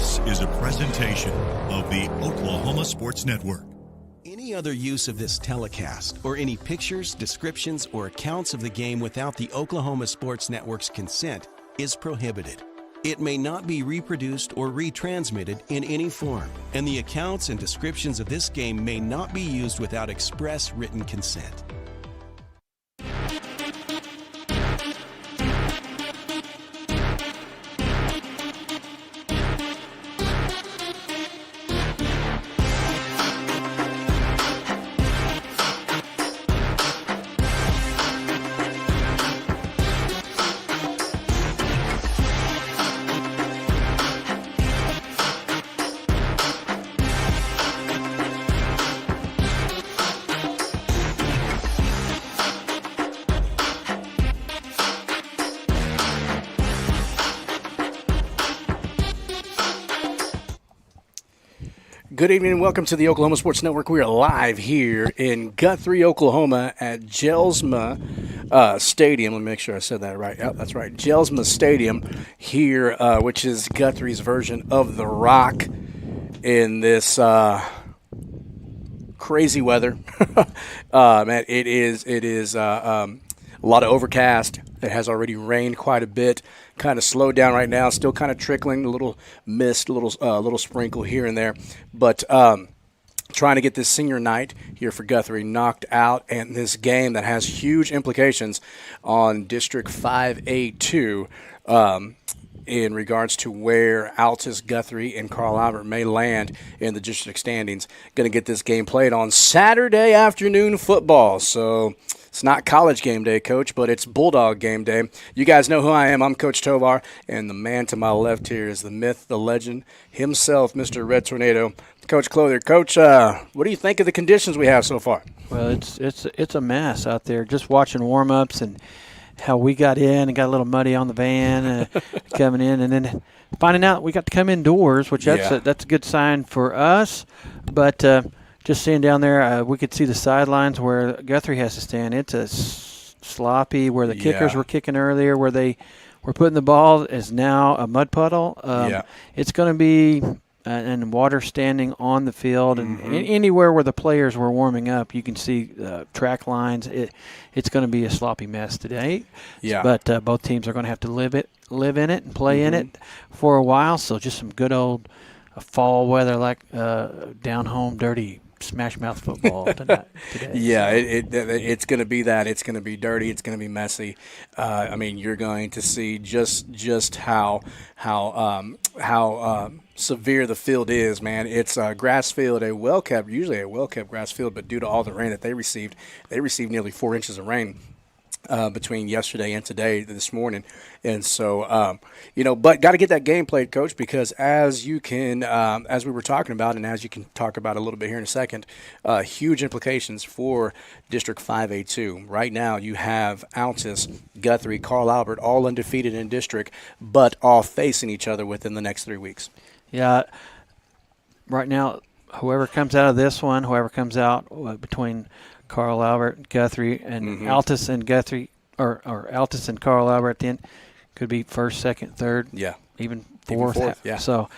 This is a presentation of the Oklahoma Sports Network. Any other use of this telecast or any pictures, descriptions, or accounts of the game without the Oklahoma Sports Network's consent is prohibited. It may not be reproduced or retransmitted in any form, and the accounts and descriptions of this game may not be used without express written consent. Good evening and welcome to the Oklahoma Sports Network. We are live here in Guthrie, Oklahoma at Jelsma Stadium. Let me make sure I said that right. Yep, that's right. Jelsma Stadium here, which is Guthrie's version of the Rock in this crazy weather. Man, it is a lot of overcast. It has already rained quite a bit. Kind of slowed down right now. Still kind of trickling, a little mist, a little sprinkle here and there. But trying to get this senior night here for Guthrie knocked out, and this game that has huge implications on District 5A2 in regards to where Altus, Guthrie, and Carl Albert may land in the district standings. Going to get this game played on Saturday afternoon football. So it's not college game day, Coach, but it's Bulldog game day. You guys know who I am. I'm Coach Tovar, and the man to my left here is the myth, the legend himself, Mr. Red Tornado, Coach Clothier. Coach, what do you think of the conditions we have so far? Well, it's a mess out there. Just watching warm-ups and how we got in and got a little muddy on the van coming in, and then finding out we got to come indoors, which that's a good sign for us. But just seeing down there, we could see the sidelines where Guthrie has to stand. It's a sloppy where the kickers were kicking earlier, where they were putting the ball is now a mud puddle. It's going to be and water standing on the field, and anywhere where the players were warming up, you can see track lines. It's going to be a sloppy mess today. Yeah. But both teams are going to have to live in it and play in it for a while. So just some good old fall weather, like down home dirty smash mouth football today. Yeah, it's going to be that. It's going to be dirty. It's going to be messy. I mean, you're going to see just how severe the field is, man. It's a grass field, usually a well-kept grass field, but due to all the rain that they received nearly 4 inches of rain between yesterday and today, this morning. And so, but got to get that game played, Coach, because as we were talking about, and as you can talk about a little bit here in a second, huge implications for District 5A2. Right now, you have Altus, Guthrie, Carl Albert, all undefeated in district, but all facing each other within the next 3 weeks. Yeah. Right now, whoever comes out of this one, whoever comes out between Carl Albert, Guthrie, and Altus and Guthrie, or Altus and Carl Albert at the end, could be first, second, third, even fourth. Yeah. So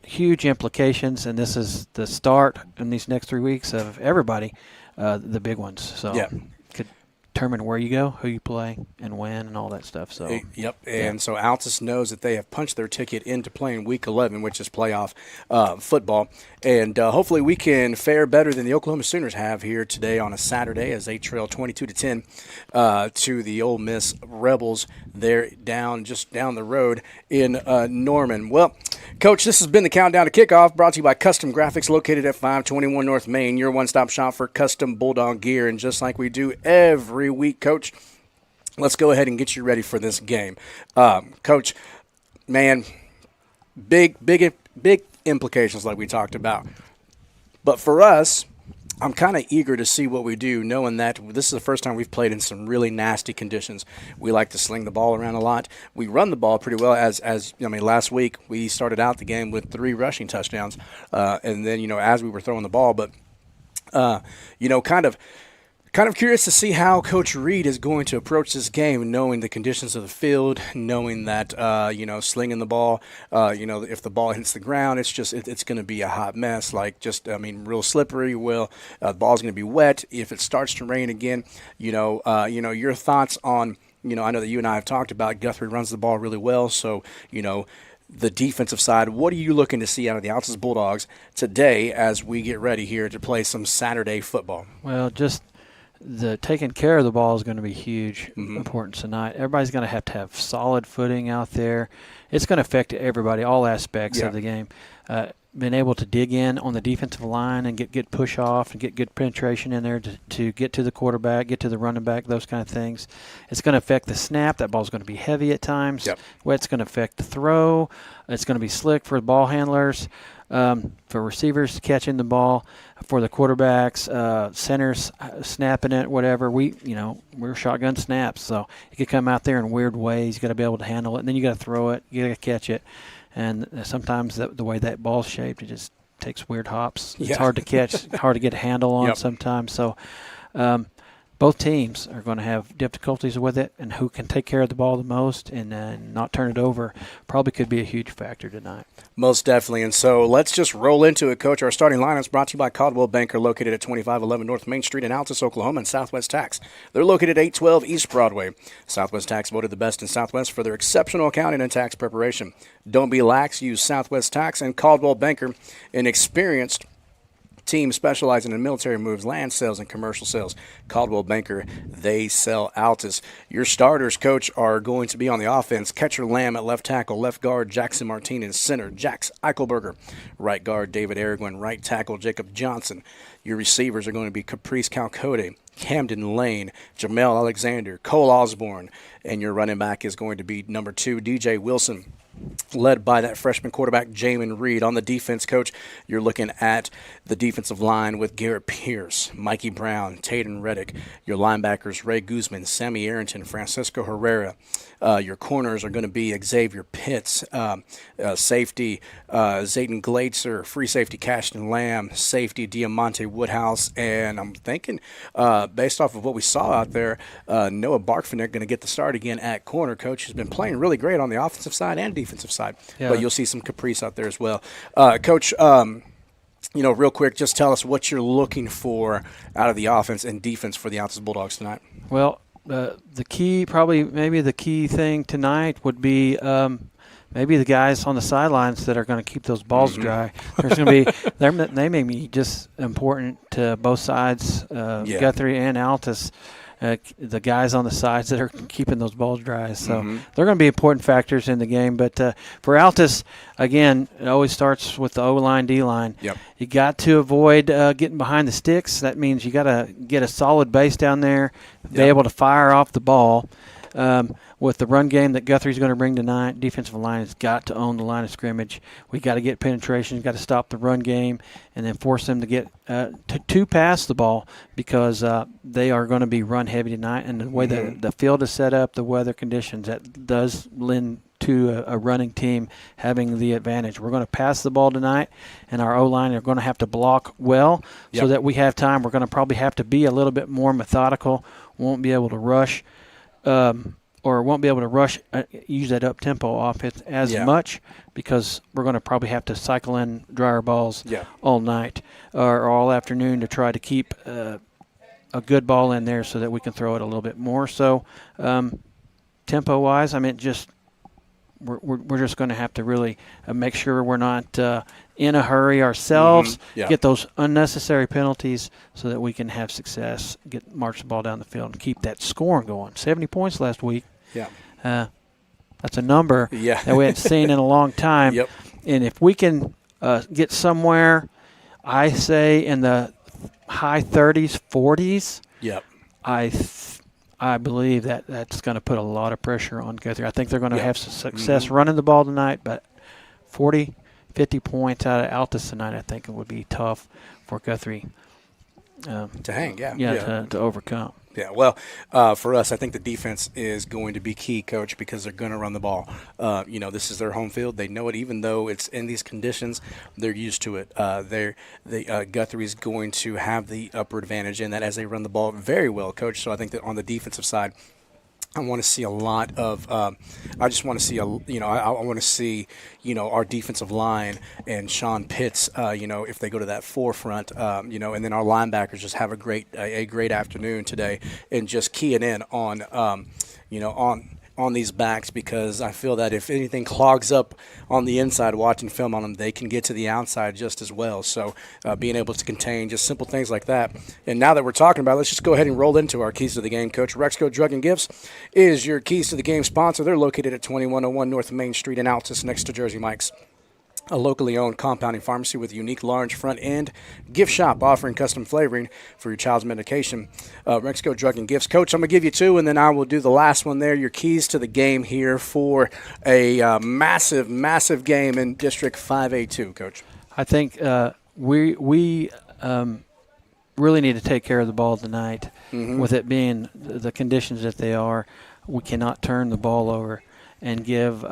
huge implications, and this is the start in these next 3 weeks of everybody, the big ones. So could determine where you go, who you play, and when, and all that stuff. So so Altus knows that they have punched their ticket into playing Week 11, which is playoff football, and hopefully we can fare better than the Oklahoma Sooners have here today on a Saturday as they trail 22-10 to the Ole Miss Rebels. They're just down the road in Norman. Well, Coach, this has been the Countdown to Kickoff, brought to you by Custom Graphics, located at 521 North Main, your one-stop shop for custom Bulldog gear. And just like we do every week, Coach, let's go ahead and get you ready for this game. Coach, man, big implications like we talked about. But for us, I'm kind of eager to see what we do, knowing that this is the first time we've played in some really nasty conditions. We like to sling the ball around a lot. We run the ball pretty well. Last week we started out the game with 3 rushing touchdowns, and then as we were throwing the ball, but kind of Kind of curious to see how Coach Reed is going to approach this game, knowing the conditions of the field, knowing that, slinging the ball, if the ball hits the ground, it's going to be a hot mess, real slippery. The ball's going to be wet. If it starts to rain again, your thoughts on, I know that you and I have talked about Guthrie runs the ball really well, so, the defensive side, what are you looking to see out of the Altus Bulldogs today as we get ready here to play some Saturday football? Well, just the taking care of the ball is going to be huge importance tonight. Everybody's going to have solid footing out there. It's going to affect everybody, all aspects of the game. Being able to dig in on the defensive line and get good push off and get good penetration in there to get to the quarterback, get to the running back, those kind of things. It's going to affect the snap. That ball's going to be heavy at times. Yep. It's going to affect the throw. It's going to be slick for the ball handlers, for receivers catching the ball, for the quarterbacks, centers snapping it, whatever. We're shotgun snaps, so it could come out there in weird ways. You got to be able to handle it, and then you got to throw it. You got to catch it. And sometimes the way that ball's shaped, it just takes weird hops. It's hard to catch, hard to get a handle on sometimes. So both teams are going to have difficulties with it, and who can take care of the ball the most and not turn it over probably could be a huge factor tonight. Most definitely. And so let's just roll into it, Coach. Our starting lineup is brought to you by Caldwell Banker, located at 2511 North Main Street in Altus, Oklahoma, and Southwest Tax. They're located at 812 East Broadway. Southwest Tax voted the best in Southwest for their exceptional accounting and tax preparation. Don't be lax. Use Southwest Tax and Caldwell Banker, an experienced team specializing in military moves, land sales, and commercial sales. Caldwell Banker, they sell Altus. Your starters, Coach, are going to be on the offense. Catcher Lamb at left tackle, left guard Jackson Martinez, center Jax Eichelberger, right guard David Araguen, right tackle Jacob Johnson. Your receivers are going to be Caprice Calcote, Camden Lane, Jamel Alexander, Cole Osborne, and your running back is going to be number 2, DJ Wilson, led by that freshman quarterback, Jamin Reed. On the defense, Coach, you're looking at the defensive line with Garrett Pierce, Mikey Brown, Taden Reddick. Your linebackers, Ray Guzman, Sammy Arrington, Francisco Herrera. Your corners are going to be Xavier Pitts, safety, Zayden Glazer, free safety, Cashton Lamb, safety, Diamante Woodhouse. And I'm thinking, based off of what we saw out there, Noah Barkfinick going to get the start again at corner. Coach has been playing really great on the offensive side and defensive side, but you'll see some Caprice out there as well. Coach, real quick, just tell us what you're looking for out of the offense and defense for the Altus Bulldogs tonight. Well, the key thing tonight would be maybe the guys on the sidelines that are going to keep those balls dry. There's going to be they may be just important to both sides, Guthrie and Altus. The guys on the sides that are keeping those balls dry. So they're going to be important factors in the game. But for Altus, again, it always starts with the O-line, D-line. Yep. You got to avoid getting behind the sticks. That means you got to get a solid base down there, be able to fire off the ball. With the run game that Guthrie's going to bring tonight, defensive line has got to own the line of scrimmage. We got to get penetration, got to stop the run game, and then force them to get to pass the ball because they are going to be run heavy tonight. And the way the field is set up, the weather conditions, that does lend to a running team having the advantage. We're going to pass the ball tonight, and our O-line are going to have to block well so that we have time. We're going to probably have to be a little bit more methodical. Won't be able to rush. Use that up-tempo offense as much because we're going to probably have to cycle in dryer balls all night or all afternoon to try to keep a good ball in there so that we can throw it a little bit more. So tempo-wise, we're just going to have to really make sure we're not in a hurry ourselves, get those unnecessary penalties so that we can have success, march the ball down the field and keep that scoring going. 70 points last week. Yeah. That's a number that we haven't seen in a long time. Yep. And if we can get somewhere, I say in the high 30s, 40s, I believe that's going to put a lot of pressure on Guthrie. I think they're going to have some success running the ball tonight, but 40, 50 points out of Altus tonight, I think it would be tough for Guthrie to hang, to overcome. Yeah, well, for us, I think the defense is going to be key, Coach, because they're going to run the ball. This is their home field. They know it, even though it's in these conditions. They're used to it. Guthrie's going to have the upper advantage in that as they run the ball very well, Coach. So I think that on the defensive side, I want to see a lot of. I just want to see I want to see our defensive line and Sean Pitts. If they go to that forefront, and then our linebackers just have a great afternoon today and just keying in on these backs, because I feel that if anything clogs up on the inside watching film on them, they can get to the outside just as well. So being able to contain just simple things like that. And now that we're talking about it, let's just go ahead and roll into our keys to the game, Coach. Rexco Drug and Gifts is your keys to the game sponsor. They're located at 2101 North Main Street in Altus, next to Jersey Mike's. A locally owned compounding pharmacy with a unique large front end gift shop offering custom flavoring for your child's medication. Rexco Drug and Gifts. Coach, I'm going to give you two, and then I will do the last one there. Your keys to the game here for a massive, massive game in District 5A2, Coach. I think we really need to take care of the ball tonight. With it being the conditions that they are, we cannot turn the ball over and give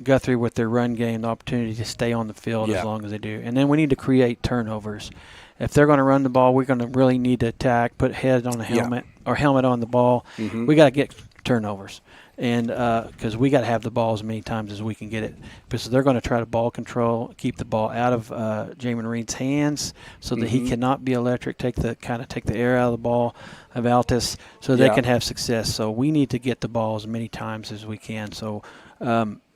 Guthrie with their run game the opportunity to stay on the field as long as they do. And then we need to create turnovers. If they're going to run the ball, we're going to really need to attack, put head on the helmet or helmet on the ball. We got to get turnovers. And because we got to have the ball as many times as we can get it, because they're going to try to ball control, keep the ball out of Jamin Reed's hands, so that he cannot be electric, take the air out of the ball of Altus, so they can have success. So we need to get the ball as many times as we can. So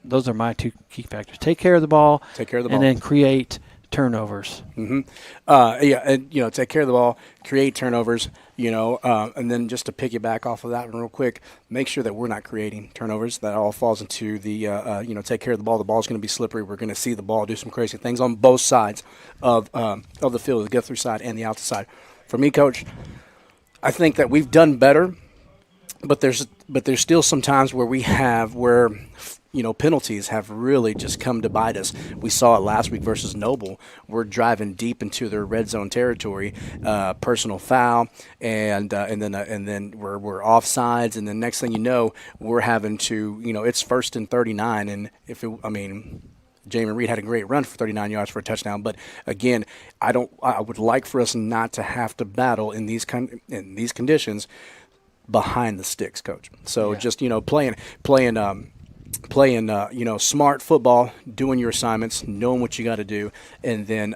those are my two key factors: take care of the ball, and then create turnovers. And take care of the ball, create turnovers. And then just to piggyback off of that one real quick, make sure that we're not creating turnovers. That all falls into the take care of the ball. The ball's going to be slippery. We're going to see the ball do some crazy things on both sides of the field, the Guthrie side and the Altus side. For me, Coach, I think that we've done better, but there's still some times where penalties have really just come to bite us. We saw it last week versus Noble. We're driving deep into their red zone territory, personal foul, and then we're offsides, and the next thing you know, we're having to, it's 1st and 39, and Jamin Reed had a great run for 39 yards for a touchdown, but again, I would like for us not to have to battle in these conditions behind the sticks, Coach. So just playing smart football, doing your assignments, knowing what you got to do, and then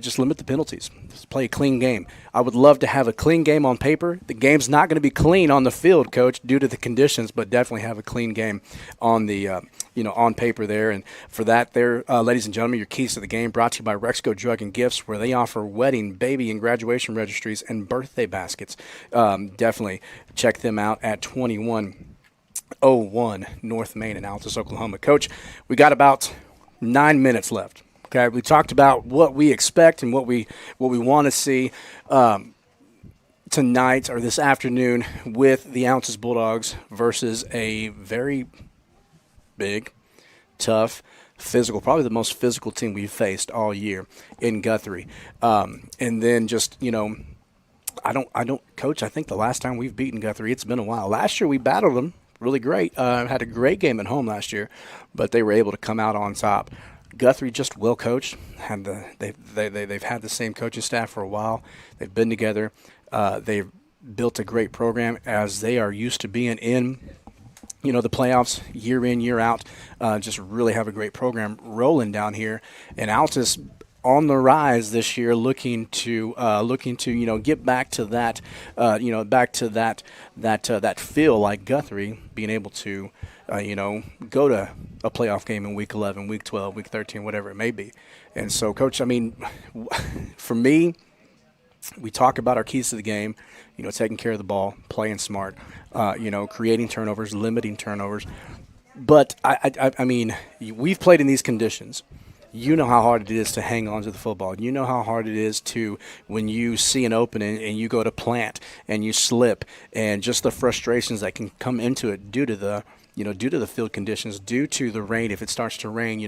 just limit the penalties. Just play a clean game. I would love to have a clean game on paper. The game's not going to be clean on the field, Coach, due to the conditions, but definitely have a clean game on the on paper there. And for that, there, ladies and gentlemen, your keys to the game brought to you by Rexco Drug and Gifts, where they offer wedding, baby, and graduation registries and birthday baskets. Definitely check them out at 2101 North Main in Altus, Oklahoma. Coach, we got about 9 minutes left. Okay, we talked about what we expect and what we want to see tonight or this afternoon with the Altus Bulldogs versus a very big, tough, physical, probably the most physical team we've faced all year in Guthrie. And then just, Coach, I think the last time we've beaten Guthrie, it's been a while. Last year we battled them really great. Had a great game at home last year, but they were able to come out on top. Guthrie just well coached. They've had the same coaching staff for a while. They've been together. They've built a great program as they are used to being in the playoffs year in, year out. Just really have a great program rolling down here. And Altus on the rise this year, looking to get back to that that feel like Guthrie, being able to go to a playoff game in week 11, week 12, week 13, whatever it may be. And so, Coach, for me, we talk about our keys to the game, taking care of the ball, playing smart, creating turnovers, limiting turnovers. But we've played in these conditions. You know how hard it is to hang on to the football. You know how hard it is to, when you see an opening and you go to plant and you slip, and just the frustrations that can come into it due to the field conditions, due to the rain. If it starts to rain,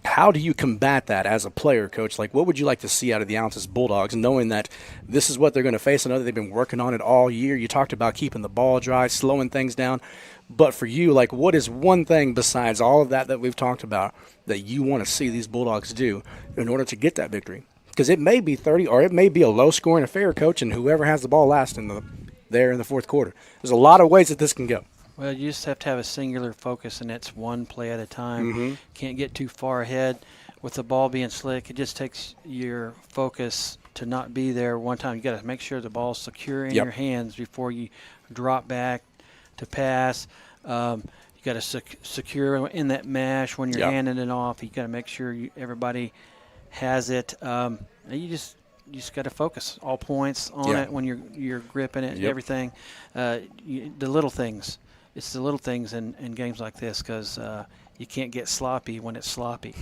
how do you combat that as a player, Coach? Like, what would you like to see out of the Altus Bulldogs, knowing that this is what they're going to face? I know they've been working on it all year. You talked about keeping the ball dry, slowing things down. But for you, like, what is one thing besides all of that we've talked about that you want to see these Bulldogs do in order to get that victory? Because it may be 30 or it may be a low-scoring affair, Coach, and whoever has the ball last in the fourth quarter. There's a lot of ways that this can go. Well, you just have to have a singular focus, and it's one play at a time. Mm-hmm. Can't get too far ahead with the ball being slick. It just takes your focus to not be there one time. You got to make sure the ball's secure in your hands before you drop back to pass. You got to secure in that mesh when you're handing it off. You got to make sure everybody has it. You just got to focus all points on it when you're gripping it and everything. The little things. It's the little things in games like this, because you can't get sloppy when it's sloppy.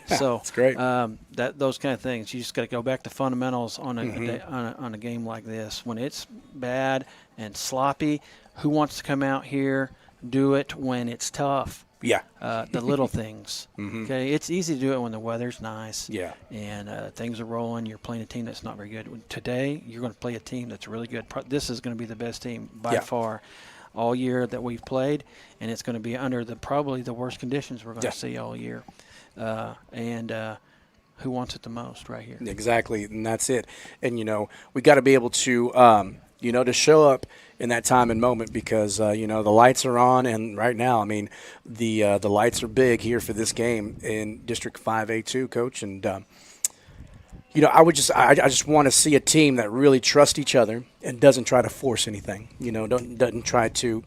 So that's great. Those kind of things. You just got to go back to fundamentals on a game like this. When it's bad and sloppy, who wants to come out here, do it when it's tough? Yeah. The little things. Okay, it's easy to do it when the weather's nice. Yeah. And things are rolling. You're playing a team that's not very good. Today, you're going to play a team that's really good. This is going to be the best team by far all year that we've played, and it's going to be under probably the worst conditions we're going to see all year. And who wants it the most right here? Exactly, and that's it. And, we got to be able to, to show up in that time and moment, because, the lights are on. And right now, I mean, the lights are big here for this game in District 5A2, Coach. And, I just want to see a team that really trusts each other and doesn't try to force anything. Doesn't try to,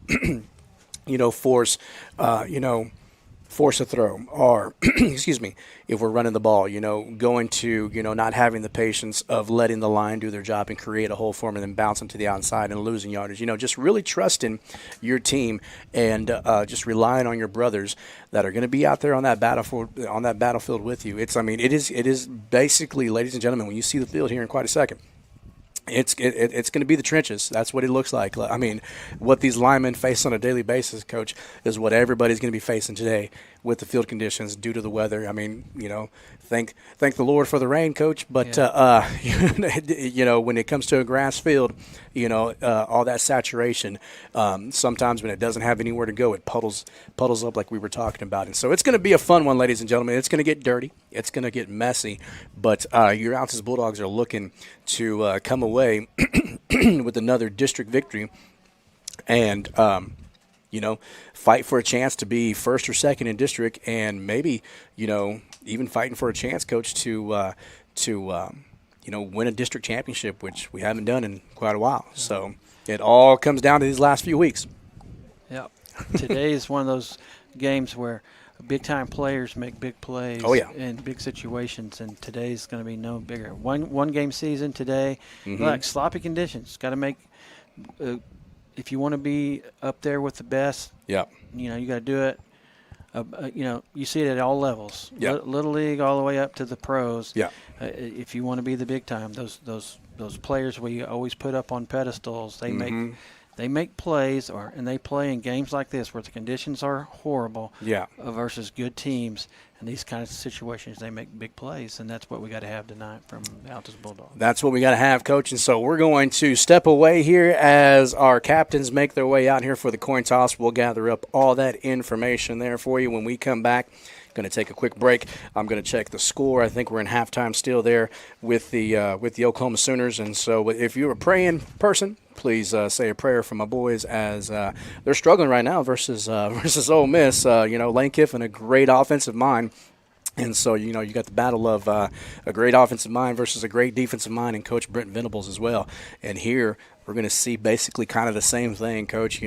force a throw, or excuse me, if we're running the ball, going to, not having the patience of letting the line do their job and create a hole for them and then bouncing to the outside and losing yardage. Just really trusting your team and just relying on your brothers that are going to be out there on that battlefield with you. It is basically, ladies and gentlemen, when you see the field here in quite a second, it's going to be the trenches. That's what it looks like. I mean, what these linemen face on a daily basis, Coach, is what everybody's going to be facing today with the field conditions due to the weather. I mean, thank the Lord for the rain, Coach. But when it comes to a grass field, all that saturation, sometimes when it doesn't have anywhere to go, it puddles up like we were talking about. And so it's going to be a fun one, ladies and gentlemen. It's going to get dirty. It's going to get messy. But your Altus Bulldogs are looking to come away with another district victory and, fight for a chance to be first or second in district, and maybe, even fighting for a chance, Coach, to win a district championship, which we haven't done in quite a while. So it all comes down to these last few weeks. Yeah. Today is one of those games where big-time players make big plays in big situations, and today's going to be no bigger. One-game season today, like sloppy conditions. Got to make if you want to be up there with the best, you got to do it. You see it at all levels, Little League all the way up to the pros. If you want to be the big time, those players we always put up on pedestals, they make plays, and they play in games like this where the conditions are horrible versus good teams. In these kinds of situations, they make big plays, and that's what we got to have tonight from the Altus Bulldogs. That's what we got to have, Coach. And so we're going to step away here as our captains make their way out here for the coin toss. We'll gather up all that information there for you when we come back. Going to take a quick break. I'm going to check the score. I think we're in halftime still there with the Oklahoma Sooners. And so if you're a praying person, please say a prayer for my boys as they're struggling right now versus Ole Miss. Lane Kiffin, a great offensive mind. And so, you got the battle of a great offensive mind versus a great defensive mind, and Coach Brent Venables as well. And here we're going to see basically kind of the same thing, Coach.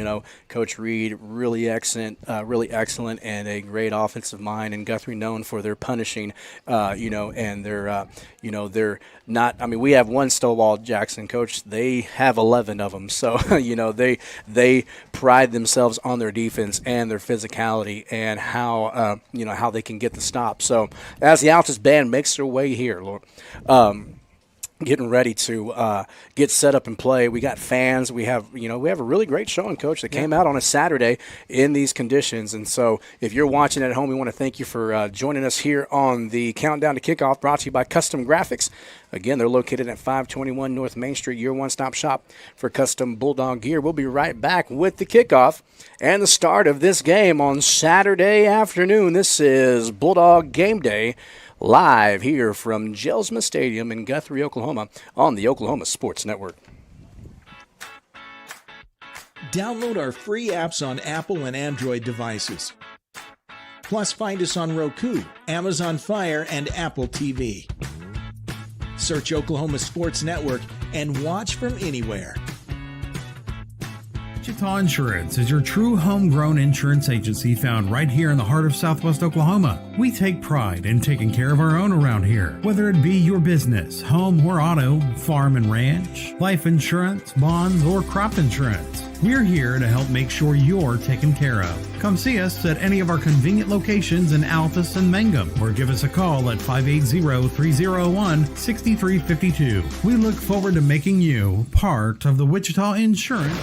Coach Reed, really excellent, and a great offensive mind. And Guthrie known for their punishing, and they're not. I mean, we have one Stonewall Jackson, Coach. They have 11 of them. So, they pride themselves on their defense and their physicality and how they can get the stop. So, as the Altus band makes their way here, Lord. getting ready to get set up and play. We got fans. We have a really great showing, Coach, that came out on a Saturday in these conditions. And so if you're watching at home, we want to thank you for joining us here on the Countdown to Kickoff, brought to you by Custom Graphics. Again, they're located at 521 North Main Street, your one-stop shop for custom Bulldog gear. We'll be right back with the kickoff and the start of this game on Saturday afternoon. This is Bulldog Game Day, live here from Jelsma Stadium in Guthrie, Oklahoma, on the Oklahoma Sports Network. Download our free apps on Apple and Android devices. Plus, find us on Roku, Amazon Fire, and Apple TV. Search Oklahoma Sports Network and watch from anywhere. Wichita Insurance is your true homegrown insurance agency found right here in the heart of Southwest Oklahoma. We take pride in taking care of our own around here, whether it be your business, home or auto, farm and ranch, life insurance, bonds, or crop insurance. We're here to help make sure you're taken care of. Come see us at any of our convenient locations in Altus and Mangum, or give us a call at 580-301-6352. We look forward to making you part of the Wichita Insurance.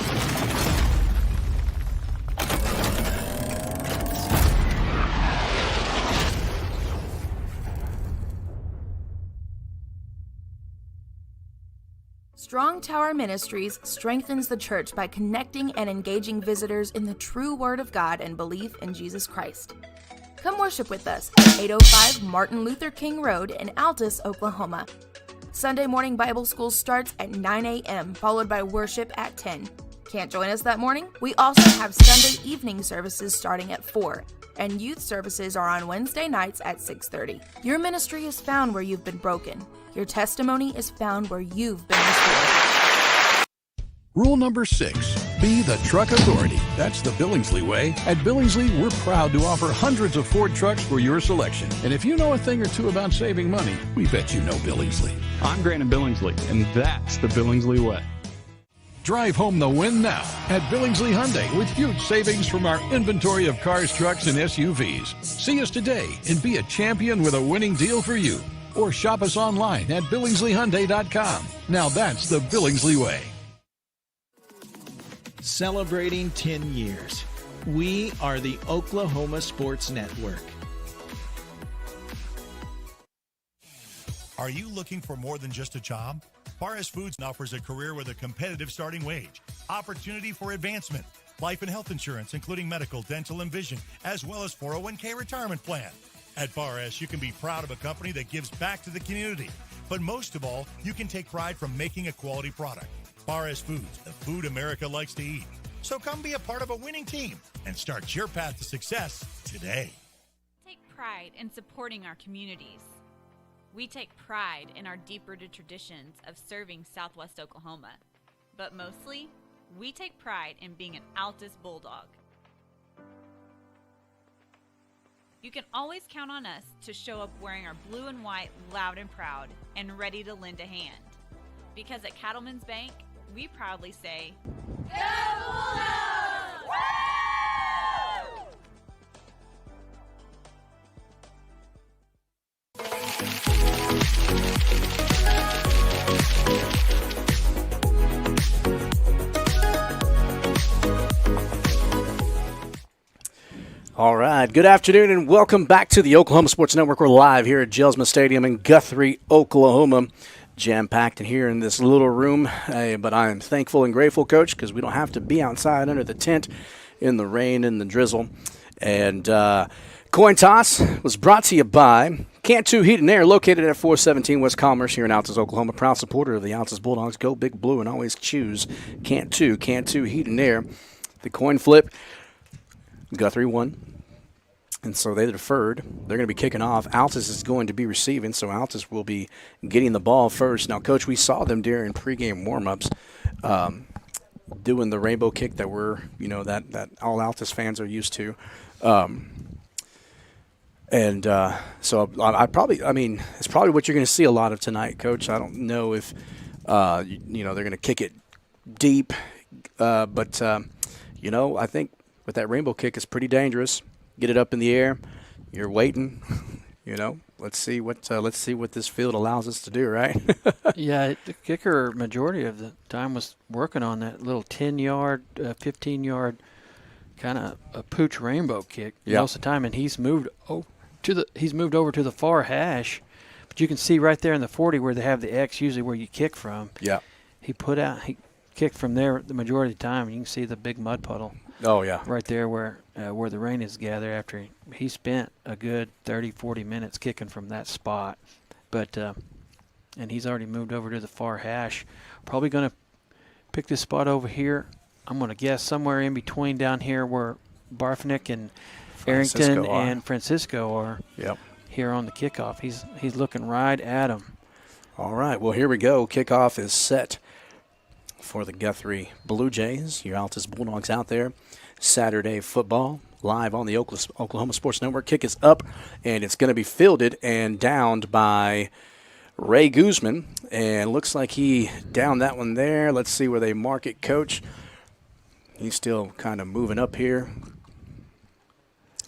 Strong Tower Ministries strengthens the church by connecting and engaging visitors in the true Word of God and belief in Jesus Christ. Come worship with us at 805 Martin Luther King Road in Altus, Oklahoma. Sunday morning Bible school starts at 9 a.m., followed by worship at 10. Can't join us that morning? We also have Sunday evening services starting at 4, and youth services are on Wednesday nights at 6:30. Your ministry is found where you've been broken. Your testimony is found where you've been restored. Rule number 6, be the truck authority. That's the Billingsley way. At Billingsley, we're proud to offer hundreds of Ford trucks for your selection. And if you know a thing or two about saving money, we bet you know Billingsley. I'm Grant Billingsley, and that's the Billingsley way. Drive home the win now at Billingsley Hyundai with huge savings from our inventory of cars, trucks, and SUVs. See us today and be a champion with a winning deal for you. Or shop us online at BillingsleyHyundai.com. Now that's the Billingsley way. Celebrating 10 years. We are the Oklahoma Sports Network. Are you looking for more than just a job? Paris Foods offers a career with a competitive starting wage, opportunity for advancement, life and health insurance, including medical, dental, and vision, as well as 401k retirement plan. At Bar S, you can be proud of a company that gives back to the community. But most of all, you can take pride from making a quality product. Bar S Foods, the food America likes to eat. So come be a part of a winning team and start your path to success today. Take pride in supporting our communities. We take pride in our deep-rooted traditions of serving Southwest Oklahoma. But mostly, we take pride in being an Altus Bulldog. You can always count on us to show up wearing our blue and white, loud and proud, and ready to lend a hand. Because at Cattleman's Bank, we proudly say, Go Bulldogs! Woo! All right, good afternoon and welcome back to the Oklahoma Sports Network. We're live here at Jelsma Stadium in Guthrie, Oklahoma. Jam-packed in here in this little room, but I am thankful and grateful, Coach, because we don't have to be outside under the tent in the rain and the drizzle. And Coin Toss was brought to you by Cantu Heat and Air, located at 417 West Commerce here in Altus, Oklahoma. Proud supporter of the Altus Bulldogs. Go Big Blue and always choose Cantu Heat and Air. The coin flip, Guthrie won. And so they deferred. They're going to be kicking off. Altus is going to be receiving, so Altus will be getting the ball first. Now, Coach, we saw them during pregame warm-ups doing the rainbow kick that we're, that all Altus fans are used to. So it's probably what you're going to see a lot of tonight, Coach. I don't know if, they're going to kick it deep, but I think with that rainbow kick, it's pretty dangerous. Get it up in the air. You're waiting. let's see what this field allows us to do, right? Yeah, the kicker majority of the time was working on that little 10-yard, 15-yard kind of a pooch rainbow kick most of the time, and he's moved over to the far hash. But you can see right there in the 40 where they have the X, usually where you kick from. Yeah. He kicked from there the majority of the time. You can see the big mud puddle. Oh, yeah. Right there where the rain is gathered after he spent a good 30, 40 minutes kicking from that spot. But and he's already moved over to the far hash. Probably going to pick this spot over here. I'm going to guess somewhere in between down here where Barfnick and Arrington and Francisco are. Yep. Here on the kickoff. He's looking right at him. All right, well, here we go. Kickoff is set for the Guthrie Blue Jays. Your Altus Bulldogs out there. Saturday football live on the Oklahoma Sports Network. Kick is up, and it's going to be fielded and downed by Ray Guzman. And looks like he downed that one there. Let's see where they mark it, Coach. He's still kind of moving up here.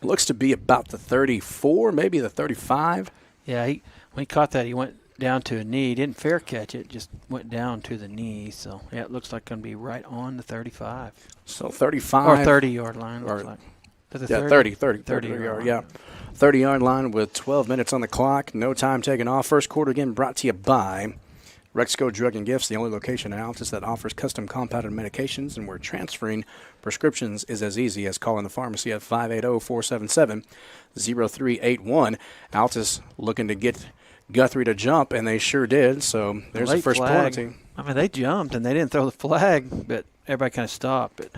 Looks to be about the 34, maybe the 35. Yeah, when he caught that, he went down to a knee. He didn't fair catch it, just went down to the knee. So, yeah, it looks like going to be right on the 35. So 35. Or 30-yard line, looks like. Yeah, 30 yard, yeah. 30-yard line with 12 minutes on the clock. No time taken off. First quarter again brought to you by Rexco Drug and Gifts, the only location in Altus that offers custom compounded medications, and where transferring prescriptions is as easy as calling the pharmacy at 580-477-0381. Altus looking to get Guthrie to jump, and they sure did. So there's the first penalty. I mean, they jumped, and they didn't throw the flag, but everybody kind of stopped. But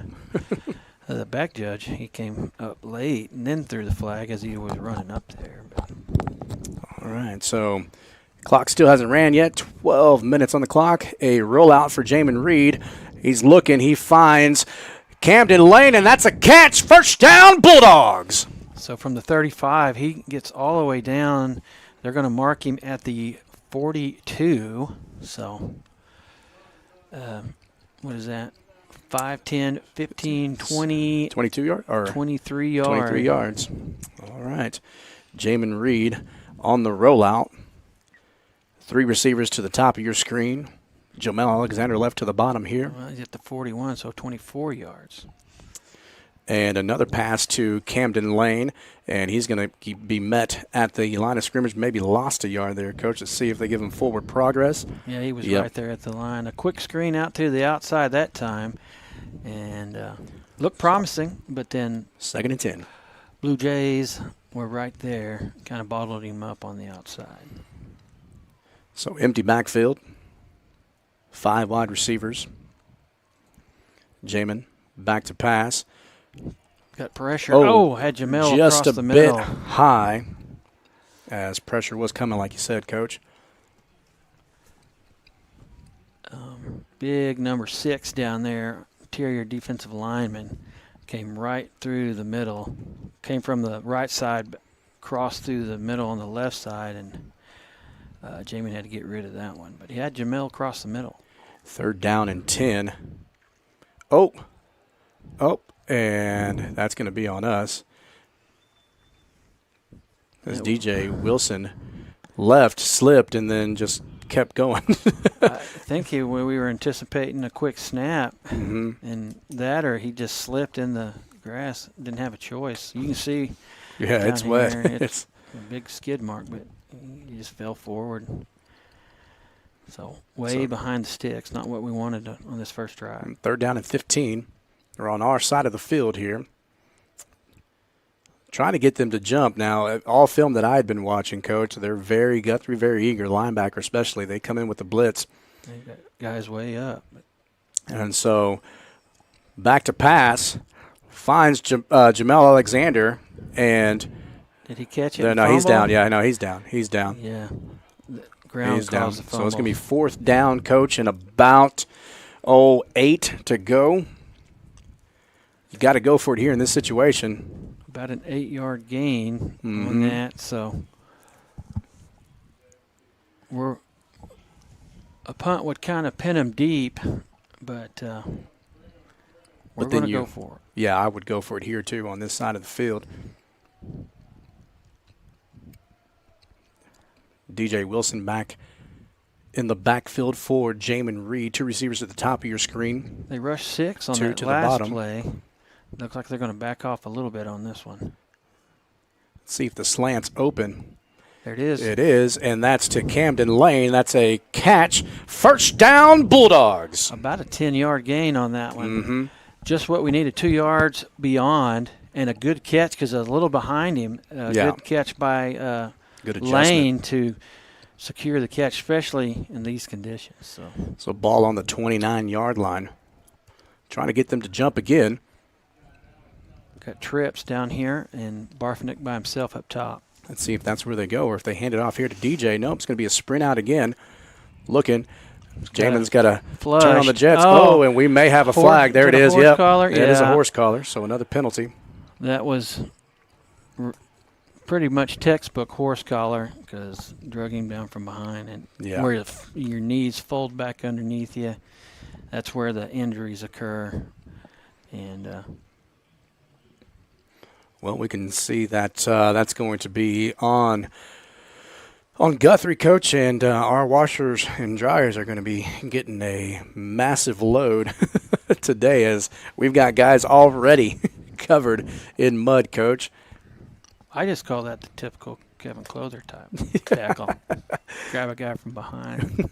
the back judge, he came up late and then threw the flag as he was running up there. All right, so clock still hasn't ran yet. 12 minutes on the clock. A rollout for Jamin Reed. He's looking. He finds Camden Lane, and that's a catch. First down, Bulldogs. So from the 35, he gets all the way down. They're going to mark him at the 42. So what is that? 5, 10, 15, 20. 22 yards? Or 23 yards. 23 yards. All right. Jamin Reed on the rollout. 3 receivers to the top of your screen. Jamel Alexander left to the bottom here. Well, he's at the 41, so 24 yards. And another pass to Camden Lane, and he's going to be met at the line of scrimmage. Maybe lost a yard there, Coach. Let's see if they give him forward progress. Yeah, he was right there at the line. A quick screen out to the outside that time, and looked promising, but then 2nd and 10. Blue Jays were right there, kind of bottled him up on the outside. So empty backfield, 5 wide receivers. Jamin back to pass. Got pressure. Had Jamel just across the middle. Just a bit high, as pressure was coming, like you said, Coach. Big number 6 down there, interior defensive lineman, came right through the middle. Came from the right side, crossed through the middle on the left side, and Jamin had to get rid of that one. But he had Jamel across the middle. 3rd down and 10. And that's going to be on us. As DJ Wilson slipped, and then just kept going. I think we were anticipating a quick snap, and that, or he just slipped in the grass. Didn't have a choice. You can see. Yeah, it's wet. It's a big skid mark, but he just fell forward. So behind the sticks, not what we wanted on this first drive. 3rd down and 15. They're on our side of the field here. Trying to get them to jump. Now, all film that I had been watching, Coach, they're Guthrie, very eager, linebacker especially. They come in with the blitz. They got guys way up. And so back to pass, finds Jamel Alexander, and did he catch it? No, he's down. Yeah, I know he's down. He's down. Yeah, the ground he's down. The so it's going to be 4th down, Coach, and about 8 to go. You got to go for it here in this situation. About an 8-yard gain on that, so a punt would kind of pin him deep, but we're going to go for it. Yeah, I would go for it here too on this side of the field. DJ Wilson back in the backfield for Jamin Reed. 2 receivers at the top of your screen. They rushed 6 on 2 that to last the bottom. play. Looks like they're going to back off a little bit on this one. Let's see if the slant's open. There it is. It is, and that's to Camden Lane. That's a catch. First down, Bulldogs. About a 10-yard gain on that one. Mm-hmm. Just what we needed, 2 yards beyond, and a good catch because a little behind him. Good catch by good Lane to secure the catch, especially in these conditions. So ball on the 29-yard line. Trying to get them to jump again. Got trips down here, and Barfinick by himself up top. Let's see if that's where they go, or if they hand it off here to DJ. Nope, it's going to be a sprint out again. Looking. Jamin's got to turn on the Jets. Oh, and we may have a flag. There it is. Yep. Collar? It is a horse collar, so another penalty. That was pretty much textbook horse collar because drug him down from behind. And where your knees fold back underneath you, that's where the injuries occur. And well, we can see that that's going to be on Guthrie, Coach, and our washers and dryers are going to be getting a massive load today as we've got guys already covered in mud, Coach. I just call that the typical Kevin Clother type tackle. Grab a guy from behind.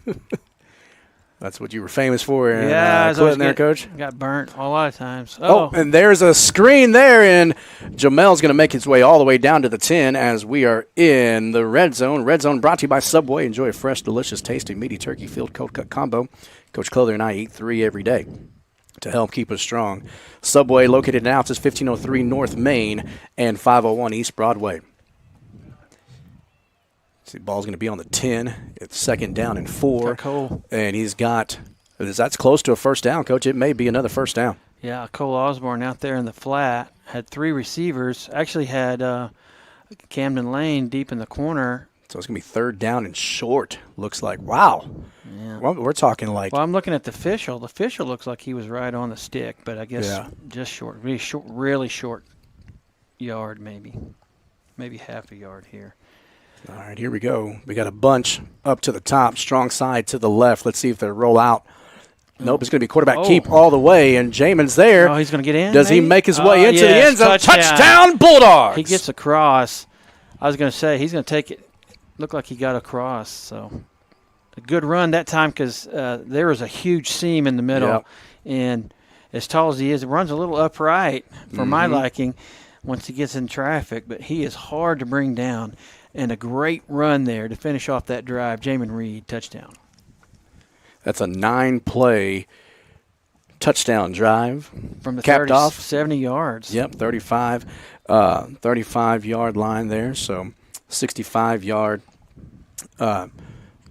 That's what you were famous for in I Clinton there, Coach? Got burnt a lot of times. Oh, and there's a screen there, and Jamel's going to make his way all the way down to the 10 as we are in the red zone. Red zone brought to you by Subway. Enjoy a fresh, delicious, tasty, meaty turkey field cold cut combo. Coach Clother and I eat 3 every day to help keep us strong. Subway located in Altus, 1503 North Main and 501 East Broadway. See, the ball's going to be on the 10. It's second down and 4. Cole. And that's close to a first down, Coach. It may be another first down. Yeah, Cole Osborne out there in the flat had 3 receivers. Actually had Camden Lane deep in the corner. So it's going to be third down and short, looks like. Wow. Yeah. Well, we're talking like. Well, I'm looking at the official. The official looks like he was right on the stick, but I guess just short, really short yard maybe. Maybe half a yard here. All right, here we go. We got a bunch up to the top, strong side to the left. Let's see if they roll out. Nope, it's going to be quarterback keep all the way, and Jamin's there. Oh, he's going to get in? Does he make his way into the end zone? Touchdown, Bulldogs! He gets across. I was going to say he's going to take it. Looked like he got across, so a good run that time because there was a huge seam in the middle, and as tall as he is, it runs a little upright for my liking once he gets in traffic, but he is hard to bring down. And a great run there to finish off that drive. Jamin Reed, touchdown. That's a 9-play touchdown drive. From the capped off 70 yards. Yep, 35-yard line there. So 65-yard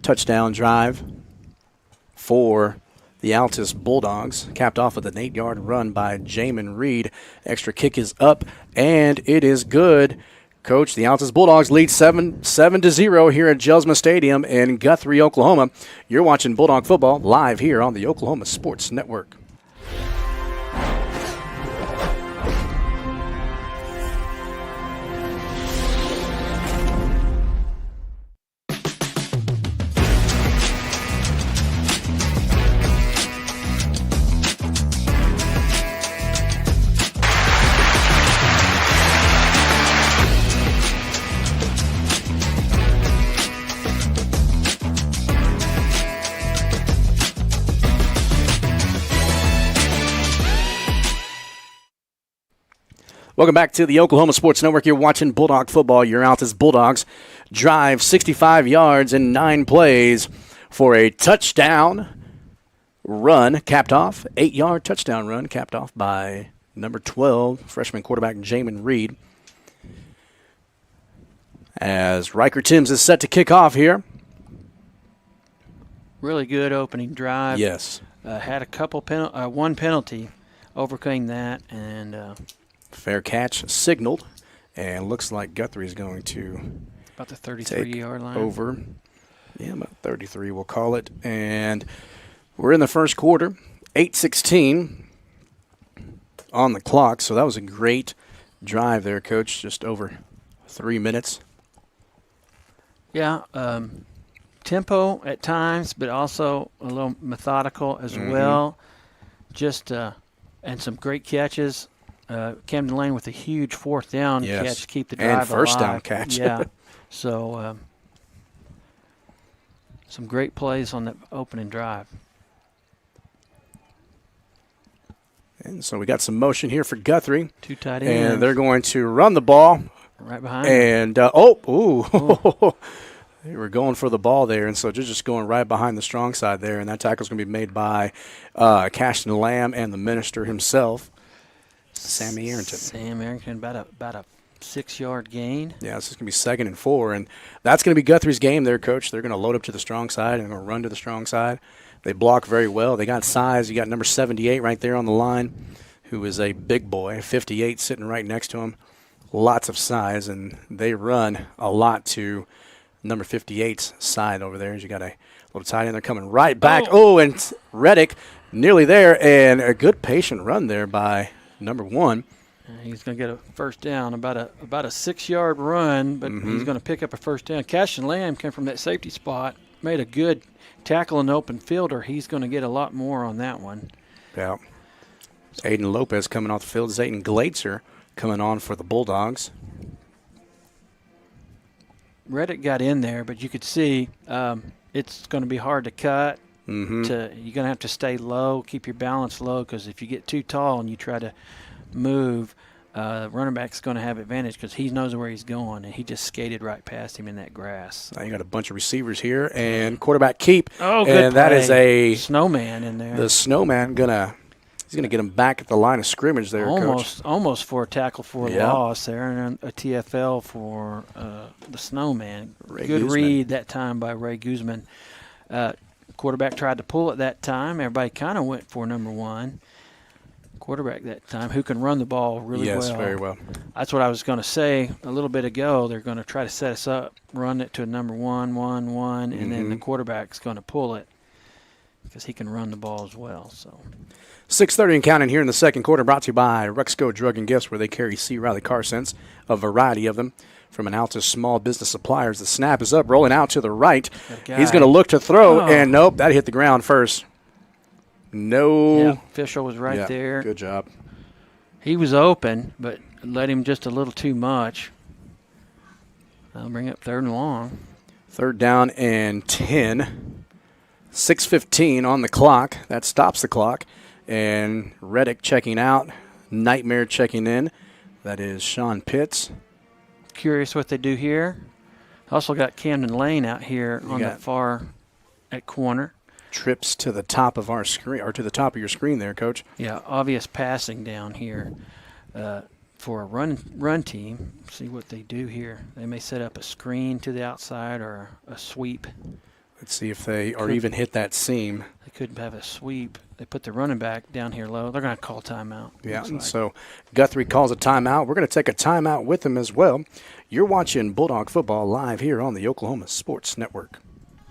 touchdown drive for the Altus Bulldogs. Capped off with an 8-yard run by Jamin Reed. Extra kick is up, and it is good. Coach, the Altus Bulldogs lead 7-0 here at Jelsma Stadium in Guthrie, Oklahoma. You're watching Bulldog football live here on the Oklahoma Sports Network. Welcome back to the Oklahoma Sports Network. You're watching Bulldog football. Your Altus Bulldogs drive 65 yards in 9 plays for a touchdown run, capped off. 8-yard touchdown run, capped off by number 12, freshman quarterback Jamin Reed. As Riker Timms is set to kick off here. Really good opening drive. Yes. Had a couple one penalty, overcame that, and fair catch signaled, and looks like Guthrie is going to about the 33-yard line. Over. Yeah, about 33 we'll call it. And we're in the first quarter, 8:16 on the clock. So that was a great drive there, Coach, just over 3 minutes. Yeah, tempo at times, but also a little methodical as well. Just and some great catches. Camden Lane with a huge fourth down catch to keep the drive and first alive. down catch. Yeah, so some great plays on the opening drive. And so we got some motion here for Guthrie. 2 tight ends. And they're going to run the ball. Right behind and they were going for the ball there, and so just going right behind the strong side there, and that tackle's going to be made by Cashton Lamb and the minister himself, Sammy Arrington. Sam Arrington, about a 6-yard gain. Yeah, this is going to be 2nd and 4, and that's going to be Guthrie's game there, Coach. They're going to load up to the strong side and going to run to the strong side. They block very well. They got size. You got number 78 right there on the line, who is a big boy, 58 sitting right next to him. Lots of size, and they run a lot to number 58's side over there. As you got a little tight end, they're coming right back. And Reddick nearly there, and a good patient run there by number 1. He's going to get a first down, about a 6-yard run, but he's going to pick up a first down. Cashton Lamb came from that safety spot, made a good tackle in the open field, or he's going to get a lot more on that one. Yeah. Aiden Lopez coming off the field. Zayton Glazer coming on for the Bulldogs. Reddick got in there, but you could see it's going to be hard to cut. You're going to have to stay low, keep your balance low, because if you get too tall and you try to move, running back's going to have advantage because he knows where he's going, and he just skated right past him in that grass. Now you got a bunch of receivers here, and quarterback keep. Oh, good and play. That is a snowman in there. The snowman he's gonna get him back at the line of scrimmage there, Coach. Almost for a tackle for a loss there, and a TFL for the snowman. Good Guzman. read that time by Ray Guzman. Quarterback tried to pull it that time. Everybody kind of went for number 1. Quarterback that time, who can run the ball really well. Yes, very well. That's what I was going to say a little bit ago. They're going to try to set us up, run it to a number 1, 1, 1, and then the quarterback's going to pull it because he can run the ball as well. So 6:30 and counting here in the second quarter, brought to you by Rexco Drug and Gifts, where they carry C. Riley car scents, a variety of them from an Altus Small Business Suppliers. The snap is up, rolling out to the right. He's going to look to throw, and nope, that hit the ground first. No. Yeah, official was right there. Good job. He was open, but let him just a little too much. I'll bring up 3rd and long. 3rd down and 10. 6:15 on the clock. That stops the clock. And Reddick checking out. Nightmare checking in. That is Sean Pitts. Curious what they do here. Also got Camden Lane out here on the far at corner. Trips to the top of our screen, or to the top of your screen there, Coach. Yeah, obvious passing down here for a run team. See what they do here. They may set up a screen to the outside or a sweep. Let's see if they even hit that seam. They couldn't have a sweep. They put the running back down here low. They're going to call timeout. Yeah, and so Guthrie calls a timeout. We're going to take a timeout with them as well. You're watching Bulldog football live here on the Oklahoma Sports Network.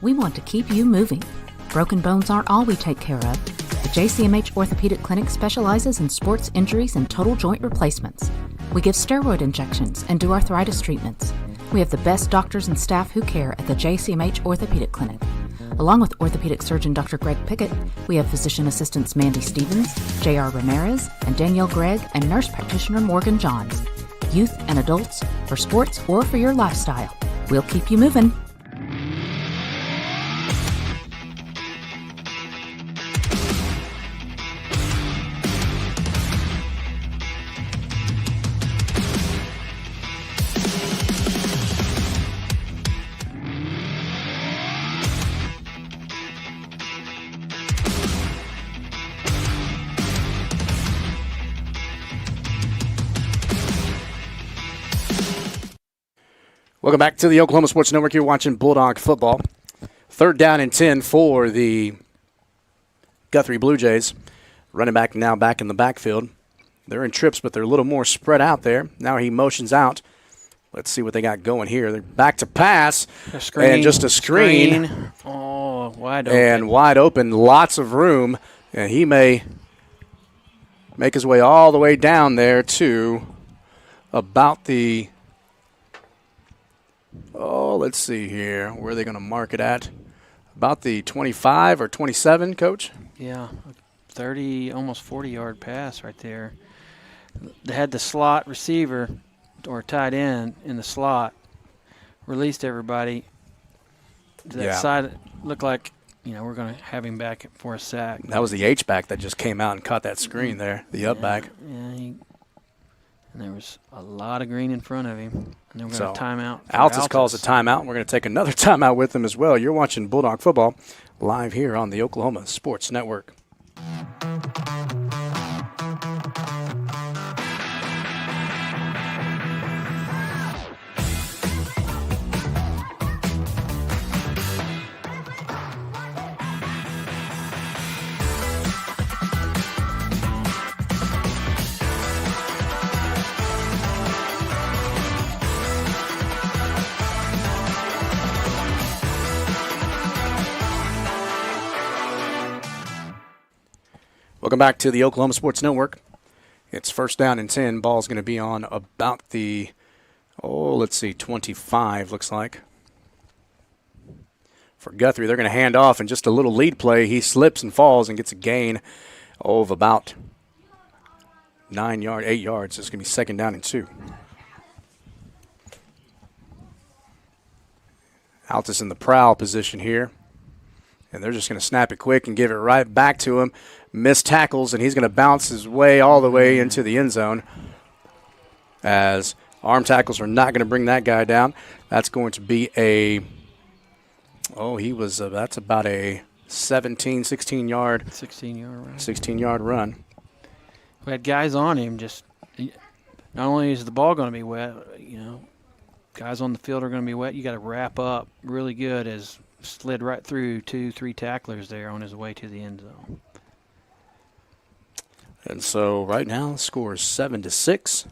We want to keep you moving. Broken bones aren't all we take care of. The JCMH Orthopedic Clinic specializes in sports injuries and total joint replacements. We give steroid injections and do arthritis treatments. We have the best doctors and staff who care at the JCMH Orthopedic Clinic. Along with orthopedic surgeon Dr. Greg Pickett, we have physician assistants Mandy Stevens, J.R. Ramirez, and Danielle Gregg, and nurse practitioner Morgan Johns. Youth and adults, for sports or for your lifestyle. We'll keep you moving. Welcome back to the Oklahoma Sports Network. You're watching Bulldog football. 3rd down and 10 for the Guthrie Blue Jays. Running back now back in the backfield. They're in trips, but they're a little more spread out there. Now he motions out. Let's see what they got going here. They're back to pass. And just a screen. Oh, wide open. And wide open. Lots of room. And he may make his way all the way down there to about the let's see here. Where are they going to mark it at? About the 25 or 27, Coach? Yeah, 30, almost 40-yard pass right there. They had the slot receiver or tight end in the slot, released everybody. That side looked like, we're going to have him back for a sack. That was the H-back that just came out and caught that screen there, the up-back. Yeah, and there was a lot of green in front of him. And then we're going to timeout. Altus calls a timeout. We're going to take another timeout with them as well. You're watching Bulldog Football live here on the Oklahoma Sports Network. Welcome back to the Oklahoma Sports Network. It's first down and 10. Ball's going to be on about the, 25, looks like. For Guthrie, they're going to hand off, and just a little lead play. He slips and falls and gets a gain of about 8 yards. It's going to be second down and 2. Altus in the prowl position here. And they're just going to snap it quick and give it right back to him. Missed tackles, and he's going to bounce his way all the way into the end zone. As arm tackles are not going to bring that guy down. That's going to be that's about a 16-yard 16-yard run. We had guys on him. Just not only is the ball going to be wet, guys on the field are going to be wet. You got to wrap up really good as slid right through 2-3 tacklers there on his way to the end zone. And so right now the score is 7-6.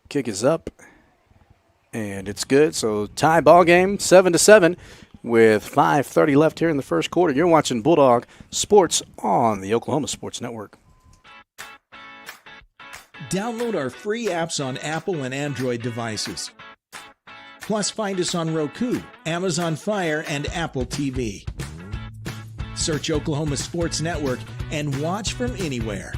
Kick is up, and it's good. So tie ball game, 7-7, with 5:30 left here in the first quarter. You're watching Bulldog Sports on the Oklahoma Sports Network. Download our free apps on Apple and Android devices. Plus, find us on Roku, Amazon Fire, and Apple TV. Search Oklahoma Sports Network and watch from anywhere.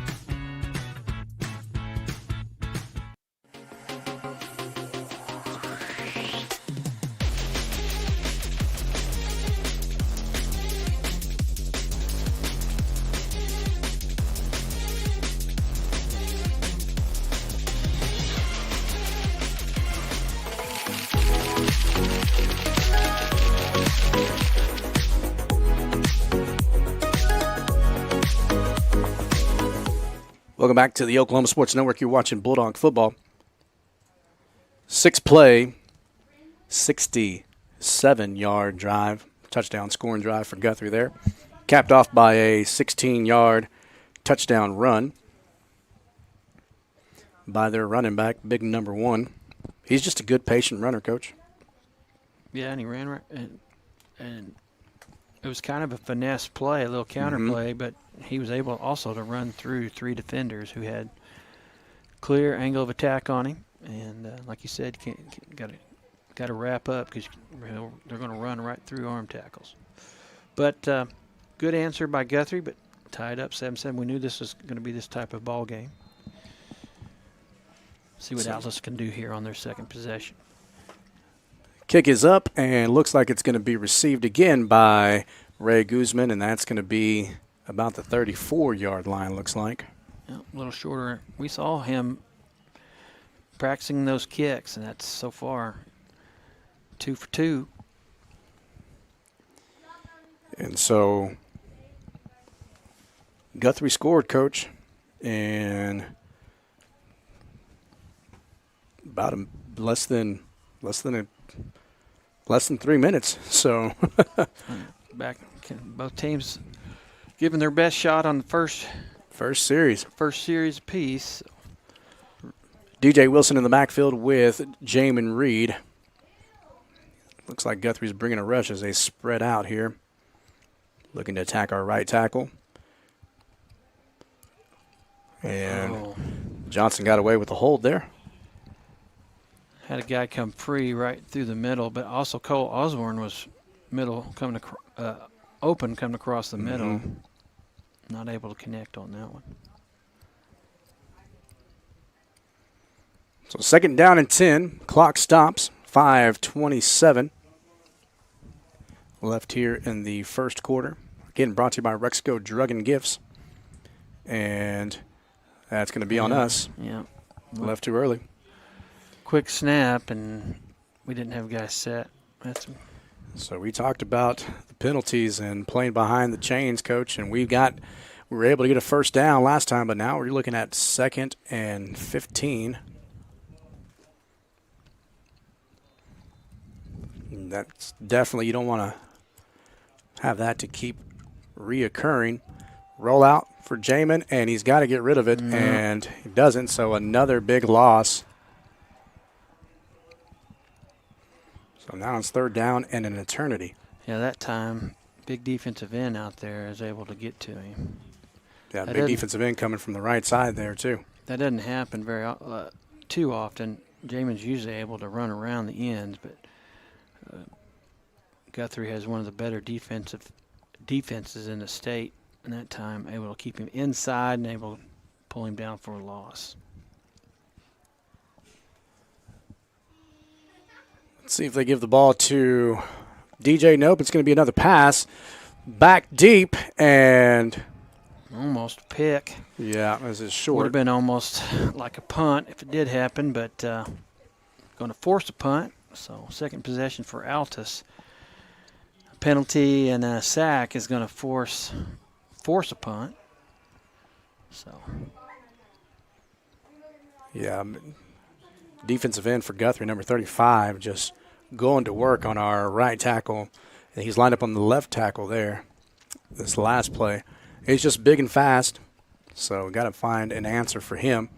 Welcome back to the Oklahoma Sports Network. You're watching Bulldog Football. 6-play, 67-yard drive, touchdown scoring drive for Guthrie there. Capped off by a 16-yard touchdown run by their running back, big number 1. He's just a good, patient runner, Coach. Yeah, and he ran right, and it was kind of a finesse play, a little counter play, but he was able also to run through 3 defenders who had clear angle of attack on him. And like you said, got to wrap up because they're going to run right through arm tackles. But good answer by Guthrie, but tied up 7-7. We knew this was going to be this type of ball game. See what Altus can do here on their second possession. Kick is up, and looks like it's going to be received again by Ray Guzman, and that's going to be about the 34-yard line, looks like. Yeah, a little shorter. We saw him practicing those kicks, and that's so far 2 for 2. And so Guthrie scored, Coach, in about less than 3 minutes. So back, both teams giving their best shot on the first series apiece. DJ Wilson in the backfield with Jamin Reed. Looks like Guthrie's bringing a rush as they spread out here, looking to attack our right tackle. And Johnson got away with the hold there. Had a guy come free right through the middle, but also Cole Osborne was open coming across the middle. Not able to connect on that one. So 2nd down and 10. Clock stops. 5:27 left here in the first quarter. Again, brought to you by Rexco Drug and Gifts. And that's going to be on us. Yeah. Left too early. Quick snap, and we didn't have guys set. So we talked about the penalties and playing behind the chains, Coach, and we were able to get a first down last time, but now we're looking at 2nd and 15. And that's definitely, you don't want to have that to keep reoccurring. Roll out for Jamin, and he's got to get rid of it, and he doesn't, so another big loss. So now it's 3rd down and an eternity. Yeah, that time, big defensive end out there is able to get to him. Yeah, big defensive end coming from the right side there, too. That doesn't happen too often. Jamin's usually able to run around the ends, but Guthrie has one of the better defenses in the state, and that time able to keep him inside and able to pull him down for a loss. Let's see if they give the ball to DJ. Nope, it's going to be another pass. Back deep and almost a pick. Yeah, this is short. Would have been almost like a punt if it did happen, but going to force a punt. So 2nd possession for Altus. A penalty and a sack is going to force a punt. So. Yeah. Defensive end for Guthrie, number 35, just going to work on our right tackle. And he's lined up on the left tackle there. This last play. He's just big and fast, so we got to find an answer for him.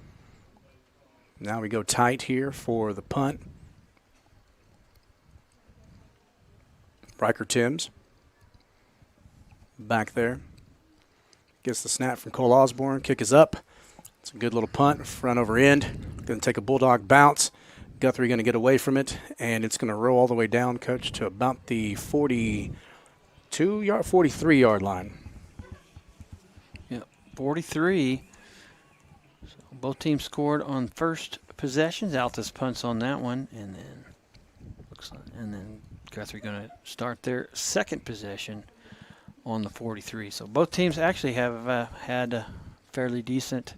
Now we go tight here for the punt. Riker Timms back there. Gets the snap from Cole Osborne. Kick is up. It's a good little punt, front over end. Going to take a bulldog bounce. Guthrie going to get away from it, and it's going to roll all the way down, Coach, to about the 43-yard line. Yeah, 43. So both teams scored on first possessions. Altus punts on that one, and then Guthrie going to start their 2nd possession on the 43. So both teams actually have had a fairly decent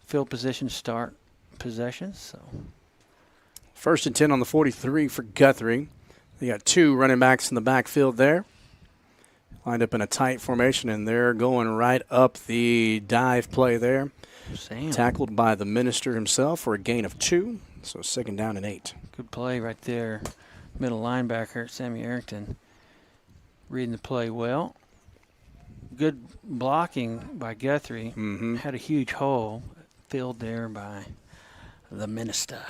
field position start possessions. So 1st and 10 on the 43 for Guthrie. They got 2 running backs in the backfield there. Lined up in a tight formation, and they're going right up the dive play there. Sam. Tackled by the minister himself for a gain of 2. So 2nd down and 8. Good play right there. Middle linebacker, Sammy Arrington, reading the play well. Good blocking by Guthrie. Had a huge hole filled there by the minister.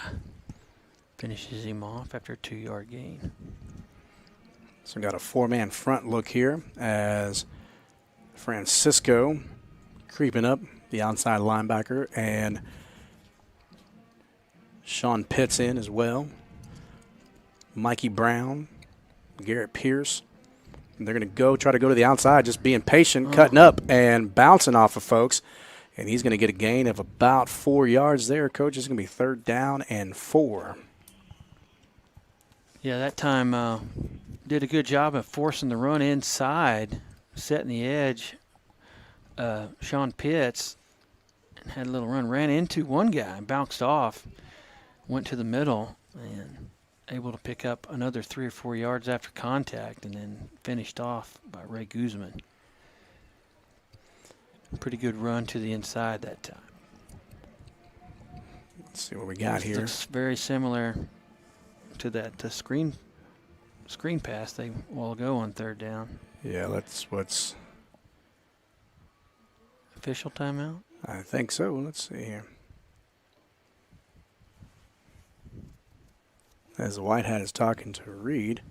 Finishes him off after a 2-yard gain. So we got a 4-man front look here as Francisco creeping up the outside linebacker, and Sean Pitts in as well. Mikey Brown, Garrett Pierce. And they're going to try to go to the outside, just being patient, cutting up and bouncing off of folks. And he's going to get a gain of about 4 yards there, Coach. It's going to be 3rd down and 4. Yeah, that time did a good job of forcing the run inside, setting the edge. Sean Pitts had a little run, ran into one guy, bounced off, went to the middle, and able to pick up another 3 or 4 yards after contact, and then finished off by Ray Guzman. Pretty good run to the inside that time. Let's see what we got here. Looks very similar to that screen pass they will go on 3rd down. Yeah, that's what's official timeout. I think so. Let's see here. As the white hat is talking to Reed.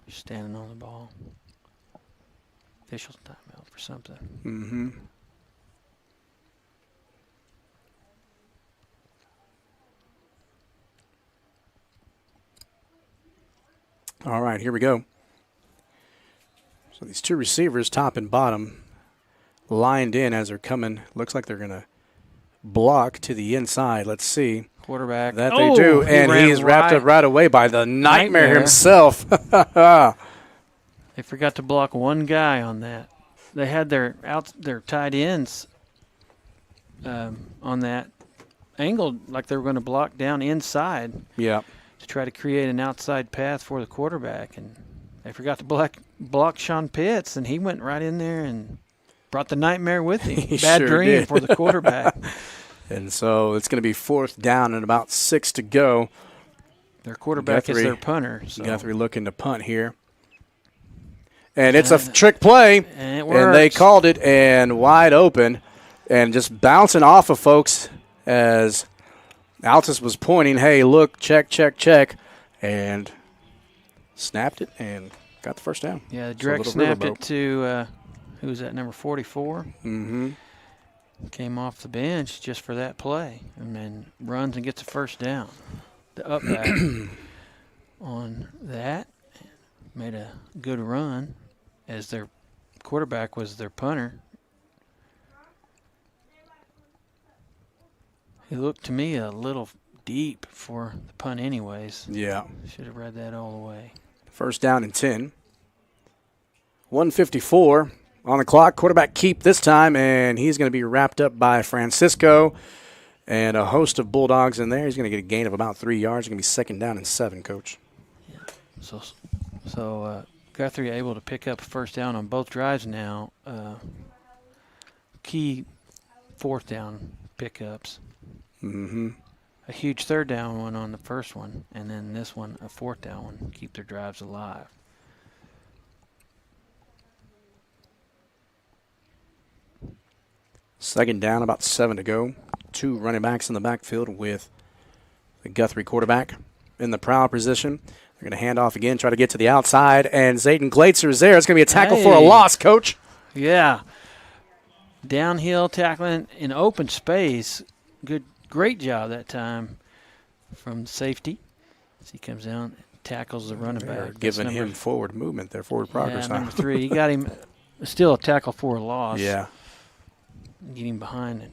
Standing on the ball. Official timeout for something. All right, here we go. So these two receivers, top and bottom, lined in as they're coming. Looks like they're going to block to the inside. Let's see. Quarterback. That they do, and he's wrapped up right away by the Nightmare himself. They forgot to block one guy on that. They had their tight ends on that angled like they were going to block down inside. Yeah. To try to create an outside path for the quarterback, and they forgot to block Sean Pitts, and he went right in there and brought the nightmare with him. Bad sure dream did. for the quarterback. And so it's going to be 4th down and about 6 to go. Their quarterback is their punter. So. Guthrie looking to punt here. And it's a trick play. And it works. And they called it, and wide open. And just bouncing off of folks as Altus was pointing, hey, look, check, check, check. And snapped it and got the first down. Yeah, direct snapped it to, who was that, number 44? Mm-hmm. Came off the bench just for that play, and then runs and gets a first down. The up back on that made a good run as their quarterback was their punter. He looked to me a little deep for the punt anyways. Yeah. Should have read that all the way. First down and 10. 1:54 on the clock. Quarterback keep this time, and he's going to be wrapped up by Francisco and a host of Bulldogs in there. He's going to get a gain of about 3 yards. It's going to be 2nd down and 7, Coach. Yeah. So Guthrie able to pick up a first down on both drives now. Key 4th down pickups. Mm-hmm. A huge 3rd down one on the first one, and then this one, a 4th down one. Keep their drives alive. Second down, about 7 to go. 2 running backs in the backfield with the Guthrie quarterback in the prowl position. They're going to hand off again, try to get to the outside, and Zayden Glazer is there. It's going to be a tackle for a loss, Coach. Yeah. Downhill tackling in open space. Great job that time from safety. As he comes down, tackles the running back. Giving him forward movement there, forward progress. Yeah, number 3. He got him still a tackle for a loss. Yeah. Getting behind it.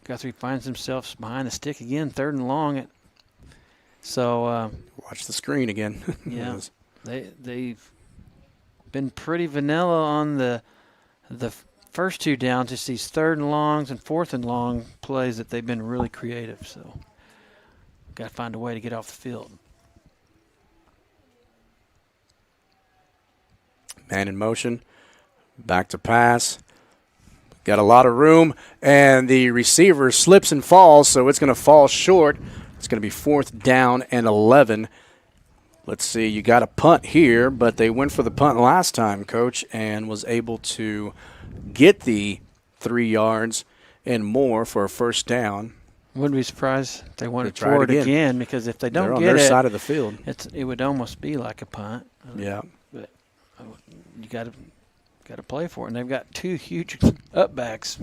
Guthrie finds himself behind the stick again, 3rd and long. So watch the screen again. Yeah, they've been pretty vanilla on the first 2 downs. Just these 3rd and longs and 4th and long plays that they've been really creative. So got to find a way to get off the field. Man in motion, back to pass. Got a lot of room, and the receiver slips and falls, so it's going to fall short. It's going to be 4th down and 11. Let's see, you got a punt here, but they went for the punt last time, Coach, and was able to get the 3 yards and more for a first down. Wouldn't be surprised if they wanted to try it again, because if they don't get it, they're on their side of the field. It would almost be like a punt. Yeah. But you got to play for it, and they've got 2 huge upbacks.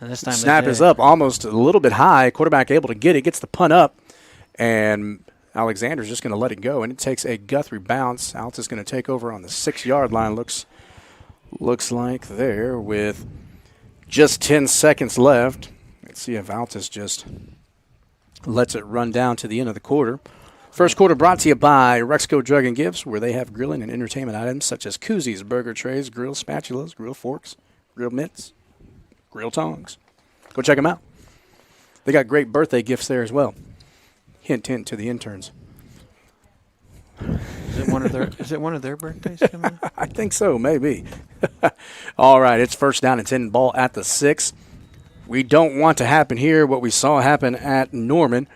And this time snap is up almost a little bit high. Quarterback able to get it, gets the punt up, and Alexander's just going to let it go, and it takes a Guthrie bounce. Altus is going to take over on the 6-yard line. Looks like there with just 10 seconds left. Let's see if Altus just lets it run down to the end of the quarter. First quarter brought to you by Rexco Drug and Gifts, where they have grilling and entertainment items such as koozies, burger trays, grill spatulas, grill forks, grill mitts, grill tongs. Go check them out. They got great birthday gifts there as well. Hint, hint to the interns. Is it one of their birthdays coming up? I think so, maybe. All right, it's first down and 10, ball at the 6. We don't want to happen here what we saw happen at Norman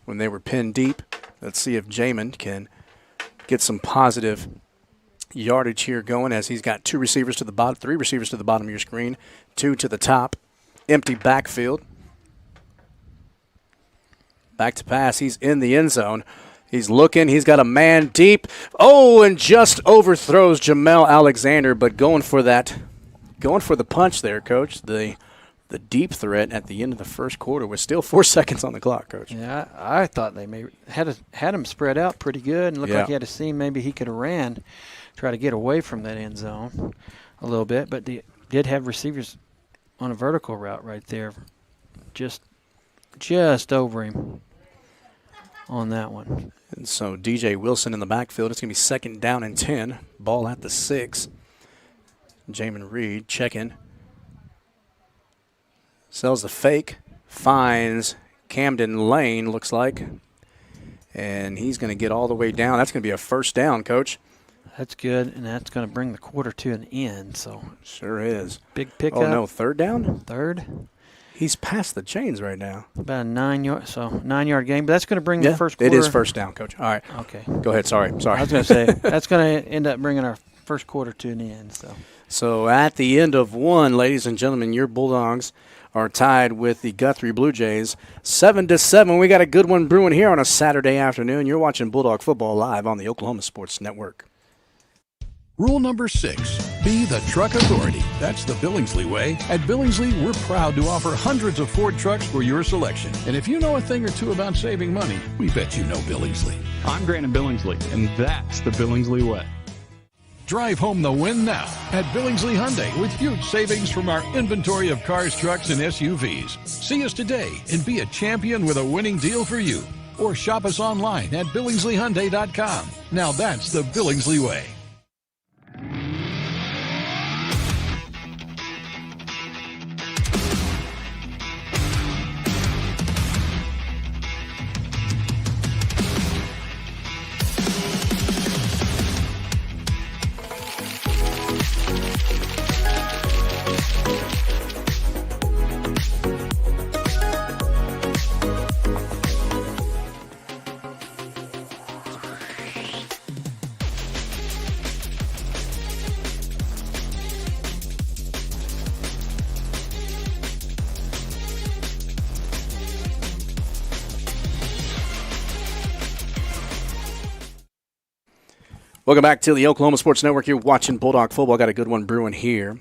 when they were pinned deep. Let's see if Jamin can get some positive yardage here going, as he's got 2 receivers to the bottom, 3 receivers to the bottom of your screen, 2 to the top. Empty backfield. Back to pass. He's in the end zone. He's looking. He's got a man deep. Oh, and just overthrows Jamel Alexander, but going for the punch there, Coach. The the deep threat at the end of the first quarter with still 4 seconds on the clock, Coach. Yeah, I thought they may had him spread out pretty good and looked like he had a seam. Maybe he could have ran, try to get away from that end zone a little bit. But they did have receivers on a vertical route right there, just over him on that one. And so DJ Wilson in the backfield. It's going to be 2nd down and 10. Ball at the 6. Jamin Reed checking. Sells the fake. Finds Camden Lane, looks like. And he's going to get all the way down. That's going to be a 1st down, Coach. That's good, and that's going to bring the quarter to an end. So sure is. Big pickup. Oh, no, 3rd down? 3rd. He's past the chains right now. About a 9-yard gain, but that's going to bring the first quarter. It is 1st down, Coach. All right. Okay. Go ahead. Sorry. I was going to say, that's going to end up bringing our first quarter to an end. So at the end of 1, ladies and gentlemen, your Bulldogs are tied with the Guthrie Blue Jays 7-7. We got a good one brewing here on a Saturday afternoon. You're watching Bulldog Football live on the Oklahoma Sports Network. Rule number 6, be the truck authority. That's the Billingsley way. At Billingsley, we're proud to offer hundreds of Ford trucks for your selection. And if you know a thing or two about saving money, we bet you know Billingsley. I'm Brandon Billingsley, and that's the Billingsley way. Drive home the win now at Billingsley Hyundai with huge savings from our inventory of cars, trucks, and SUVs. See us today and be a champion with a winning deal for you. Or shop us online at BillingsleyHyundai.com. Now that's the Billingsley way. Welcome back to the Oklahoma Sports Network. You're watching Bulldog Football. Got a good one brewing here.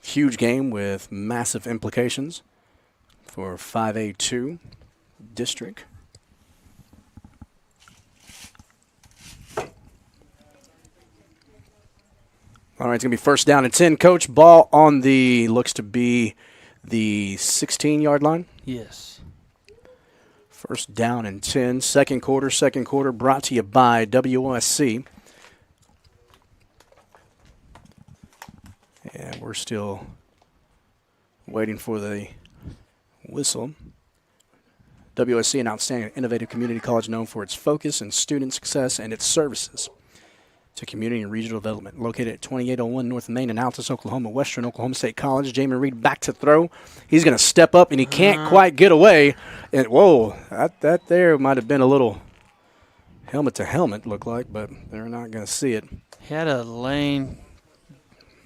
Huge game with massive implications for 5A2 district. All right, it's going to be 1st down and 10. Coach, ball on the, looks to be the 16-yard line. Yes. 1st down and 10. Second quarter brought to you by WOSC. And we're still waiting for the whistle. WSC, an outstanding innovative community college known for its focus and student success and its services to community and regional development. Located at 2801 North Main in Altus, Oklahoma, Western Oklahoma State College. Jamin Reed back to throw. He's going to step up, and he can't quite get away. And whoa, that there might have been a little helmet to helmet, looked like, but they're not going to see it. He had a lane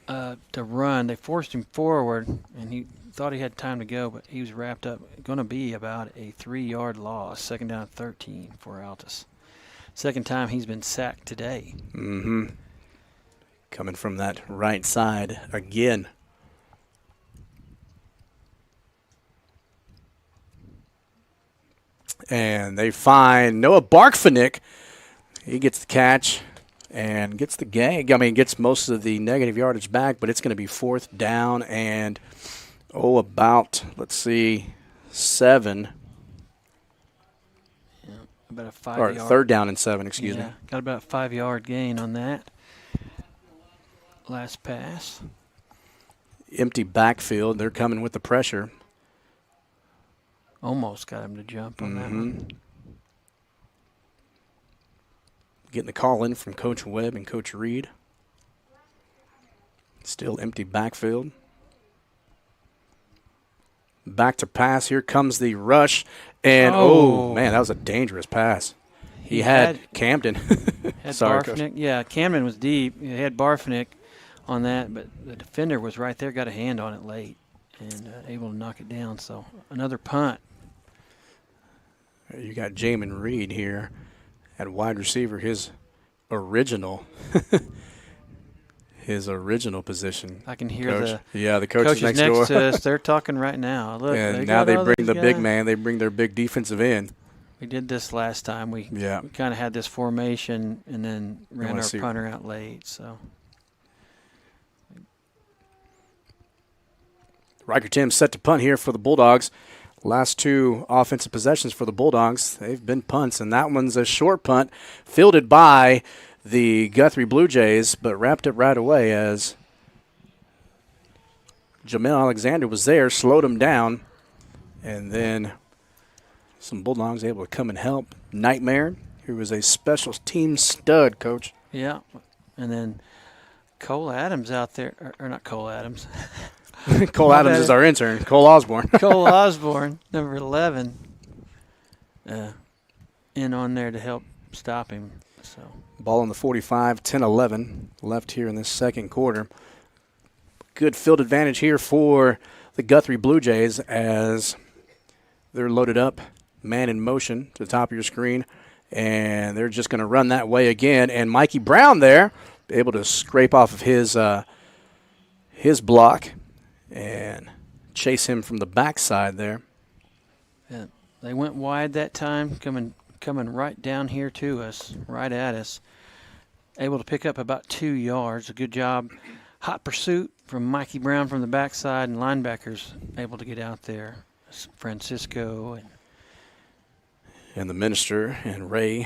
to run. They forced him forward, and he thought he had time to go, but he was wrapped up. Going to be about a 3-yard loss. 2nd down and 13 for Altus. Second time he's been sacked today. Mm-hmm. Coming from that right side again. And they find Noah Barkfinick. He gets the catch and gets the gets most of the negative yardage back, but it's going to be 4th down and, about, 7. Yeah, about a 5-yard. Or 3rd down and 7, excuse me. Got about a 5-yard gain on that last pass. Empty backfield. They're coming with the pressure. Almost got him to jump on that one. Getting the call in from Coach Webb and Coach Reed. Still empty backfield. Back to pass. Here comes the rush. And, man, that was a dangerous pass. He had Camden. Sorry, Coach. Yeah, Camden was deep. He had Barfinick on that, but the defender was right there, got a hand on it late, and able to knock it down. So another punt. You got Jamin Reed here at wide receiver, his original his original position. I can hear Coach. the coaches next door. to us. They're talking right now. Look, and now they bring the big man. They bring their big defensive end. We did this last time. We kind of had this formation and then ran our punter out late. So Riker Tim set to punt here for the Bulldogs. Last 2 offensive possessions for the Bulldogs, they've been punts, and that one's a short punt fielded by the Guthrie Blue Jays, but wrapped up right away as Jamel Alexander was there, slowed him down, and then some Bulldogs able to come and help. Nightmare, who was a special team stud, Coach. Yeah, and then Cole Adams out there, or not Cole Adams. Cole Adams is our intern. Cole Osborne. Cole Osborne, number 11, in on there to help stop him. So ball on the 45, 10-11 left here in this second quarter. Good field advantage here for the Guthrie Blue Jays as they're loaded up, man in motion to the top of your screen, and they're just going to run that way again. And Mikey Brown there, able to scrape off of his block and chase him from the backside there. Yeah, they went wide that time, coming right down here to us, right at us. Able to pick up about 2 yards. A good job. Hot pursuit from Mikey Brown from the backside, and linebackers able to get out there. Francisco and the minister and Ray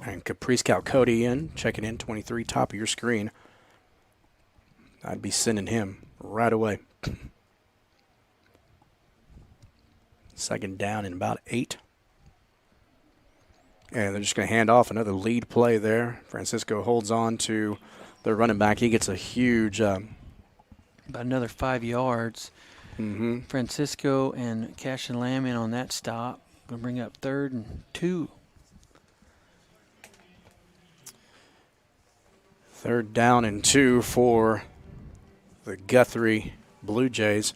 and Capri Scout Cody checking in 23, top of your screen. I'd be sending him right away. Second down in about 8. And they're just going to hand off another lead play there. Francisco holds on to the running back. He gets a huge about another 5 yards. Mm-hmm. Francisco and Cash and Lamb in on that stop. Going to bring up 3rd and 2. 3rd down and 2 for the Guthrie Blue Jays.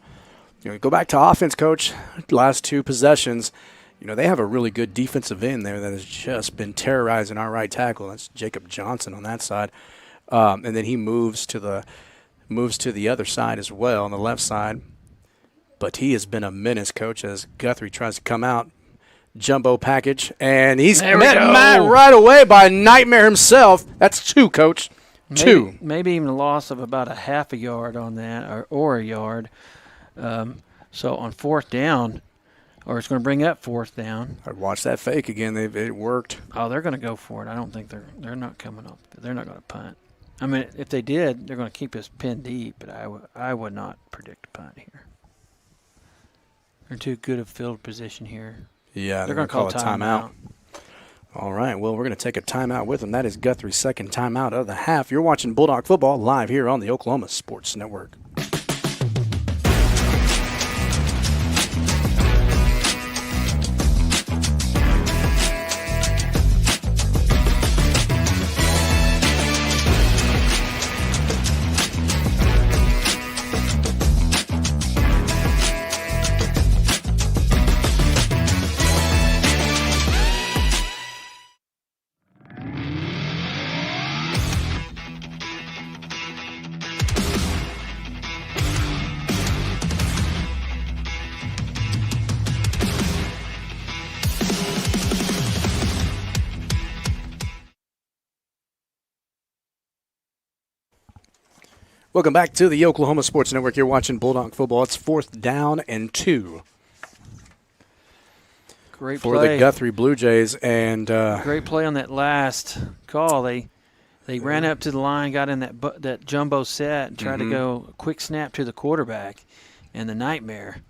Go back to offense, Coach. Last 2 possessions, they have a really good defensive end there that has just been terrorizing our right tackle. That's Jacob Johnson on that side, and then he moves to the other side as well on the left side. But he has been a menace, Coach, as Guthrie tries to come out. Jumbo package, and he's met right away by Nightmare himself. That's 2, Coach. 2. Maybe even a loss of about a half a yard on that, or a yard. So on 4th down, or it's going to bring up 4th down. I'd watch that fake again. It worked. Oh, they're going to go for it. I don't think they're not coming up. They're not going to punt. I mean, if they did, they're going to keep us pinned deep, but I would not predict a punt here. They're too good of field position here. Yeah, they're going to call a timeout. All right, well, we're going to take a timeout with them. That is Guthrie's second timeout of the half. You're watching Bulldog Football live here on the Oklahoma Sports Network. Welcome back to the Oklahoma Sports Network. You're watching Bulldog Football. It's 4th down and 2. Great for play the Guthrie Blue Jays, and great play on that last call. They ran up to the line, got in that jumbo set, and tried to go a quick snap to the quarterback, and the Nightmare,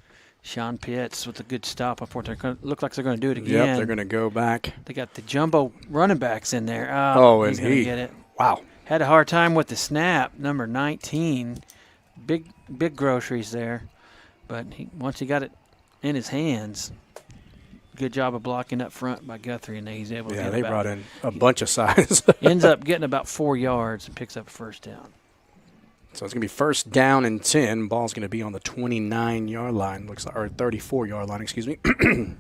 Sean Pitts with a good stop. Unfortunately, look like they're going to do it again. Yep, they're going to go back. They got the jumbo running backs in there. And he's going to get it. Wow. Had a hard time with the snap, number 19. Big groceries there. But once he got it in his hands, good job of blocking up front by Guthrie, and he's able to get it. Yeah, they brought in a bunch of size. Ends up getting about 4 yards and picks up a 1st down. So it's going to be 1st down and 10. Ball's going to be on the 29-yard line, or 34-yard line, excuse me. They're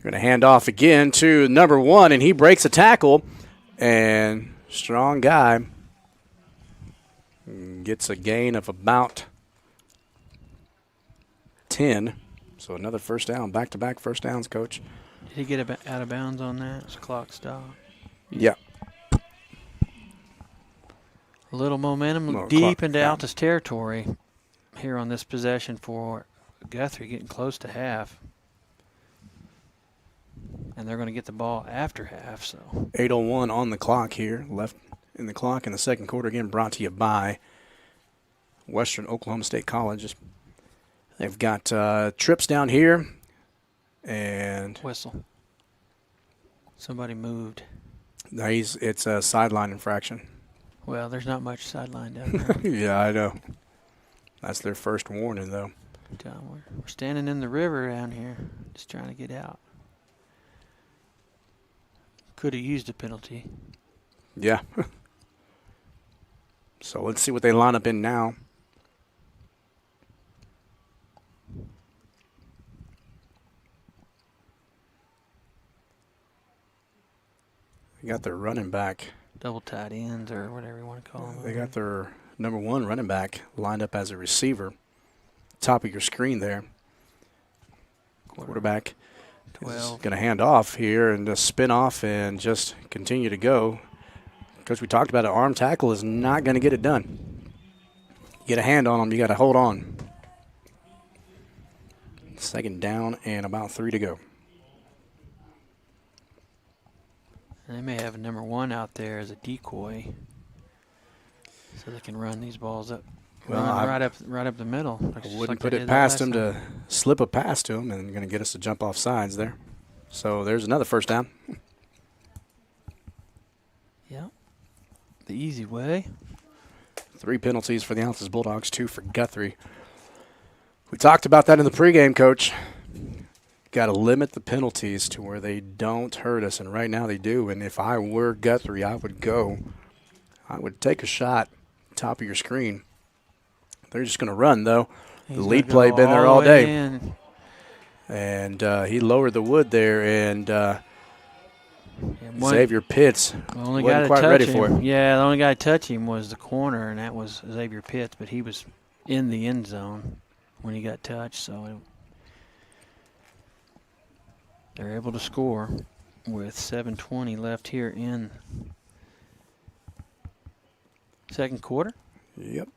going to hand off again to number 1, and he breaks a tackle. And Strong guy. Gets a gain of about 10. So another first down. Back-to-back first downs, Coach. Did he get out of bounds on that? It's a clock stop. Yeah. A little momentum Little deep clock, into yeah. Altus territory here on this possession for Guthrie, getting close to half. And they're going to get the ball after half. So 8:01 on the clock here, left in the clock in the second quarter. Again, brought to you by Western Oklahoma State College. They've got trips down here, and whistle. Somebody moved. it's a sideline infraction. Well, there's not much sideline down there. Yeah, I know. That's their first warning, though. We're standing in the river down here, just trying to get out. Could have used a penalty. Yeah. So let's see what they line up in now. They got their running back. Double tight ends or whatever you want to call them. They got their number 1 running back lined up as a receiver. Top of your screen there. Quarterback 12. Going to hand off here and just spin off and just continue to go. Because we talked about it, arm tackle is not going to get it done. Get a hand on them, you got to hold on. Second down and about 3 to go. They may have a number 1 out there as a decoy, so they can run these balls up, right up the middle. I wouldn't put it past them to slip a pass to them, and going to get us to jump off sides there. So there's another first down. Yeah, the easy way. 3 penalties for the Altus Bulldogs, 2 for Guthrie. We talked about that in the pregame, Coach. Got to limit the penalties to where they don't hurt us, and right now they do. And if I were Guthrie, I would take a shot, top of your screen. They're just going to run, though. The lead play been there all day. In. And he lowered the wood there, and Xavier Pitts wasn't quite ready for it. Yeah, the only guy to touch him was the corner, and that was Xavier Pitts, but he was in the end zone when he got touched, so they're able to score with 7:20 left here in second quarter. Yep.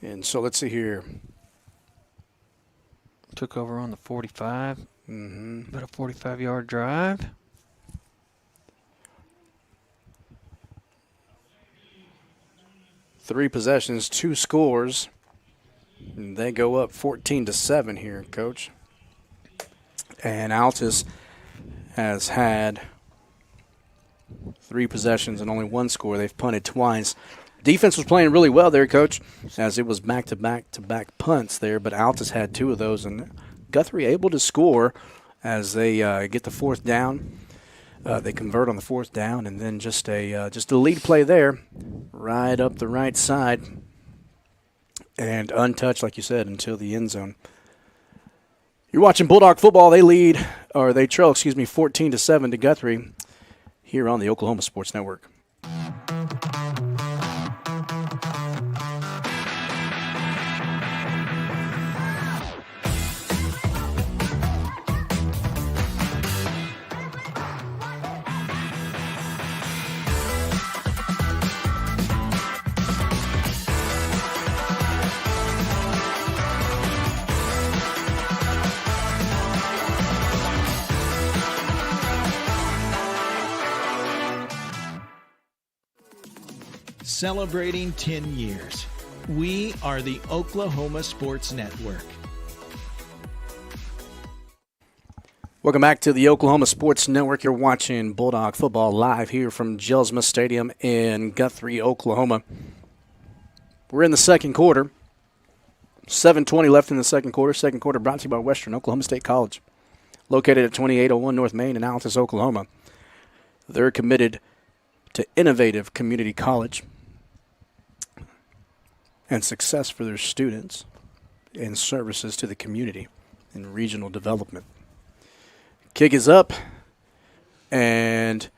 And so let's see here. Took over on the 45. Mm-hmm. About a 45-yard drive. Three possessions, 2 scores. And they go up 14-7 here, Coach. And Altus has had 3 possessions and only 1 score. They've punted twice. Defense was playing really well there, Coach, as it was back-to-back punts there, but Altus had 2 of those, and Guthrie able to score as they get the 4th down. They convert on the 4th down, and then just a lead play there, right up the right side, and untouched, like you said, until the end zone. You're watching Bulldog football. They trail 14-7 to Guthrie here on the Oklahoma Sports Network. Celebrating 10 years. We are the Oklahoma Sports Network. Welcome back to the Oklahoma Sports Network. You're watching Bulldog football live here from Gelsma Stadium in Guthrie, Oklahoma. We're in the second quarter. 7:20 left in the second quarter. Second quarter brought to you by Western Oklahoma State College. Located at 2801 North Main in Altus, Oklahoma. They're committed to innovative community college and success for their students and services to the community and regional development. Kick is up, and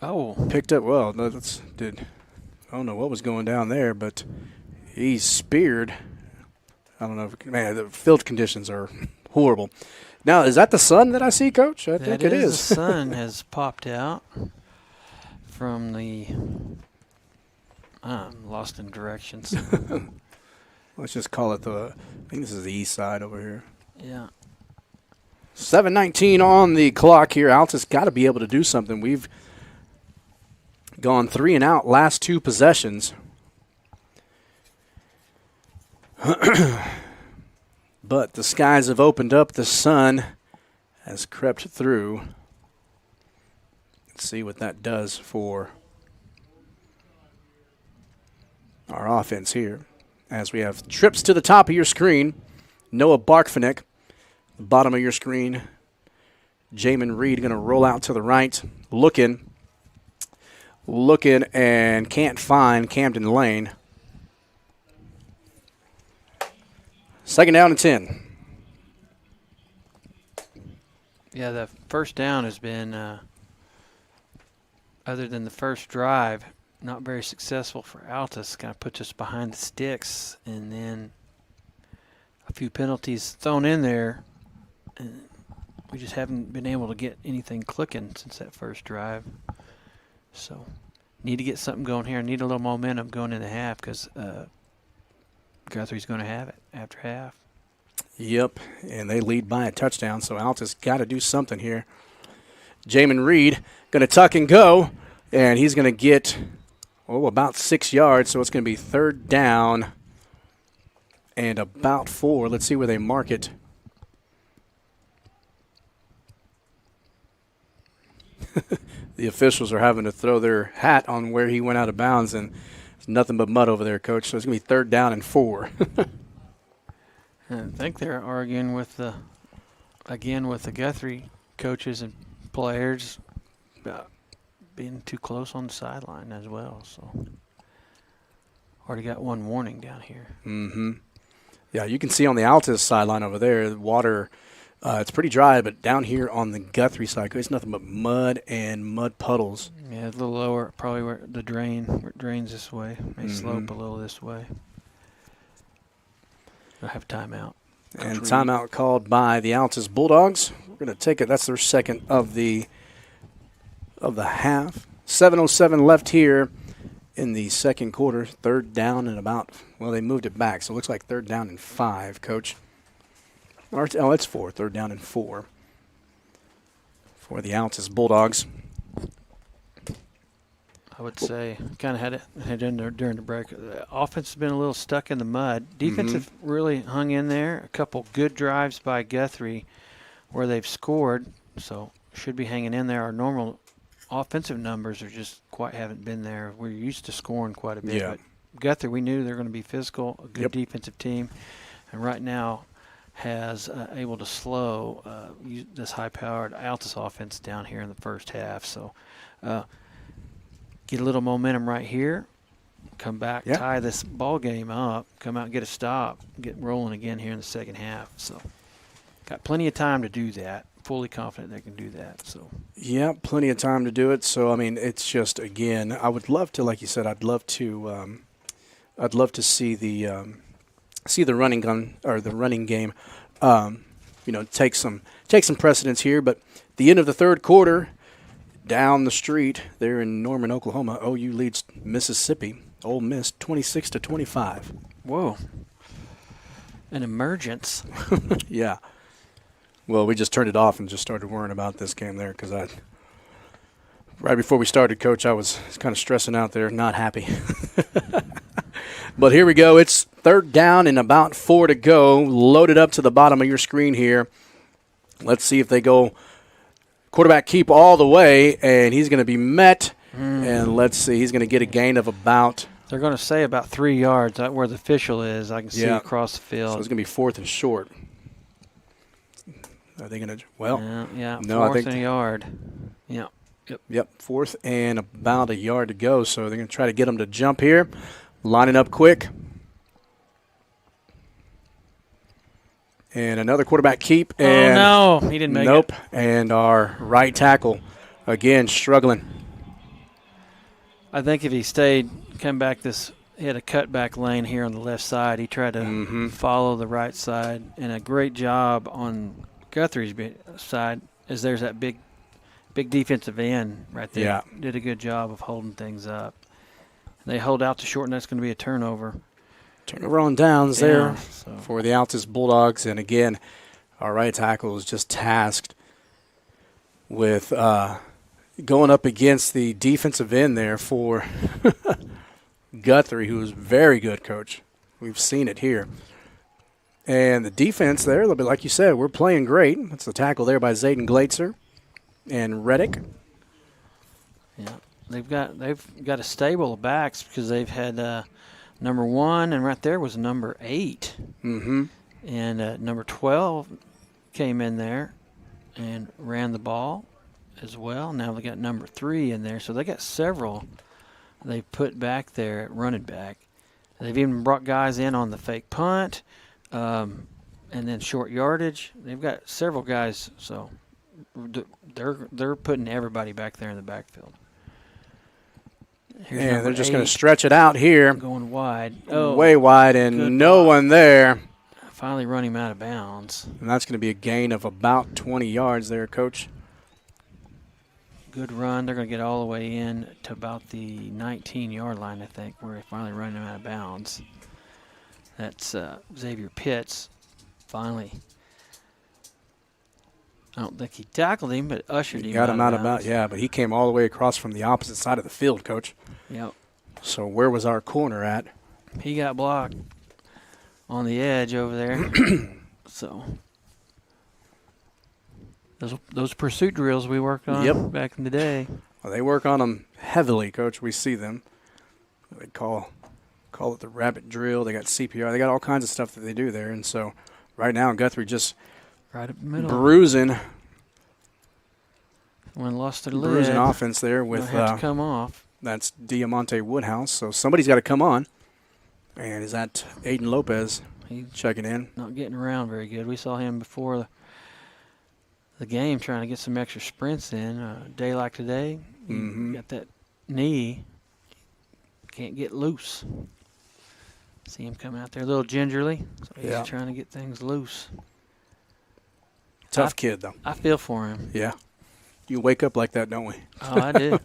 Oh. Picked up, well, I don't know what was going down there, but he speared. I don't know. Man, the field conditions are horrible. Now, is that the sun that I see, Coach? I think it is. The sun has popped out from the I'm lost in directions. Let's just call it I think this is the east side over here. Yeah. 7:19 on the clock here. Altus got to be able to do something. We've gone 3 and out last 2 possessions. But the skies have opened up. The sun has crept through. Let's see what that does for our offense here. As we have trips to the top of your screen. Noah Barkfinick, the bottom of your screen. Jamin Reed going to roll out to the right. Looking, and can't find Camden Lane. 2nd down and 10. Yeah, the first down has been, other than the first drive, not very successful for Altus. Kind of puts us behind the sticks, and then a few penalties thrown in there. And we just haven't been able to get anything clicking since that first drive. So need to get something going here. Need a little momentum going into half because Guthrie's going to have it after half. Yep, and they lead by a touchdown, so Altus got to do something here. Jamin Reed going to tuck and go, and he's going to get, about 6 yards, so it's going to be 3rd down and about 4. Let's see where they mark it. The officials are having to throw their hat on where he went out of bounds, and it's nothing but mud over there, Coach. So it's going to be 3rd down and 4. I think they're arguing with the Guthrie coaches and players about being too close on the sideline as well. So already got one warning down here. Mm-hmm. Yeah, you can see on the Altus sideline over there, the water, it's pretty dry, but down here on the Guthrie side, it's nothing but mud and mud puddles. Yeah, a little lower, probably where it drains this way. May slope a little this way. They'll have timeout. And timeout called by the Altus Bulldogs. We're going to take it. That's their second of the half. 7:07 left here in the second quarter. 3rd down and they moved it back, so it looks like 3rd down and 5, Coach. It's 4. 3rd down and 4 for the Altus Bulldogs. I would say kind of had in there during the break. The offense has been a little stuck in the mud. Defense have really hung in there. A couple good drives by Guthrie where they've scored, so should be hanging in there. Our normal offensive numbers are just quite haven't been there. We're used to scoring quite a bit. Yeah. But Guthrie, we knew they're going to be physical, a good defensive team, and right now has able to slow this high-powered Altus offense down here in the first half. So get a little momentum right here, come back, tie this ball game up, come out and get a stop, get rolling again here in the second half. So got plenty of time to do that. Fully confident they can do that. So yeah, plenty of time to do it. So I mean, it's just, again, I would love to, like you said, I'd love to see the running gun or the running game, take some precedence here. But the end of the third quarter, down the street there in Norman, Oklahoma, OU leads Mississippi. Ole Miss 26-25. Whoa, an emergence. Yeah. Well, we just turned it off and just started worrying about this game there because right before we started, Coach, I was kind of stressing out there, not happy. But here we go. It's 3rd down and about 4 to go. Loaded up to the bottom of your screen here. Let's see if they go quarterback keep all the way, and he's going to be met. And let's see, he's going to get a gain of about. They're going to say about 3 yards. That's where the official is. I can see across the field. So it's going to be 4th and short. Are they going to? Well, yeah. No, 4th I think and a yard. Yeah. Yep. 4th and about a yard to go. So they're going to try to get them to jump here, lining up quick. And another quarterback keep. And no, he didn't make it. Nope. And our right tackle again struggling. I think if he stayed, come back he had a cutback lane here on the left side. He tried to follow the right side, and a great job on Guthrie's side as there's that big defensive end right there. Yeah. Did a good job of holding things up. They hold out to short, and that's going to be a turnover. Turnover on downs there for the Altus Bulldogs. And, again, our right tackle is just tasked with going up against the defensive end there for Guthrie, who is very good, Coach. We've seen it here. And the defense there, a little bit like you said, we're playing great. That's the tackle there by Zayden Glaetzer and Reddick. Yeah, they've got a stable of backs because they've had number 1, and right there was number 8. Mm-hmm. And number 12 came in there and ran the ball as well. Now they got number 3 in there, so they got several they put back there at running back. They've even brought guys in on the fake punt, and then short yardage. They've got several guys, so they're putting everybody back there in the backfield. And they're just going to stretch it out here. Going wide. Way wide, and no one there. Finally run him out of bounds. And that's going to be a gain of about 20 yards there, Coach. Good run. They're going to get all the way in to about the 19-yard line, I think, where they finally run him out of bounds. That's Xavier Pitts finally. I don't think he tackled him, but ushered him got him out of about, bounds. yeah, but he came all the way across from the opposite side of the field, Coach. Yep. So where was our corner at? He got blocked on the edge over there. So those pursuit drills we worked on back in the day. Well, they work on them heavily, Coach. We see them. They call it the rabbit drill. They got CPR. They got all kinds of stuff that they do there. And so right now Guthrie just right up the middle, bruising lost their lid. Bruising offense there with have to come off. That's Diamante Woodhouse. So somebody's got to come on. And is that Aiden Lopez checking in? Not getting around very good. We saw him before the game trying to get some extra sprints in. A day like today, got that knee. Can't get loose. See him come out there a little gingerly. So he's trying to get things loose. Tough kid, though. I feel for him. Yeah. You wake up like that, don't we? Oh, I do.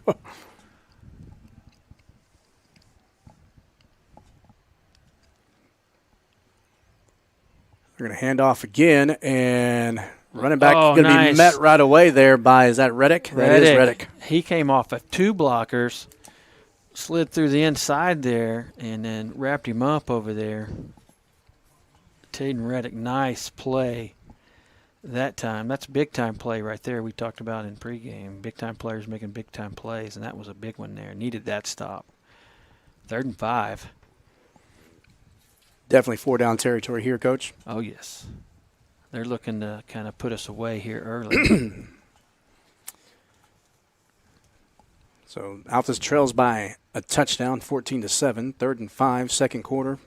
They're going to hand off again, and running back going to be met right away there by, is that Reddick? That is Reddick. He came off of 2 blockers, slid through the inside there, and then wrapped him up over there. Taden Reddick, nice play that time. That's a big-time play right there we talked about in pregame. Big-time players making big-time plays, and that was a big one there. Needed that stop. 3rd and 5. Definitely 4-down territory here, Coach. Oh, yes. They're looking to kind of put us away here early. So Altus trails by a touchdown, 14-7, 3rd and 5, second quarter.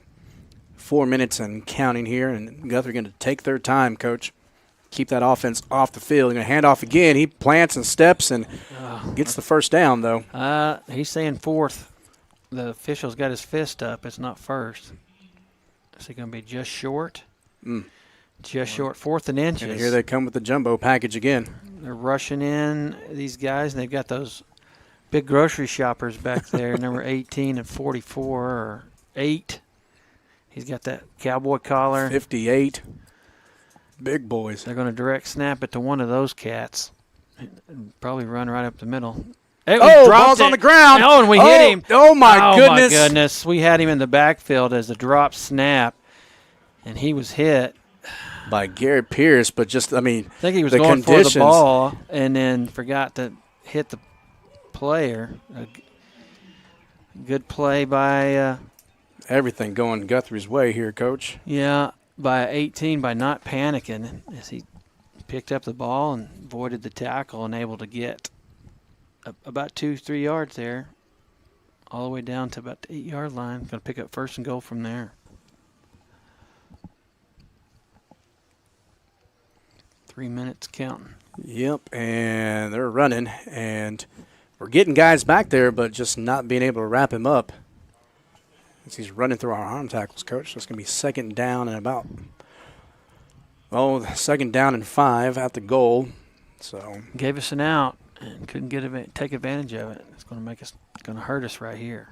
4 minutes and counting here, and Guthrie going to take their time, Coach. Keep that offense off the field. Going to hand off again. He plants and steps and gets the first down, though. He's saying 4th. The official's got his fist up. It's not 1st. Is it going to be just short? Just short, 4th and inches. And here they come with the jumbo package again. They're rushing in, these guys, and they've got those big grocery shoppers back there, number 18 and 44 or 8. He's got that cowboy collar. 58. Big boys. They're going to direct snap it to one of those cats and probably run right up the middle. Ball's on the ground. Oh, and we hit him. Oh, my goodness. Oh, my goodness. We had him in the backfield as a drop snap, and he was hit. By Gary Pierce, but just, I think he was going for the ball and then forgot to hit the player. A good play by everything going Guthrie's way here, Coach. Yeah, by 18 by not panicking as he picked up the ball and avoided the tackle and able to get about 2-3 yards there, all the way down to about the 8-yard line. Going to pick up 1st and goal from there. 3 minutes counting. Yep, and they're running, and we're getting guys back there, but just not being able to wrap him up as he's running through our arm tackles, Coach. So it's going to be second down and 5 at the goal. So gave us an out and couldn't take advantage of it. It's going to hurt us right here.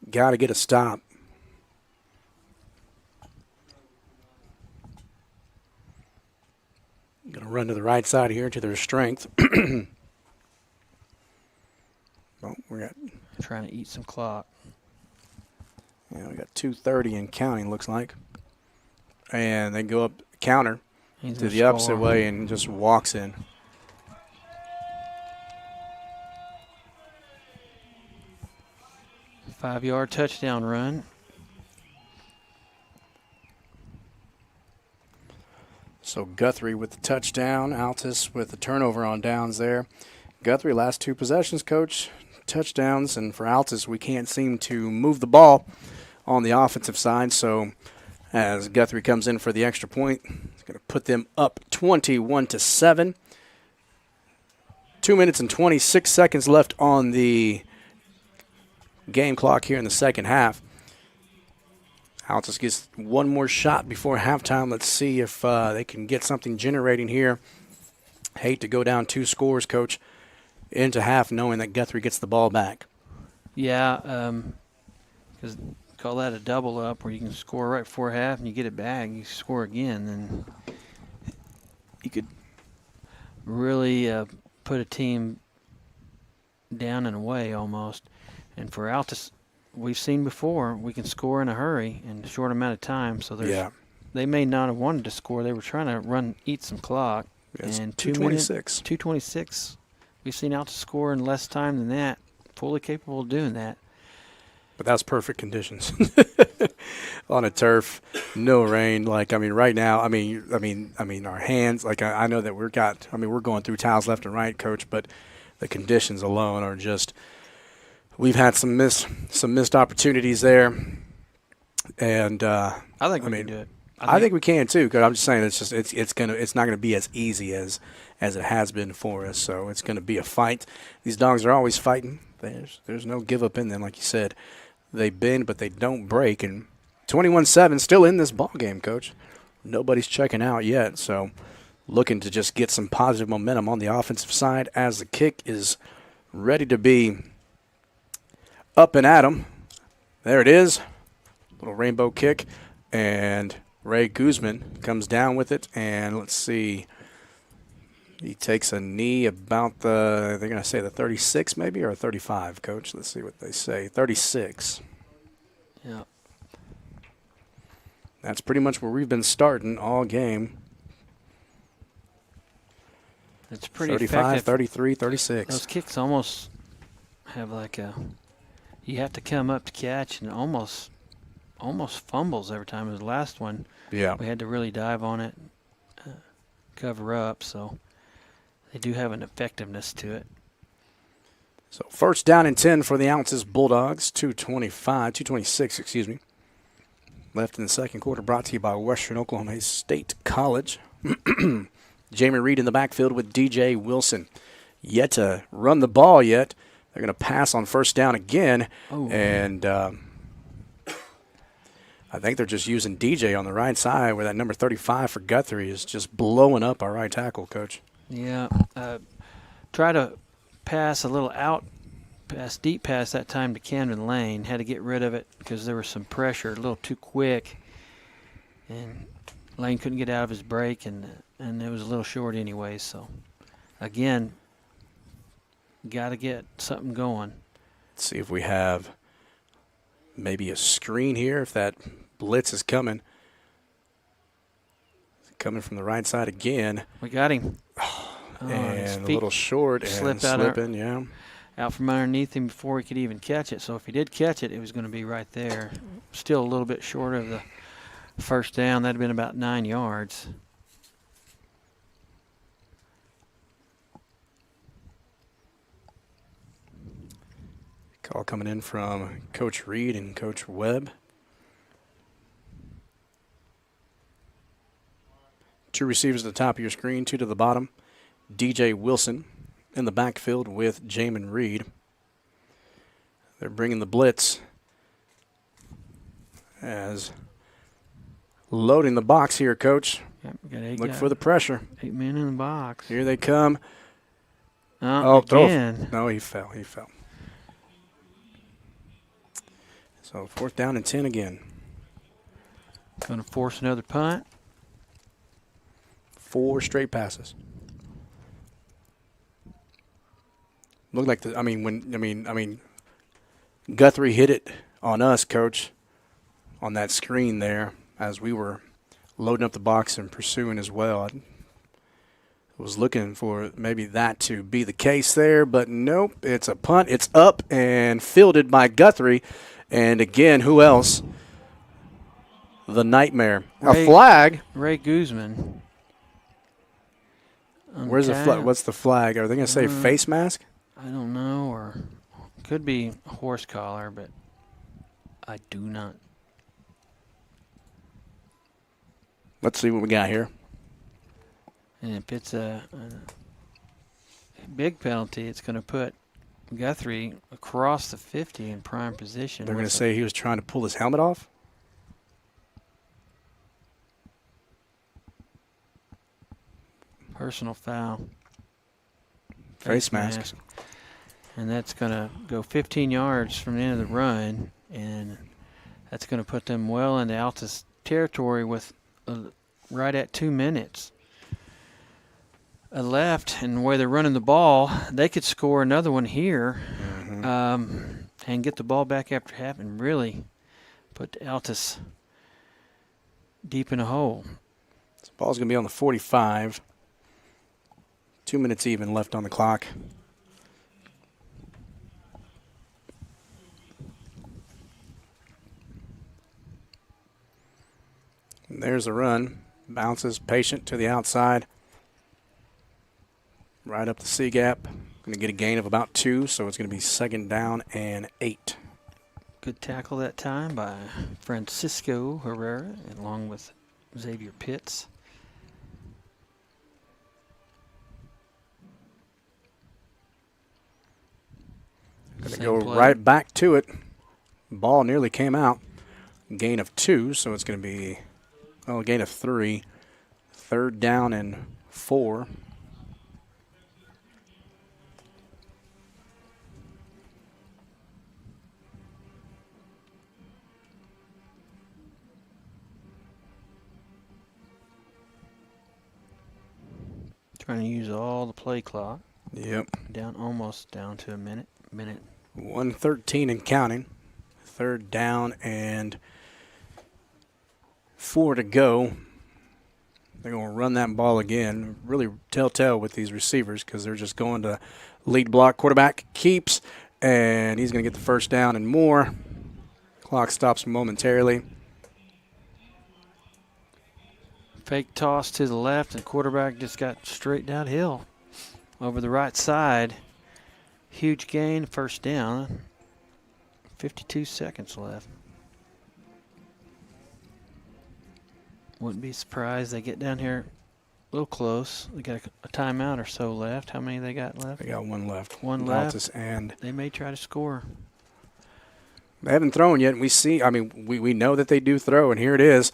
Got to get a stop. Going to run to the right side here to their strength. Well, we're trying to eat some clock. Yeah, we got 2:30 and counting, looks like. And they go up counter to the opposite way and just walks in. Five-yard touchdown run. So Guthrie with the touchdown, Altus with the turnover on downs there. Guthrie, last 2 possessions, Coach, touchdowns. And for Altus, we can't seem to move the ball on the offensive side. So as Guthrie comes in for the extra point, it's going to put them up 21-7. 2 minutes and 26 seconds left on the game clock here in the second half. Altus gets one more shot before halftime. Let's see if they can get something generating here. Hate to go down 2 scores, Coach, into half knowing that Guthrie gets the ball back. Yeah, because call that a double up where you can score right before half and you get it back. You score again, then you could really put a team down and away almost. And for Altus, we've seen before, we can score in a hurry in a short amount of time. So they may not have wanted to score. They were trying to eat some clock. Yes, and 2:26. 2:26. We've seen Altus score in less time than that. Fully capable of doing that. But that's perfect conditions on a turf, no rain. Right now, our hands. I know that we're going through towels left and right, Coach. But the conditions alone are just. We've had some missed opportunities there, and I think we can do it. I think we can too. Because I'm just saying, it's not gonna be as easy as it has been for us. So it's gonna be a fight. These dogs are always fighting. There's no give up in them, like you said. They bend, but they don't break. And 21-7 still in this ball game, Coach. Nobody's checking out yet. So looking to just get some positive momentum on the offensive side as the kick is ready to be up and at him. There it is. Little rainbow kick. And Ray Guzman comes down with it. And let's see. He takes a knee about they're going to say the 36 maybe or 35, Coach. Let's see what they say. 36. Yeah. That's pretty much where we've been starting all game. It's pretty 35, effective. 33, 36. Those kicks almost have you have to come up to catch and almost fumbles every time. It was the last one. Yeah. We had to really dive on it, cover up, so they do have an effectiveness to it. So first down and 10 for the Altus Bulldogs, 2:26, left in the second quarter, brought to you by Western Oklahoma State College. Jamie Reed in the backfield with DJ Wilson. Yet to run the ball yet. They're going to pass on first down again. And I think they're just using DJ on the right side where that number 35 for Guthrie is just blowing up our right tackle, Coach. Yeah. Try to pass a little deep pass that time to Camden Lane. Had to get rid of it because there was some pressure, a little too quick. And Lane couldn't get out of his break, and it was a little short anyway. So, again, got to get something going. Let's see if we have maybe a screen here, if that blitz is coming. Coming from the right side again. We got him. And a little short and slipping, out from underneath him before he could even catch it. So if he did catch it, it was going to be right there. Still a little bit short of the first down. That would have been about 9 yards. Call coming in from Coach Reed and Coach Webb. 2 receivers at the top of your screen, 2 to the bottom. DJ Wilson in the backfield with Jamin Reed. They're bringing the blitz as loading the box here, Coach. Yep, we got 8 Look guys. for the pressure. 8 men in the box. Here they come. Again. No, he fell. So 4th down and 10 again. Going to force another punt. 4 straight passes. Looked like Guthrie hit it on us, Coach, on that screen there as we were loading up the box and pursuing as well. I was looking for maybe that to be the case there, but nope. It's a punt. It's up and fielded by Guthrie. And again, who else? The Nightmare. A flag. Ray Guzman. Where's the flag? What's the flag? Are they going to say face mask? I don't know, or could be horse collar, but I do not. Let's see what we got here. And if it's a big penalty, it's going to put Guthrie across the 50 in prime position. They're going to say he was trying to pull his helmet off? Personal foul. Face mask. And that's going to go 15 yards from the end of the run, and that's going to put them well into Altus territory with right at 2 minutes left. And where they're running the ball, they could score another one here and get the ball back after half and really put Altus deep in a hole. This ball's going to be on the 45. 2 minutes even left on the clock. And there's the run. Bounces patient to the outside. Right up the C gap. Going to get a gain of about 2, so it's going to be 2nd down and 8. Good tackle that time by Francisco Herrera along with Xavier Pitts. Going to go right back to it. Ball nearly came out. Gain of 2, so it's going to be a gain of 3. 3rd down and 4. Trying to use all the play clock. Yep. Almost down to a minute. 1:13 and counting. 3rd down and 4 to go. They're going to run that ball again. Really telltale with these receivers because they're just going to lead block. Quarterback keeps, and he's going to get the 1st down and more. Clock stops momentarily. Fake toss to the left, and quarterback just got straight downhill over the right side. Huge gain, 1st down. 52 seconds left. Wouldn't be surprised they get down here a little close. They got a timeout or so left. How many they got left? They got 1 left. One left. Altus, and they may try to score. They haven't thrown yet. We know that they do throw, and here it is.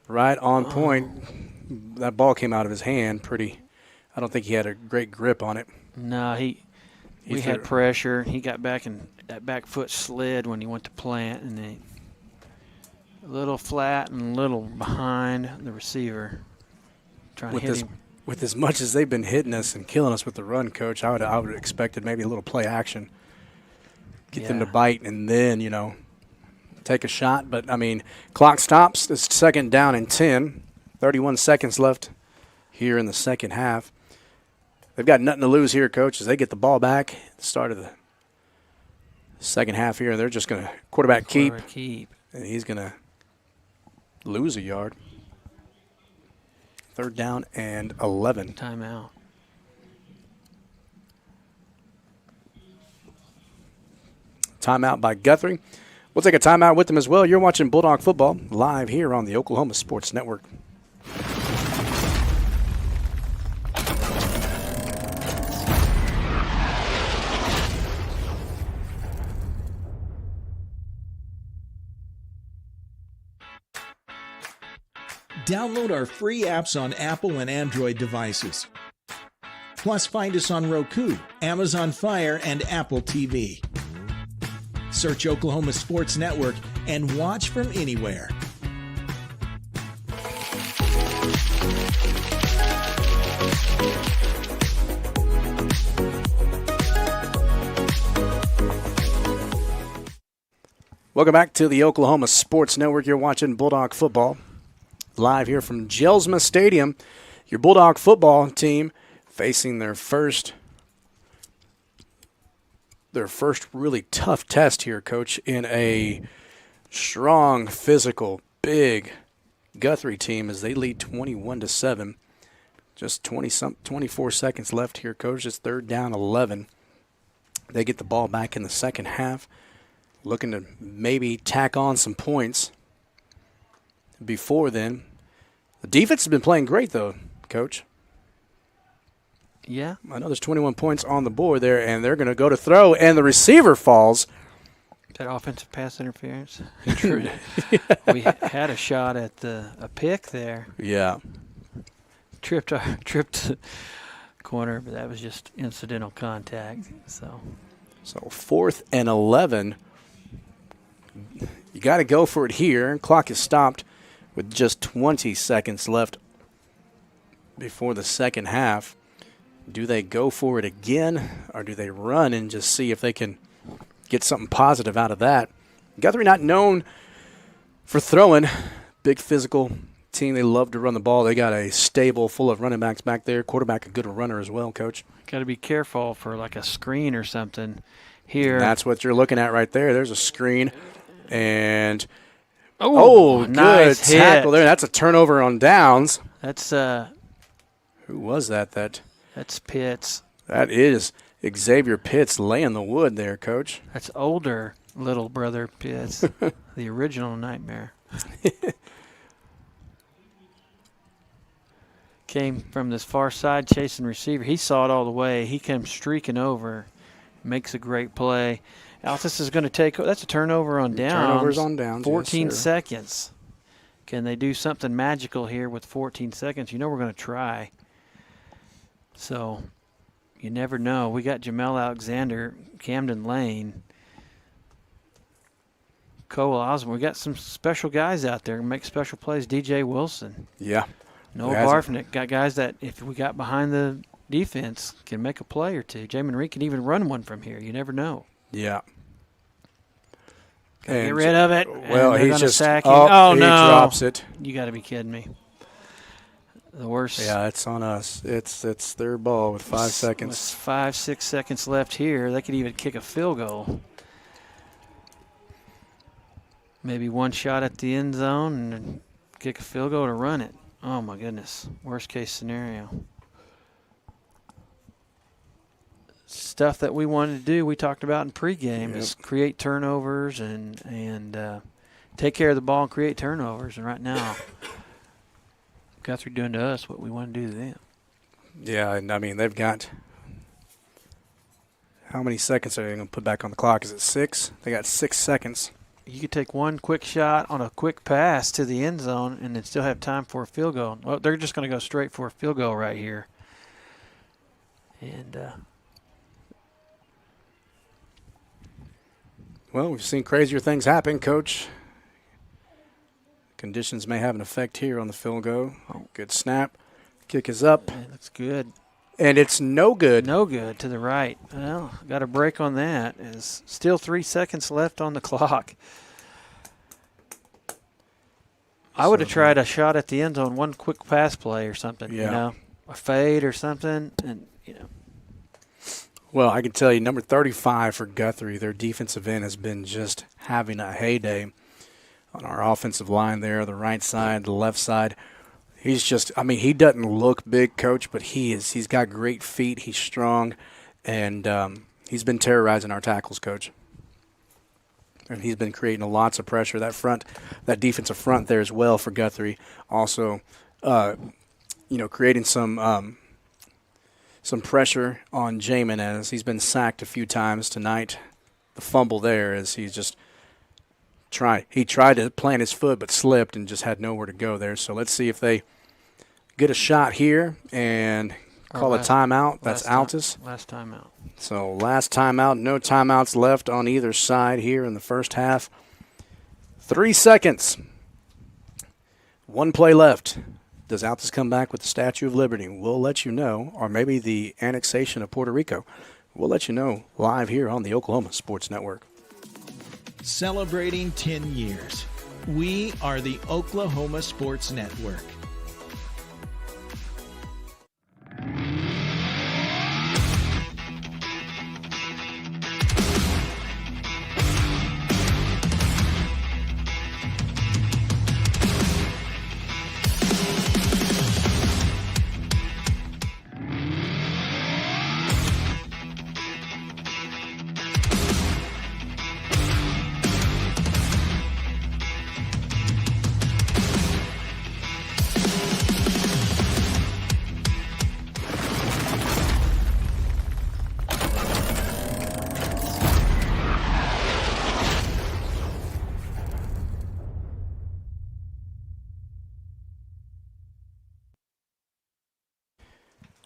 Right on point. That ball came out of his hand pretty. I don't think he had a great grip on it. No, we had pressure. He got back, and that back foot slid when he went to plant, and a little flat and a little behind the receiver. Trying to hit him. With as much as they've been hitting us and killing us with the run, Coach, I would have expected maybe a little play action. Get them to bite and then, take a shot. But, clock stops. It's 2nd down and 10. 31 seconds left here in the second half. They've got nothing to lose here, Coach, as they get the ball back at the start of the second half here. They're just going to quarterback keep. And he's going to lose a yard. 3rd down and 11. Timeout. Timeout by Guthrie. We'll take a timeout with them as well. You're watching Bulldog Football live here on the Oklahoma Sports Network. Download our free apps on Apple and Android devices. Plus, find us on Roku, Amazon Fire, and Apple TV. Search Oklahoma Sports Network and watch from anywhere. Welcome back to the Oklahoma Sports Network. You're watching Bulldog football live here from Jelsma Stadium. Your Bulldog football team facing their first really tough test here, Coach, in a strong, physical, big Guthrie team as they lead 21-7. Just 24 seconds left here, Coach. It's 3rd down, 11. They get the ball back in the second half, looking to maybe tack on some points before then. The defense has been playing great, though, Coach. Yeah. I know there's 21 points on the board there, and they're going to go to throw, and the receiver falls. That offensive pass interference. We had a shot at a pick there. Yeah. Tripped the corner, but that was just incidental contact. So 4th and 11. You got to go for it here. Clock is stopped with just 20 seconds left before the second half. Do they go for it again, or do they run and just see if they can get something positive out of that? Guthrie not known for throwing. Big physical team. They love to run the ball. They got a stable full of running backs back there. Quarterback a good runner as well, Coach. Got to be careful for like a screen or something here. That's what you're looking at right there. There's a screen. And good nice tackle hit there. That's a turnover on downs. That's who was that? That's Pitts. That is Xavier Pitts laying the wood there, Coach. That's older little brother Pitts, the original Nightmare. Came from this far side chasing receiver. He saw it all the way. He came streaking over, makes a great play. Altus is going to take – that's a turnover on downs. Turnovers on downs, 14 yes, sir. seconds. Can they do something magical here with 14 seconds? You know we're going to try. So you never know. We got Jamel Alexander, Camden Lane, Cole Osborne. We got some special guys out there who make special plays. DJ Wilson. Yeah. Noah Barfnick. Got guys that if we got behind the defense can make a play or two. Jamin Reed can even run one from here. You never know. Yeah. Get rid of it. Well, he's just sack him. Oh, no. He drops it. You got to be kidding me. The worst. Yeah, it's on us. It's their ball with 5 seconds. With 5-6 seconds left here. They could even kick a field goal. Maybe one shot at the end zone and kick a field goal to run it. Oh, my goodness. Worst case scenario. Stuff that we wanted to do, we talked about in pregame, is create turnovers and take care of the ball and create turnovers. And right now, Guthrie doing to us what we want to do to them. Yeah, and I mean, they've got – how many seconds are they going to put back on the clock? Is it 6? They got 6 seconds. You could take one quick shot on a quick pass to the end zone and then still have time for a field goal. Well, they're just going to go straight for a field goal right here. And well, we've seen crazier things happen, Coach. Conditions may have an effect here on the field goal. Oh, good snap. Kick is up. It looks good. And it's no good. No good to the right. Well, got a break on that. Is still 3 seconds left on the clock. I would have tried a shot at the end zone, one quick pass play or something, you know, a fade or something, and, you know. Well, I can tell you, number 35 for Guthrie, their defensive end has been just having a heyday on our offensive line there, the right side, the left side. He's just, I mean, he doesn't look big, Coach, but he's got great feet. He's strong, and he's been terrorizing our tackles, Coach. And he's been creating lots of pressure. That defensive front there as well for Guthrie. Also, creating some pressure on Jamin as he's been sacked a few times tonight. The fumble there is he's just He tried to plant his foot but slipped and just had nowhere to go there. So let's see if they get a shot here and call a timeout. That's Altus. Last timeout. So last timeout. No timeouts left on either side here in the first half. 3 seconds. 1 play left. Does Altus come back with the Statue of Liberty? We'll let you know. Or maybe the annexation of Puerto Rico. We'll let you know live here on the Oklahoma Sports Network. Celebrating 10 years. We are the Oklahoma Sports Network.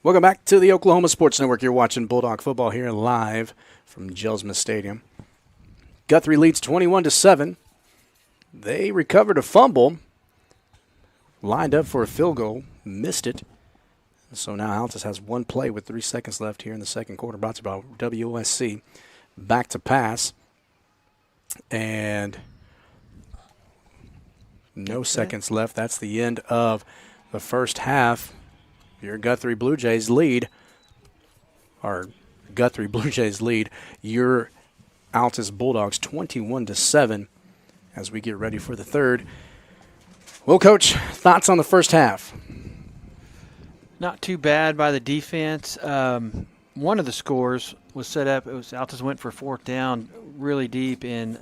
Welcome back to the Oklahoma Sports Network. You're watching Bulldog football here live from Jelsma Stadium. Guthrie leads 21-7. They recovered a fumble, lined up for a field goal, missed it. So now Altus has 1 play with 3 seconds left here in the second quarter. Brought to you by WSC. Back to pass. And no seconds left. That's the end of the first half. Your Guthrie Blue Jays lead, your Altus Bulldogs 21-7 as we get ready for the third. Well, Coach, thoughts on the first half? Not too bad by the defense. One of the scores was set up. Altus went for 4th down really deep in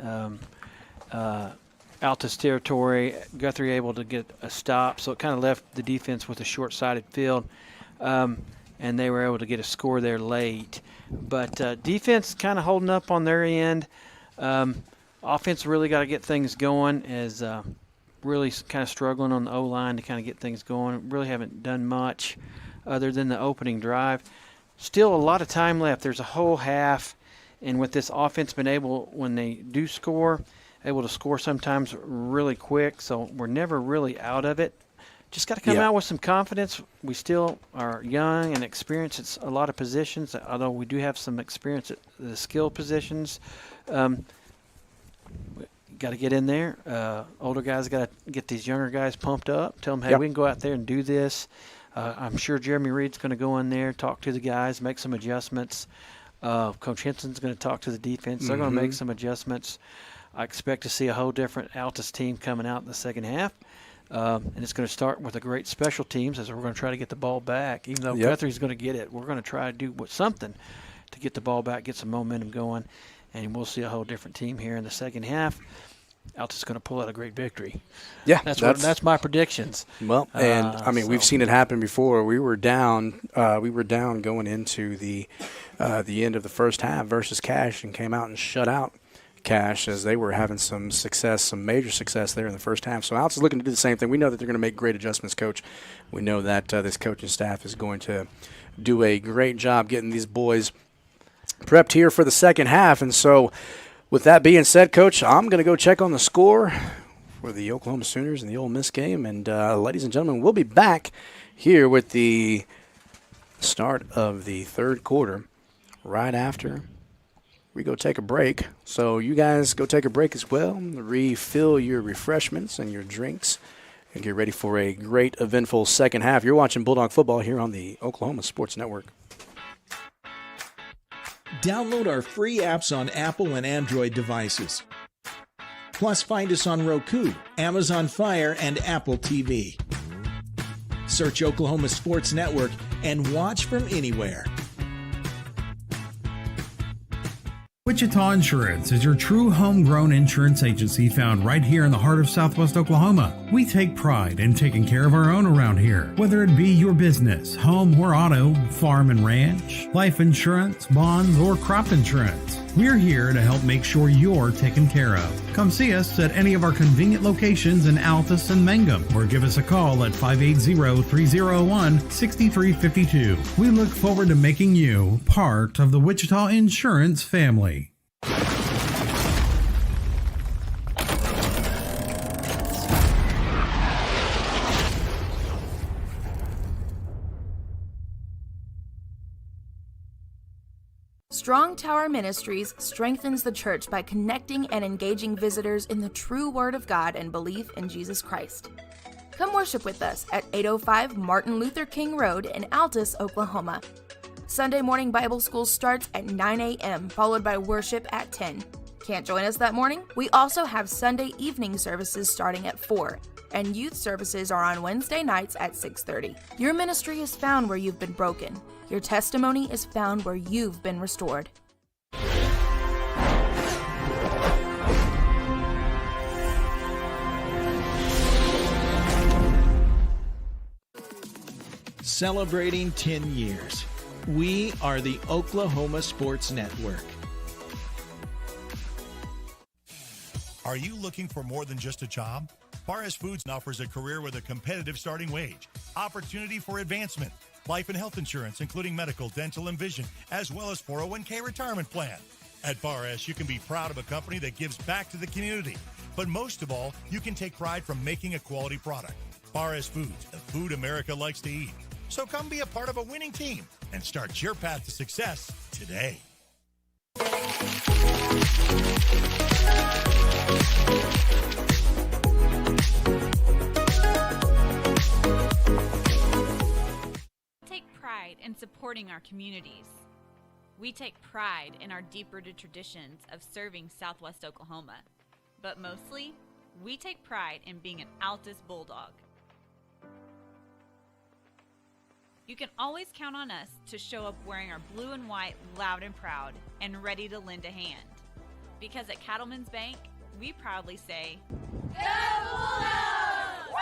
Altus territory. Guthrie able to get a stop, so it kind of left the defense with a short-sided field, and they were able to get a score there late. But defense kind of holding up on their end. Offense really got to get things going, as really kind of struggling on the O-line to kind of get things going. Really haven't done much other than the opening drive. Still a lot of time left. There's a whole half, and with this offense been able, when they do score, able to score sometimes really quick, so we're never really out of it. Just got to come out with some confidence. We still are young and experienced at a lot of positions, although we do have some experience at the skill positions. Got to get in there. Older guys got to get these younger guys pumped up, tell them, hey, we can go out there and do this. I'm sure Jeremy Reed's going to go in there, talk to the guys, make some adjustments. Coach Henson's going to talk to the defense. They're going to make some adjustments. I expect to see a whole different Altus team coming out in the second half. And it's going to start with a great special teams, as we're going to try to get the ball back. Even though Guthrie's going to get it, we're going to try to do something to get the ball back, get some momentum going, and we'll see a whole different team here in the second half. Altus is going to pull out a great victory. Yeah, that's my predictions. Well, and I mean, we've seen it happen before. We were down going into the end of the first half versus Cache, and came out and shut out Cache, as they were having some major success there in the first half. So Altus is looking to do the same thing. We know that they're going to make great adjustments, Coach. We know that this coaching staff is going to do a great job getting these boys prepped here for the second half. And so with that being said, Coach, I'm going to go check on the score for the Oklahoma Sooners and the Ole Miss game. And ladies and gentlemen, we'll be back here with the start of the third quarter right after we go take a break. So you guys go take a break as well. Refill your refreshments and your drinks and get ready for a great, eventful second half. You're watching Bulldog football here on the Oklahoma Sports Network. Download our free apps on Apple and Android devices. Plus, find us on Roku, Amazon Fire, and Apple TV. Search Oklahoma Sports Network and watch from anywhere. Wichita Insurance is your true homegrown insurance agency found right here in the heart of Southwest Oklahoma. We take pride in taking care of our own around here, whether it be your business, home or auto, farm and ranch, life insurance, bonds, or crop insurance. We're here to help make sure you're taken care of. Come see us at any of our convenient locations in Altus and Mangum, or give us a call at 580-301-6352. We look forward to making you part of the Wichita Insurance family. Strong Tower Ministries strengthens the church by connecting and engaging visitors in the true Word of God and belief in Jesus Christ. Come worship with us at 805 Martin Luther King Road in Altus, Oklahoma. Sunday morning Bible school starts at 9 a.m., followed by worship at 10. Can't join us that morning? We also have Sunday evening services starting at 4, and youth services are on Wednesday nights at 6:30. Your ministry is found where you've been broken. Your testimony is found where you've been restored. Celebrating 10 years. We are the Oklahoma Sports Network. Are you looking for more than just a job? Paris Foods offers a career with a competitive starting wage, opportunity for advancement, life and health insurance, including medical, dental, and vision, as well as 401k retirement plan. At Paris, you can be proud of a company that gives back to the community. But most of all, you can take pride from making a quality product. Paris Foods, the food America likes to eat. So come be a part of a winning team and start your path to success today. In supporting our communities. We take pride in our deep-rooted traditions of serving Southwest Oklahoma, but mostly, we take pride in being an Altus Bulldog. You can always count on us to show up wearing our blue and white loud and proud and ready to lend a hand. Because at Cattlemen's Bank, we proudly say, Go Bulldogs! Woo!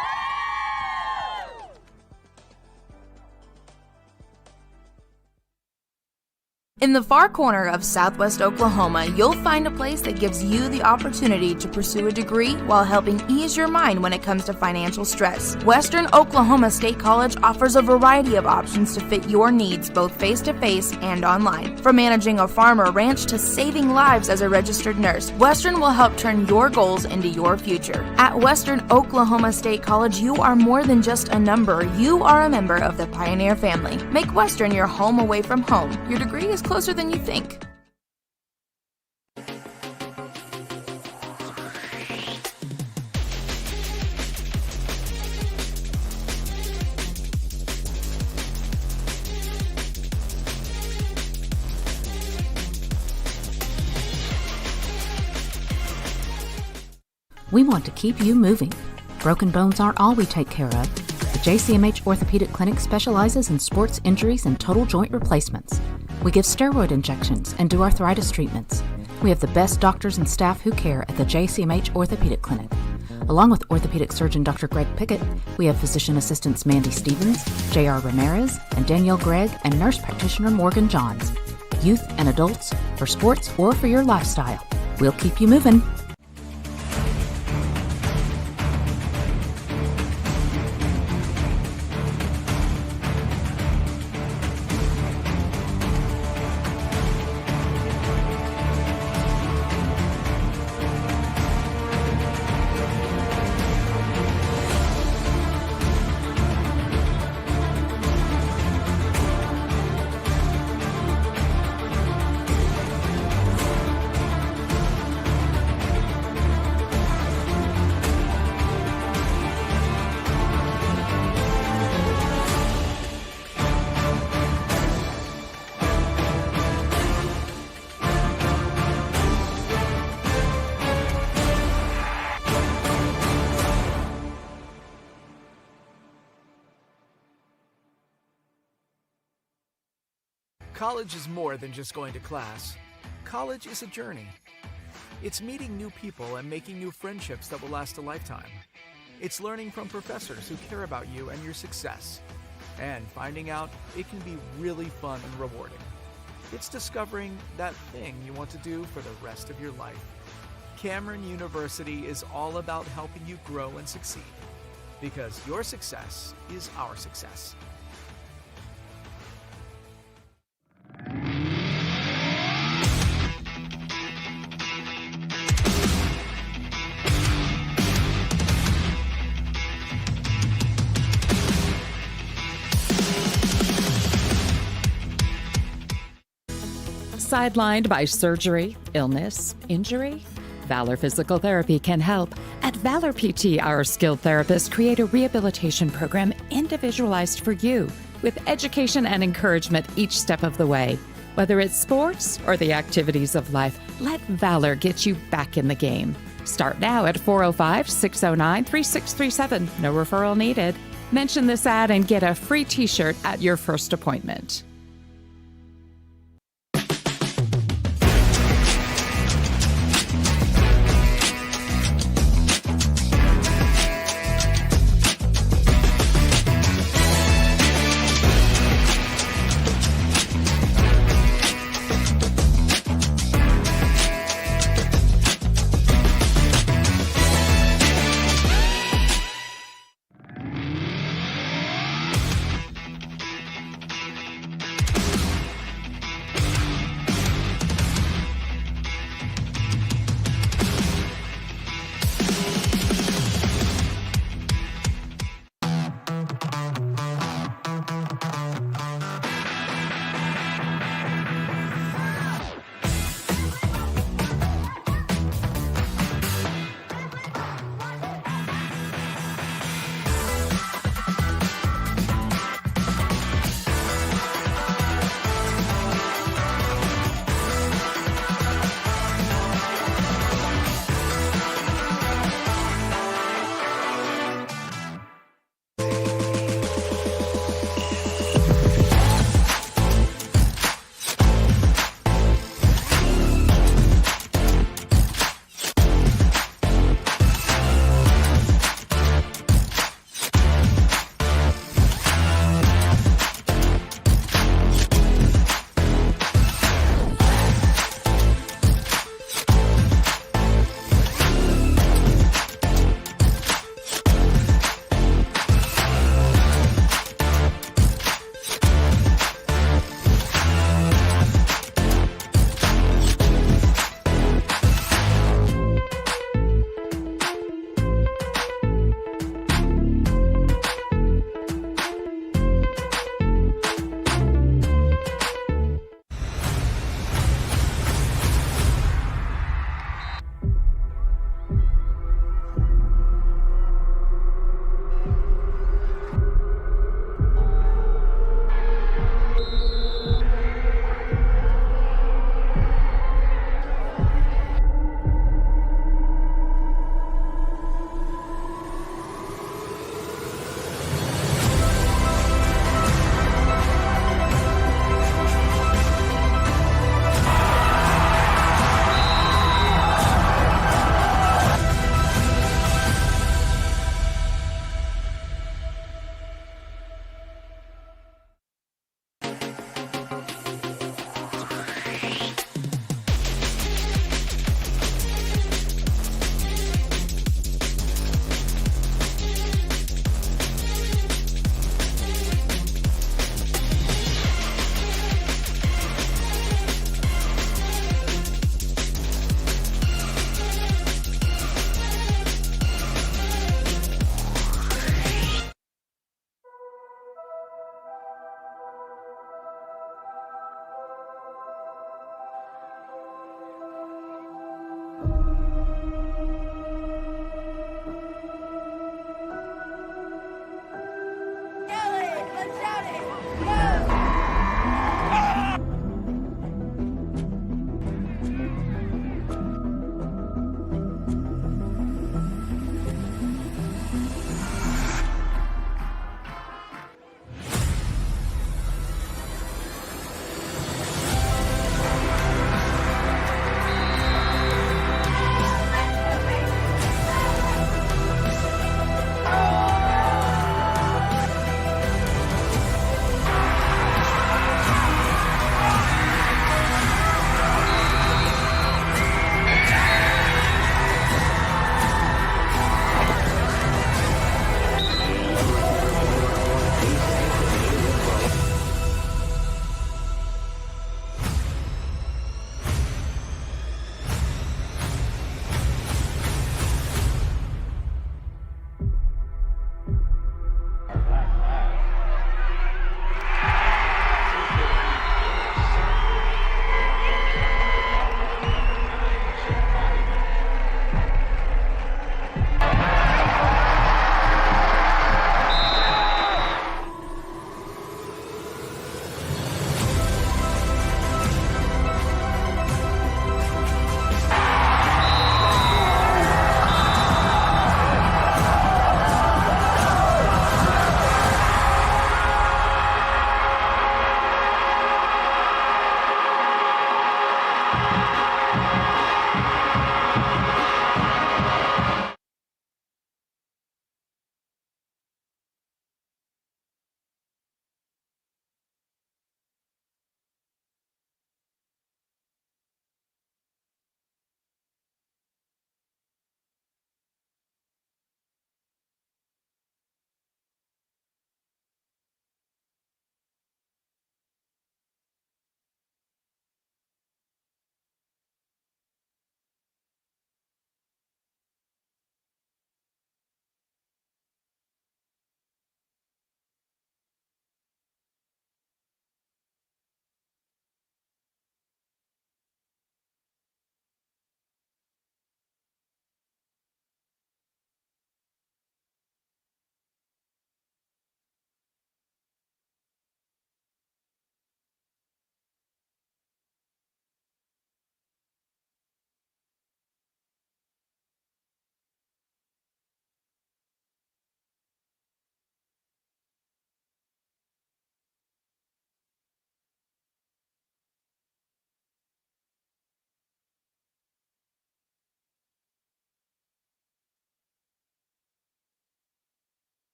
In the far corner of Southwest Oklahoma, you'll find a place that gives you the opportunity to pursue a degree while helping ease your mind when it comes to financial stress. Western Oklahoma State College offers a variety of options to fit your needs, both face-to-face and online. From managing a farm or ranch to saving lives as a registered nurse, Western will help turn your goals into your future. At Western Oklahoma State College, you are more than just a number. You are a member of the Pioneer family. Make Western your home away from home. Your degree is closer than you think. We want to keep you moving. Broken bones aren't all we take care of. The JCMH Orthopedic Clinic specializes in sports injuries and total joint replacements. We give steroid injections and do arthritis treatments. We have the best doctors and staff who care at the JCMH Orthopedic Clinic. Along with orthopedic surgeon Dr. Greg Pickett, we have physician assistants Mandy Stevens, J.R. Ramirez, and Danielle Gregg, and nurse practitioner Morgan Johns. Youth and adults, for sports or for your lifestyle. We'll keep you moving. College is more than just going to class. College is a journey. It's meeting new people and making new friendships that will last a lifetime. It's learning from professors who care about you and your success, and finding out it can be really fun and rewarding. It's discovering that thing you want to do for the rest of your life. Cameron University is all about helping you grow and succeed, because your success is our success. Sidelined by surgery, illness, injury? Valor Physical Therapy can help. At Valor PT, our skilled therapists create a rehabilitation program individualized for you, with education and encouragement each step of the way. Whether it's sports or the activities of life, let Valor get you back in the game. Start now at 405-609-3637. No referral needed. Mention this ad and get a free t-shirt at your first appointment.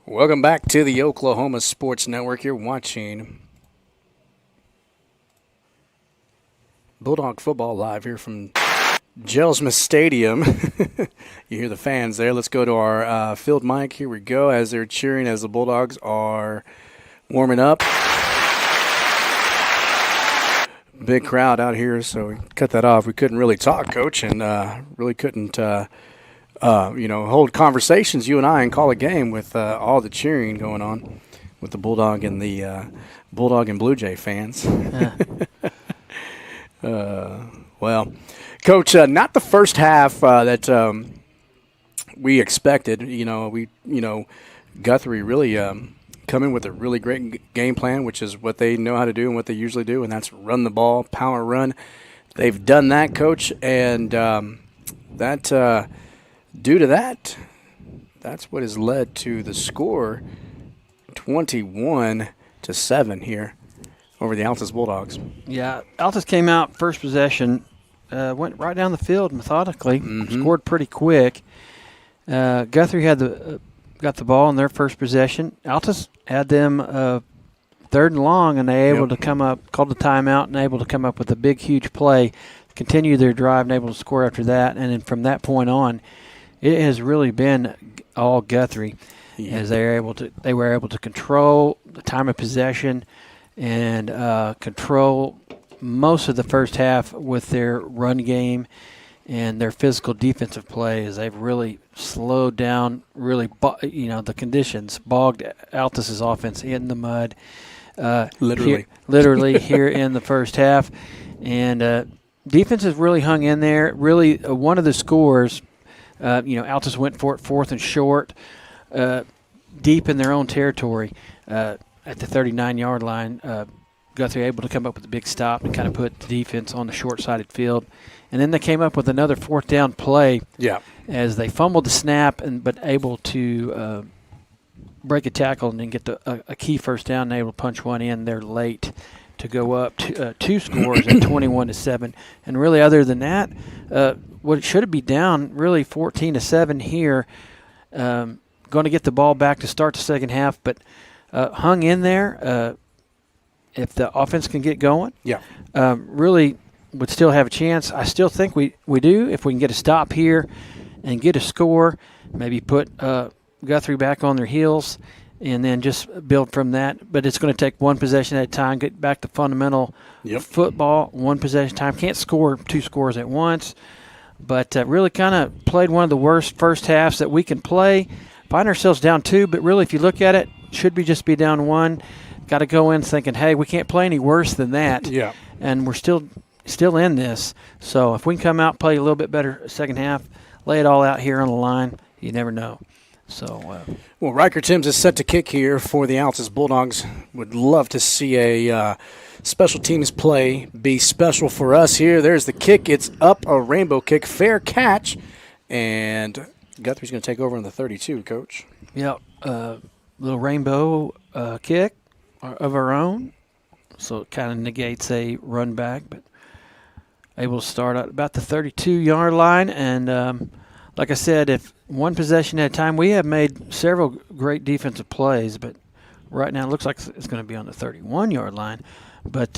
Welcome back to the Oklahoma Sports Network. You're watching Bulldog football live here from Gelsma Stadium. You hear the fans there. Let's go to our field mic. Here we go as they're cheering as the Bulldogs are warming up. Big crowd out here, so we cut that off. We couldn't really talk, Coach, and really couldn't hold conversations, you and I, and call a game with all the cheering going on with the Bulldog and the Blue Jay fans. Well, Coach, not the first half that we expected. Guthrie really come in with a really great game plan, which is what they know how to do and what they usually do, and that's run the ball, power run. They've done that, Coach, and that. Due to that, that's what has led to the score 21-7 here over the Altus Bulldogs. Yeah, Altus came out first possession, went right down the field methodically, scored pretty quick. Guthrie had got the ball in their first possession. Altus had them third and long, and they able to come up, called the timeout, and able to come up with a big, huge play, continue their drive, and able to score after that. And then from that point on, it has really been all Guthrie, as they were able to control the time of possession and control most of the first half with their run game and their physical defensive play, as they've really slowed down, the conditions, bogged Altus's offense in the mud. Literally here in the first half. And defense has really hung in there. Really, one of the scores, Altus went for it 4th and short, deep in their own territory at the 39-yard line. Guthrie able to come up with a big stop and kind of put the defense on the short-sided field. And then they came up with another 4th down play as they fumbled the snap, but able to break a tackle and then get a key first down and able to punch one in there late to go up to 2 scores at 21-7. And really, other than that, what it should be down really 14-7 here. Going to get the ball back to start the second half, but hung in there. If the offense can get going, really would still have a chance. I still think we do if we can get a stop here and get a score, maybe put Guthrie back on their heels, and then just build from that. But it's going to take one possession at a time, get back to fundamental football, one possession time. Can't score 2 scores at once, but really kind of played one of the worst first halves that we can play. Find ourselves down 2, but really if you look at it, should be just be down 1. Got to go in thinking, hey, we can't play any worse than that. Yeah. And we're still in this. So if we can come out, play a little bit better second half, lay it all out here on the line, you never know. So, well, Riker Timms is set to kick here for the Altus Bulldogs. Would love to see a special teams play be special for us here. There's the kick. It's up, a rainbow kick, fair catch, and Guthrie's going to take over on the 32, Coach. Yeah, little rainbow kick of our own, so it kind of negates a run back, but able to start at about the 32-yard line. And like I said, if one possession at a time, we have made several great defensive plays, but right now it looks like it's going to be on the 31-yard line. But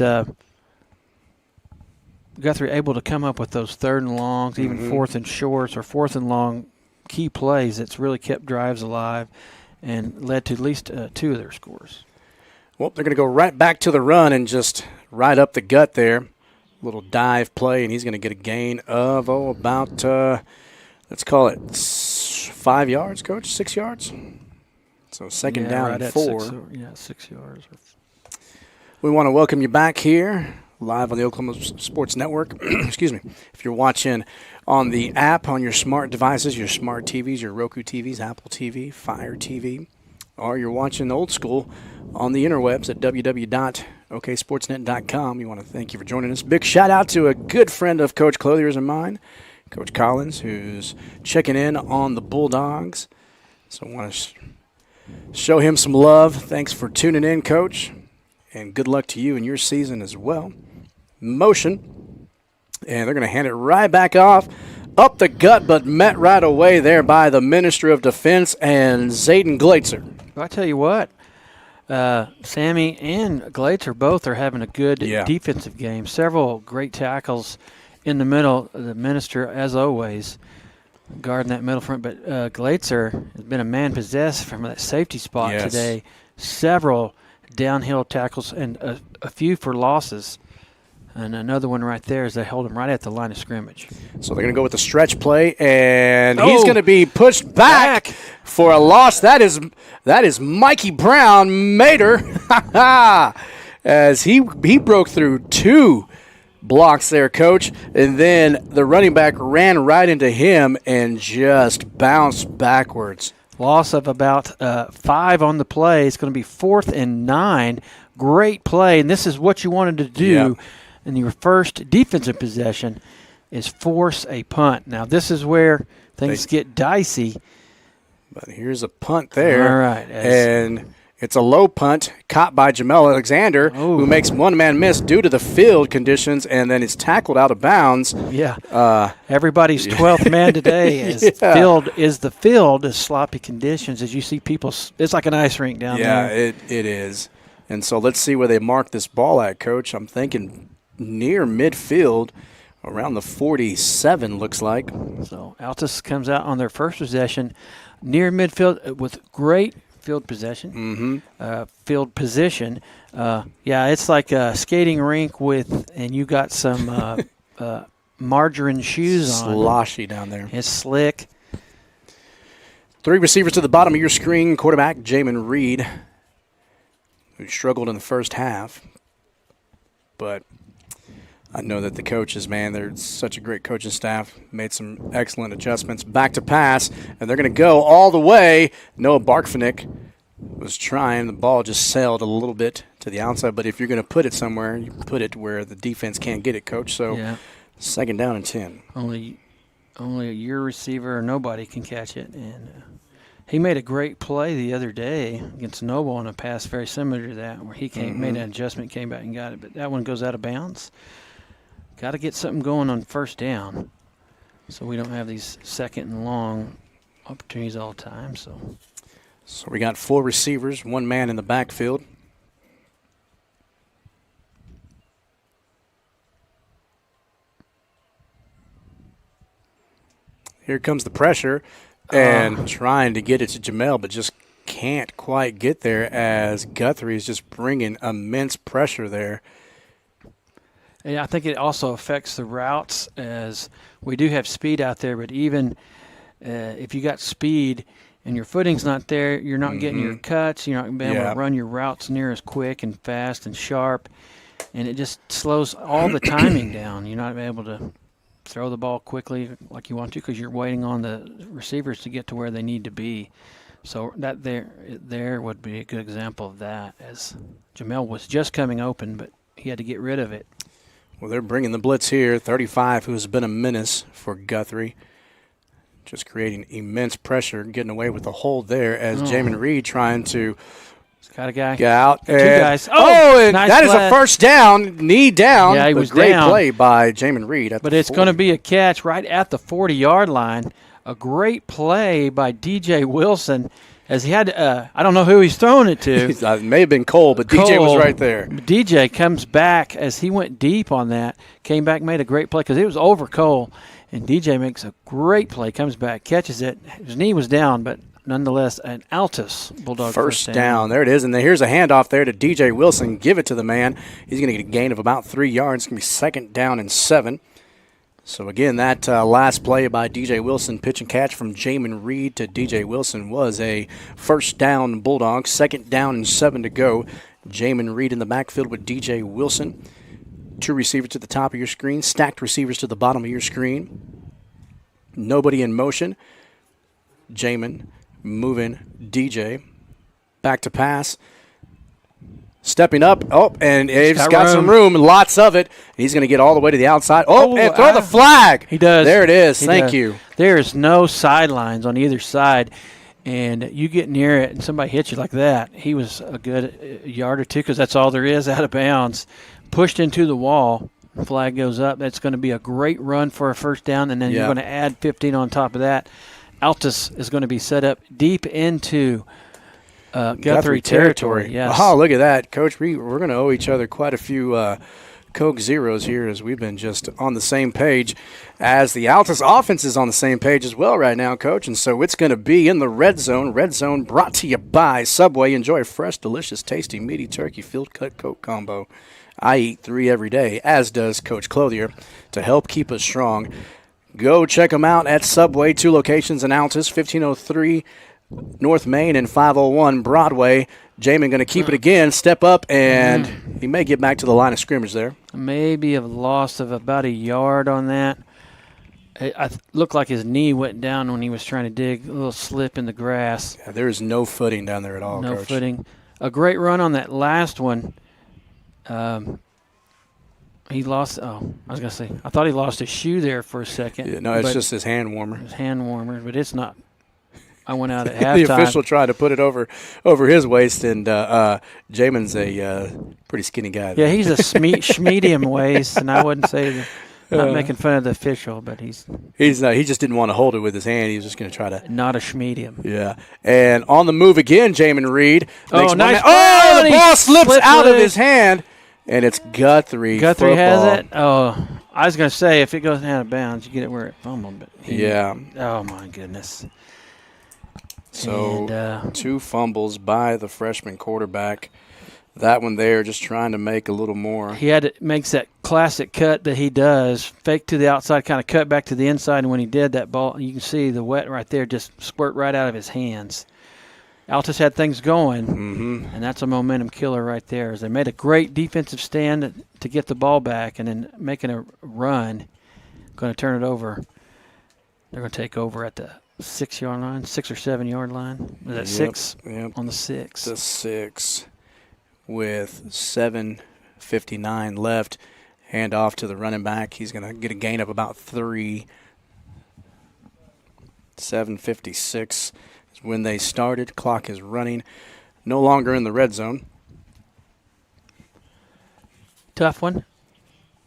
Guthrie able to come up with those 3rd and longs, even 4th and shorts or 4th and long key plays that's really kept drives alive and led to at least 2 of their scores. Well, they're going to go right back to the run and just right up the gut there. Little dive play, and he's going to get a gain of, about, let's call it 5 yards, Coach, 6 yards. So second down right and 4. 6 yards. We want to welcome you back here live on the Oklahoma Sports Network. Excuse me. If you're watching on the app on your smart devices, your smart TVs, your Roku TVs, Apple TV, Fire TV, or you're watching old school on the interwebs at www.oksportsnet.com. We want to thank you for joining us. Big shout out to a good friend of Coach Clothier's and mine, Coach Collins, who's checking in on the Bulldogs. So I want to show him some love. Thanks for tuning in, Coach, and good luck to you in your season as well. Motion, and they're going to hand it right back off. up the gut, but met right away there by the Minister of Defense and Zayden Glazer. Well, I tell you what, Sammy and Glazer both are having a good defensive game. Several great tackles in the middle. The Minister, as always, guarding that middle front. But Glazer has been a man possessed from that safety spot today. Several downhill tackles and a few for losses. And another one right there is they hold him right at the line of scrimmage. So they're going to go with the stretch play, and he's going to be pushed back for a loss. That is Mikey Brown, Mater, as he broke through 2 blocks there, Coach. And then the running back ran right into him and just bounced backwards. Loss of about 5 on the play. It's going to be 4th and 9. Great play, and this is what you wanted to do in your first defensive possession is force a punt. Now, this is where things get dicey. But here's a punt there. All right. And it's a low punt caught by Jamel Alexander, who makes one-man miss due to the field conditions, and then it's tackled out of bounds. Yeah. Everybody's 12th man today is the field is sloppy conditions. As you see people, it's like an ice rink down there. Yeah, it is. And so let's see where they mark this ball at, Coach. I'm thinking near midfield, around the 47 looks like. So Altus comes out on their first possession near midfield with great field possession, field position. It's like a skating rink and you got some margarine shoes on. Sloshy down there. It's slick. 3 receivers to the bottom of your screen. Quarterback Jamin Reed, who struggled in the first half. But I know that the coaches, man, they're such a great coaching staff, made some excellent adjustments. Back to pass, and they're going to go all the way. Noah Barkfinick was trying. The ball just sailed a little bit to the outside, but if you're going to put it somewhere, you put it where the defense can't get it, Coach. So 2nd down and 10. Only your receiver or nobody can catch it. And he made a great play the other day against Noble on a pass very similar to that, where he made an adjustment, came back and got it. But that one goes out of bounds. Got to get something going on 1st down so we don't have these 2nd and long opportunities all the time. So we got 4 receivers, 1 man in the backfield. Here comes the pressure, and trying to get it to Jamel, but just can't quite get there as Guthrie is just bringing immense pressure there. And I think it also affects the routes, as we do have speed out there, but even if you got speed and your footing's not there, you're not getting your cuts, you're not going to be able to run your routes near as quick and fast and sharp, and it just slows all the timing down. You're not able to throw the ball quickly like you want to because you're waiting on the receivers to get to where they need to be. So that there would be a good example of that, as Jamel was just coming open, but he had to get rid of it. Well, they're bringing the blitz here. 35, who's been a menace for Guthrie, just creating immense pressure, getting away with the hold there as Jamin Reed trying to got a guy. Get out. 2 guys. And nice that is a first down, knee down. Yeah, he was great down. play by Jamin Reed. But it's going to be a catch right at the 40-yard line. A great play by DJ Wilson, as he had I don't know who he's throwing it to. It may have been Cole, but DJ was right there. DJ comes back as he went deep on that, came back, made a great play because it was over Cole. And DJ makes a great play, comes back, catches it. His knee was down, but nonetheless, an Altus Bulldog first down. There it is. And here's a handoff there to DJ Wilson. Give it to the man. He's going to get a gain of about 3 yards. It's going to be 2nd down and 7. So, again, that last play by DJ Wilson, pitch and catch from Jamin Reed to DJ Wilson, was a first down Bulldog. 2nd down and 7 to go. Jamin Reed in the backfield with DJ Wilson. 2 receivers to the top of your screen. Stacked receivers to the bottom of your screen. Nobody in motion. Jamin moving DJ. Back to pass. Stepping up. And he's got some room. Lots of it. He's going to get all the way to the outside. And throw the flag. He does. There it is. Thank you. There's no sidelines on either side. And you get near it and somebody hits you like that. He was a good yard or two because that's all there is out of bounds. Pushed into the wall. flag goes up. That's going to be a great run for a first down, and then you're going to add 15 on top of that. Altus is going to be set up deep into Guthrie territory. Yes. Oh, look at that, Coach. We're going to owe each other quite a few Coke Zeros here, as we've been just on the same page as the Altus offense is on the same page as well right now, Coach. And so it's going to be in the red zone. Red zone brought to you by Subway. Enjoy a fresh, delicious, tasty, meaty turkey field cut Coke combo. I eat 3 every day, as does Coach Clothier, to help keep us strong. Go check them out at Subway. 2 locations in Altus, 1503 North Main and 501 Broadway. Jamin going to keep it again, step up, and he may get back to the line of scrimmage there. Maybe a loss of about a yard on that. It looked like his knee went down when he was trying to dig, a little slip in the grass. Yeah, there is no footing down there at all, No Coach. footing. A great run on that last one. He lost – I was going to say, I thought he lost his shoe there for a second. Yeah, no, it's just his hand warmer. His hand warmer, but it's not. I went out at halftime. The official tried to put it over his waist, and Jamin's a pretty skinny guy. Yeah, he's a medium waist, and I wouldn't say that. Not making fun of the official, but he's not. He just didn't want to hold it with his hand. He was just going to try to. Not a schmedium. Yeah, and on the move again, Jamin Reed. Oh, nice! The ball slips out of his hand, and it's Guthrie. Guthrie football. has it. Oh, I was going to say if it goes out of bounds, you get it where it fumbled. But yeah. Oh my goodness. So 2 fumbles by the freshman quarterback. That one there, just trying to make a little more. He makes that classic cut that he does, fake to the outside, kind of cut back to the inside. And when he did that ball, you can see the wet right there just squirt right out of his hands. Altus had things going, and that's a momentum killer right there. As they made a great defensive stand to get the ball back, and then making a run, going to turn it over. They're going to take over at the 6-yard line, 6 or 7 yard line. Was that 6? Yep. On the 6. The 6 with 7:59 left. Hand off to the running back. He's going to get a gain of about 3. 7:56 is when they started. Clock is running. No longer in the red zone. Tough one.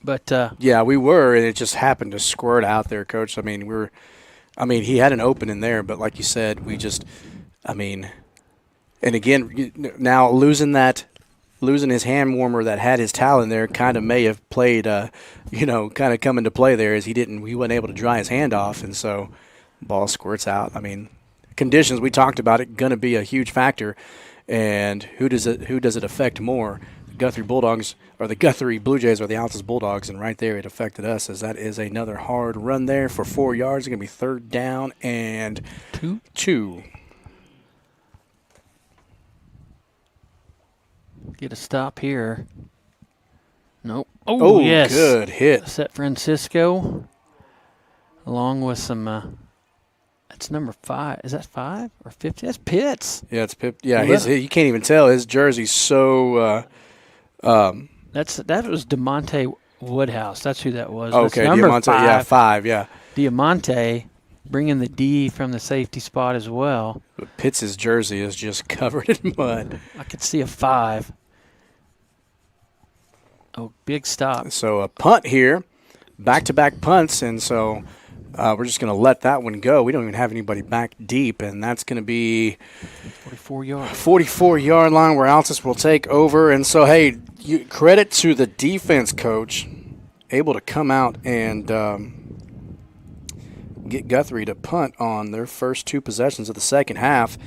But yeah, we were, and it just happened to squirt out there, Coach. I mean, he had an opening there, but like you said, and again, now losing his hand warmer that had his towel in there kind of may have played, kind of come into play there, as he wasn't able to dry his hand off, and so ball squirts out. I mean, conditions, we talked about it, going to be a huge factor, and who does it affect more? The Guthrie Bulldogs or the Guthrie Blue Jays or the Altus Bulldogs, and right there it affected us, as that is another hard run there for 4 yards. It's going to be 3rd down and 2. Get a stop here. Nope. Oh, yes. Good hit. Set Francisco, along with some that's number 5. Is that 5 or 50? That's Pitts. Yeah, it's Pitt. Yeah, you can't even tell. His jersey's so that was DeMonte Woodhouse. That's who that was. Okay, that's number Diamante. 5. Yeah, 5. Yeah. Diamante bringing the D from the safety spot as well. But Pitts' jersey is just covered in mud. I could see a 5. Oh, big stop. So a punt here, back-to-back punts, and so we're just going to let that one go. We don't even have anybody back deep, and that's going to be 44 yards. 44-yard line where Altus will take over. And so, hey, credit to the defense coach, able to come out and get Guthrie to punt on their first 2 possessions of the second half.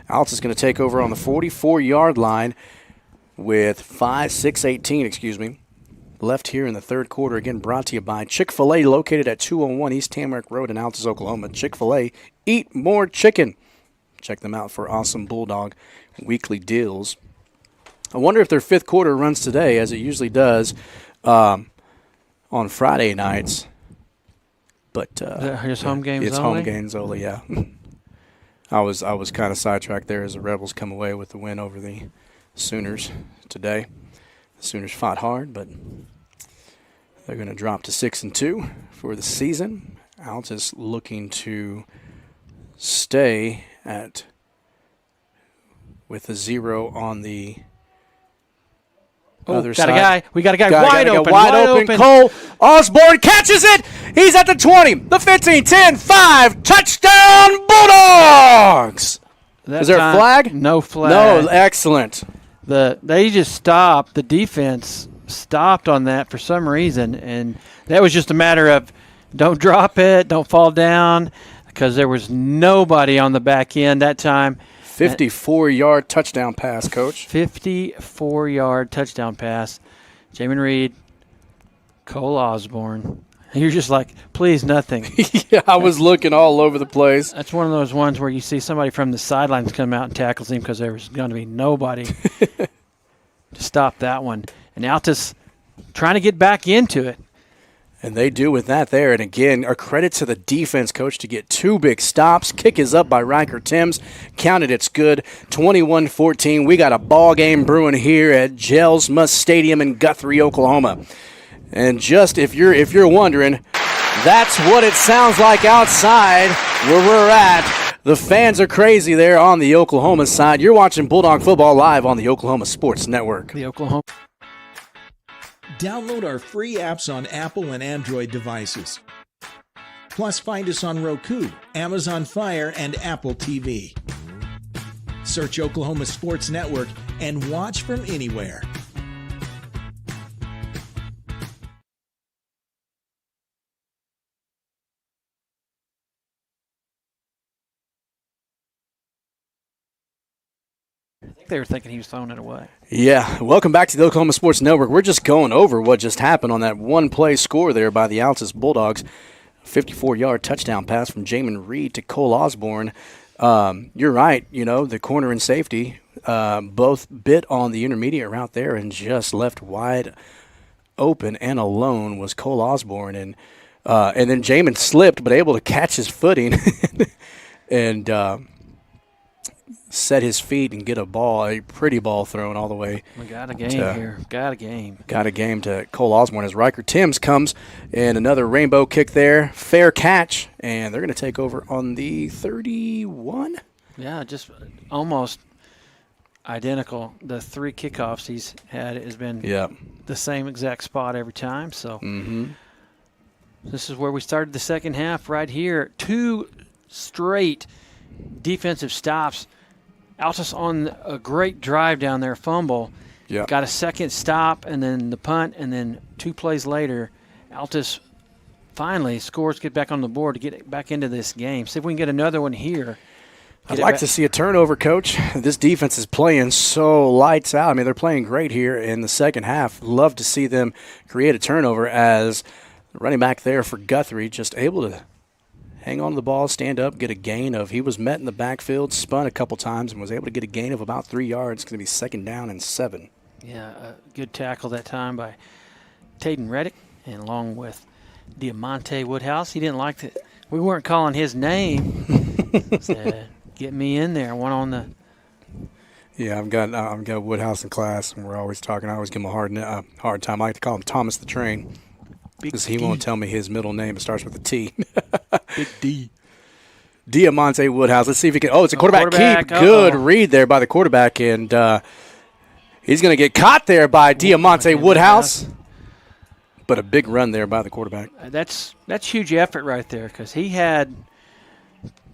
Altus is going to take over on the 44-yard line with 6:18 left here in the third quarter. Again, brought to you by Chick-fil-A, located at 201 East Tamarack Road in Altus, Oklahoma. Chick-fil-A, eat more chicken. Check them out for awesome Bulldog weekly deals. I wonder if their 5th quarter runs today, as it usually does on Friday nights. But just home games it's only? home games only, yeah. I was kind of sidetracked there as the Rebels come away with the win over the Sooners today. The Sooners fought hard, but they're going to drop to 6-2 for the season. Altus looking to stay with a 0 on the Other got side. a guy. We got a guy wide open. Wide open. Cole Osborne catches it. He's at the 20, the 15, 10, 5. Touchdown, Bulldogs! Is there a flag? No flag. No, excellent. They just stopped. The defense stopped on that for some reason, and that was just a matter of don't drop it, don't fall down, because there was nobody on the back end that time. 54-yard touchdown pass, Coach. 54-yard touchdown pass. Jamin Reed, Cole Osborne. You're just like, please, nothing. Yeah, I was looking all over the place. That's one of those ones where you see somebody from the sidelines come out and tackles him because there was going to be nobody to stop that one. And Altus trying to get back into it. And they do with that there. And again, a credit to the defense, Coach, to get 2 big stops. Kick is up by Riker Timms. Counted, it's good. 21-14. We got a ball game brewing here at Gelsma Stadium in Guthrie, Oklahoma. And just if you're wondering, that's what it sounds like outside where we're at. The fans are crazy there on the Oklahoma side. You're watching Bulldog Football live on the Oklahoma Sports Network. The Oklahoma. Download our free apps on Apple and Android devices. Plus, find us on Roku, Amazon Fire, and Apple TV. Search Oklahoma Sports Network and watch from anywhere. They were thinking he was throwing it away. Yeah, welcome back to the Oklahoma Sports Network. We're just going over what just happened on that one-play score there by the Altus Bulldogs. 54-yard touchdown pass from Jamin Reed to Cole Osborne. You're right, the corner and safety both bit on the intermediate route there and just left wide open and alone was Cole Osborne. And then Jamin slipped but able to catch his footing and set his feet and get a pretty ball thrown all the way. We got a game here. Got a game. Got a game to Cole Osborne as Riker Timms comes and another rainbow kick there. Fair catch, and they're going to take over on the 31. Yeah, just almost identical. The 3 kickoffs he's had has been the same exact spot every time. So This is where we started the second half right here. 2 straight defensive stops. Altus on a great drive down there, fumble. Yeah. Got a second stop, and then the punt, and then 2 plays later, Altus finally scores, get back on the board to get back into this game. See if we can get another one here. I'd like to see a turnover, Coach. This defense is playing so lights out. I mean, they're playing great here in the second half. Love to see them create a turnover as the running back there for Guthrie just able to hang on to the ball, stand up, get a gain of. He was met in the backfield, spun a couple times, and was able to get a gain of about 3 yards. It's going to be 2nd down and 7. Yeah, a good tackle that time by Taden Reddick, and along with Diamante Woodhouse. He didn't like that. We weren't calling his name. Said, get me in there. One on the. Yeah, I've got Woodhouse in class, and we're always talking. I always give him a hard time. I like to call him Thomas the Train because he won't tell me his middle name. It starts with a T. Big D. Diamante Woodhouse. Let's see if he can. Oh, it's a quarterback keep. Good read there by the quarterback, and he's going to get caught there by Diamante Woodhouse. But a big run there by the quarterback. That's huge effort right there because he had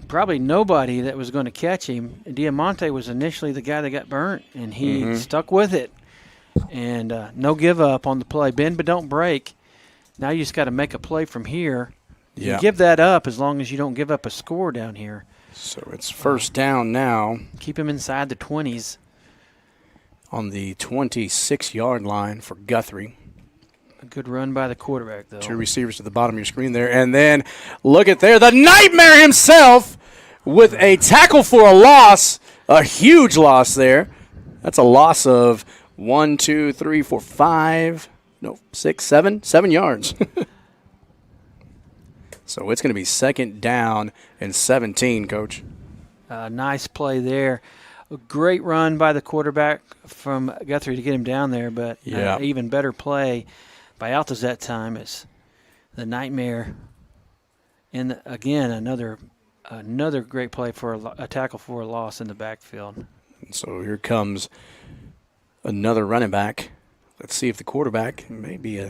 probably nobody that was going to catch him. Diamante was initially the guy that got burnt, and he stuck with it. And no give up on the play. Bend but don't break. Now you just got to make a play from here. You give that up as long as you don't give up a score down here. So it's 1st down now. Keep him inside the 20s. On the 26-yard line for Guthrie. A good run by the quarterback, though. 2 receivers to the bottom of your screen there. And then look at there, the Nightmare himself with a tackle for a loss. A huge loss there. That's a loss of 7 yards. So it's going to be 2nd down and 17, Coach. Nice play there. A great run by the quarterback from Guthrie to get him down there, but even better play by Altus that time is the Nightmare. And again, another great play for a tackle for a loss in the backfield. And so here comes another running back. Let's see if the quarterback may be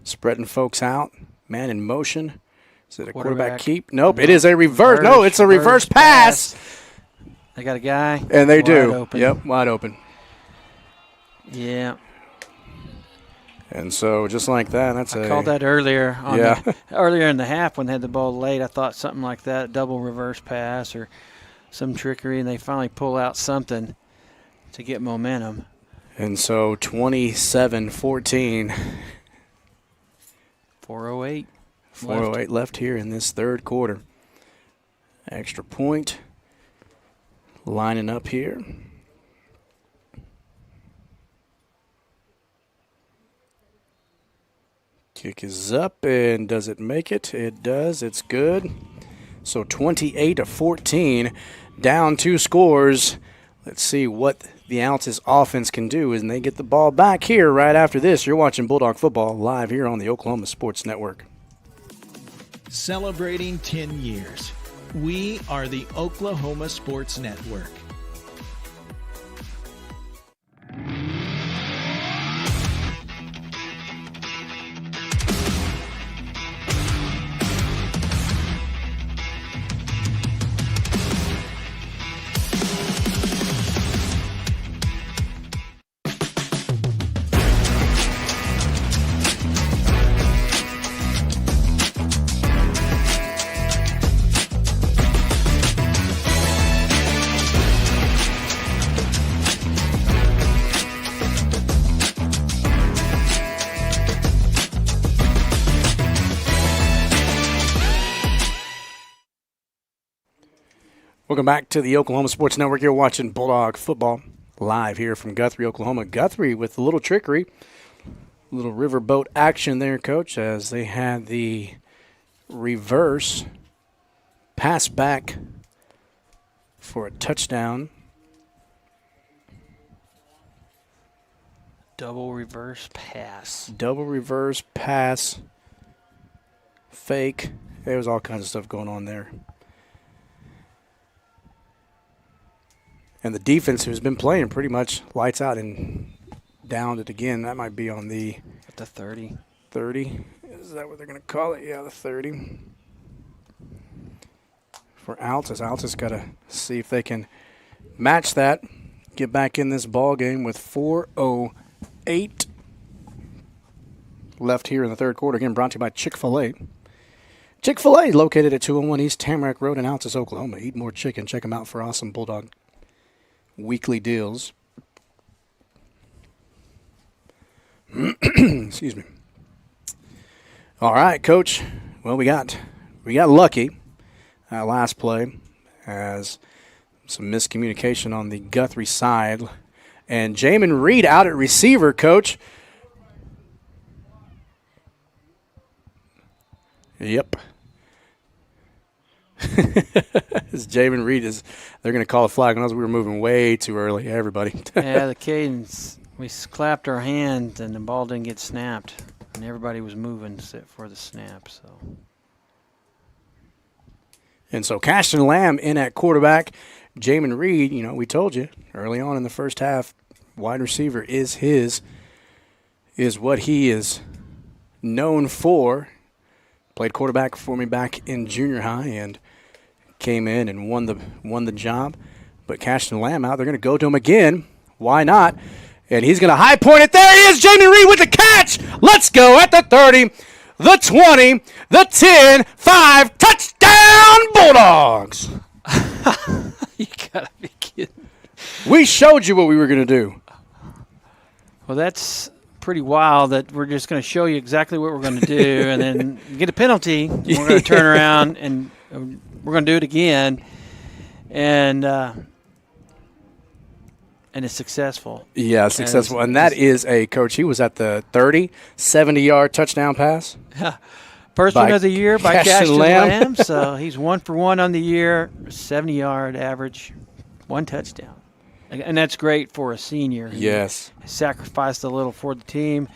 spreading folks out. Man in motion. Is it a quarterback keep? Nope, no. It is a reverse. No, it's a reverse pass. They got a guy. And they do. Open. Yep, wide open. Yeah. And so just like that, I called that earlier. Earlier in the half when they had the ball late, I thought something like that, double reverse pass or some trickery, and they finally pull out something to get momentum. And so 27-14. 4:08. 4:08 left here in this third quarter. Extra point. Lining up here. Kick is up, and does it make it? It does. It's good. So 28-14, down 2 scores. Let's see what the Altus offense can do, and they get the ball back here right after this. You're watching Bulldog Football live here on the Oklahoma Sports Network. Celebrating 10 years. We are the Oklahoma Sports Network. Welcome back to the Oklahoma Sports Network. You're watching Bulldog Football live here from Guthrie, Oklahoma. Guthrie with a little trickery, a little riverboat action there, Coach, as they had the reverse pass back for a touchdown. Double reverse pass. Double reverse pass. Fake. There was all kinds of stuff going on there. And the defense, who's been playing pretty much lights out and downed it again. That might be on the... At the 30. 30. Is that what they're going to call it? Yeah, the 30. For Altus. Altus got to see if they can match that. Get back in this ball game with 4:08 left here in the third quarter. Again, brought to you by Chick-fil-A. Chick-fil-A located at 201 East Tamarack Road in Altus, Oklahoma. Eat more chicken. Check them out for awesome Bulldog weekly deals. Excuse me. All right, Coach. Well, we got lucky last play as some miscommunication on the Guthrie side. And Jamin Reed out at receiver, Coach. Yep. As Jamin Reed they're going to call a flag on us. We were moving way too early, everybody. Yeah, the cadence, we clapped our hands and the ball didn't get snapped. And everybody was moving for the snap. And so Cashton Lamb in at quarterback. Jamin Reed, we told you early on in the first half, wide receiver is what he is known for. Played quarterback for me back in junior high and came in and won the job. But Cashton Lamb out, they're going to go to him again. Why not? And he's going to high point it. There he is, Jamin Reed with the catch. Let's go at the 30, the 20, the 10, 5, touchdown Bulldogs. You got to be kidding. We showed you what we were going to do. Well, that's pretty wild that we're just going to show you exactly what we're going to do and then get a penalty. We're going to turn around and we're going to do it again. And it's successful. Yeah, successful. And that is Coach, he was at the 30, 70-yard touchdown pass. First one of the year by Cashton Lamb. So he's 1 for 1 on the year, 70-yard average, 1 touchdown. And that's great for a senior. Yes. He sacrificed a little for the team,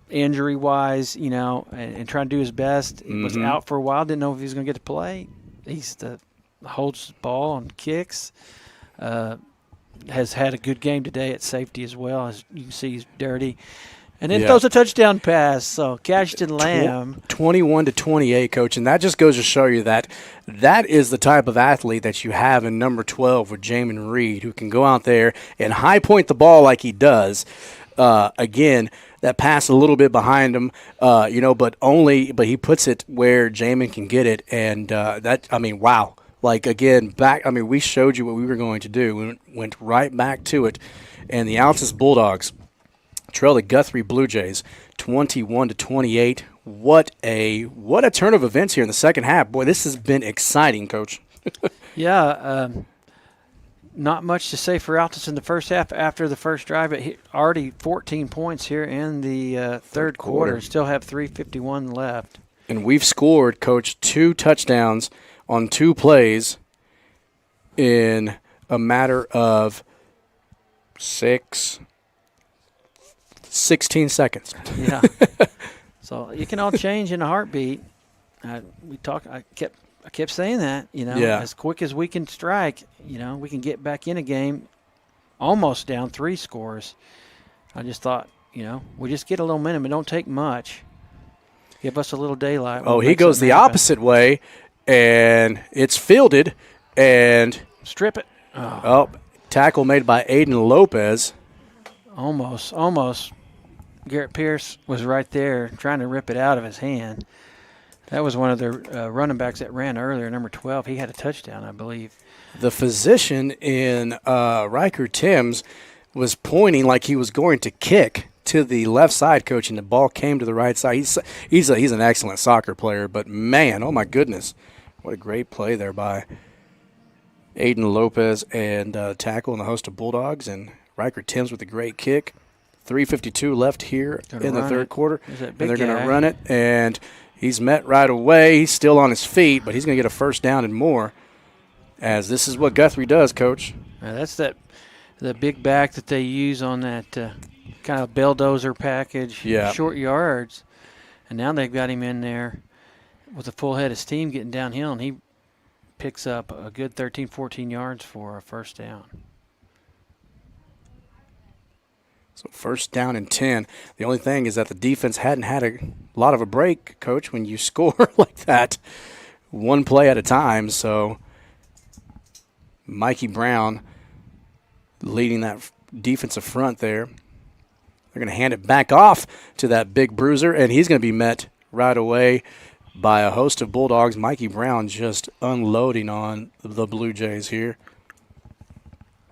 injury-wise, and trying to do his best. He was out for a while, didn't know if he was going to get to play. He holds the ball and kicks. has had a good game today at safety as well. As you can see, he's dirty. And then throws a touchdown pass. So Cashton Lamb. 21-28, Coach. And that just goes to show you that that is the type of athlete that you have in number 12 with Jamin Reed, who can go out there and high point the ball like he does. Again, that pass a little bit behind him, but he puts it where Jamin can get it. And wow. Like, again, we showed you what we were going to do. We went right back to it. And the Altus Bulldogs trail the Guthrie Blue Jays 21-28. What a turn of events here in the second half. Boy, this has been exciting, Coach. Not much to say for Altus in the first half after the first drive, but already 14 points here in the third quarter. Still have 3:51 left. And we've scored, Coach, 2 touchdowns on 2 plays in a matter of 16 seconds. Yeah. So it can all change in a heartbeat. I kept saying that, as quick as we can strike, we can get back in a game almost down 3 scores. I just thought, we just get a little momentum. It don't take much. Give us a little daylight. Oh, he goes the opposite way, and it's fielded, and strip it. Tackle made by Aiden Lopez. Almost. Garrett Pierce was right there trying to rip it out of his hand. That was one of the running backs that ran earlier, number 12. He had a touchdown, I believe. The physician in Riker Timms was pointing like he was going to kick to the left side, Coach, and the ball came to the right side. He's an excellent soccer player, but, man, oh, my goodness, what a great play there by Aiden Lopez and tackle in the host of Bulldogs, and Riker Timms with a great kick. 3:52 left here in the third quarter, and they're going to run it, and he's met right away. He's still on his feet, but he's going to get a first down and more, as this is what Guthrie does, Coach. That's the big back that they use on that kind of bulldozer package, short yards, and now they've got him in there with a full head of steam getting downhill, and he picks up a good 13, 14 yards for a first down. So first down and 10. The only thing is that the defense hadn't had a lot of a break, Coach, when you score like that, one play at a time. So Mikey Brown leading that defensive front there. They're going to hand it back off to that big bruiser, and he's going to be met right away by a host of Bulldogs. Mikey Brown just unloading on the Blue Jays here.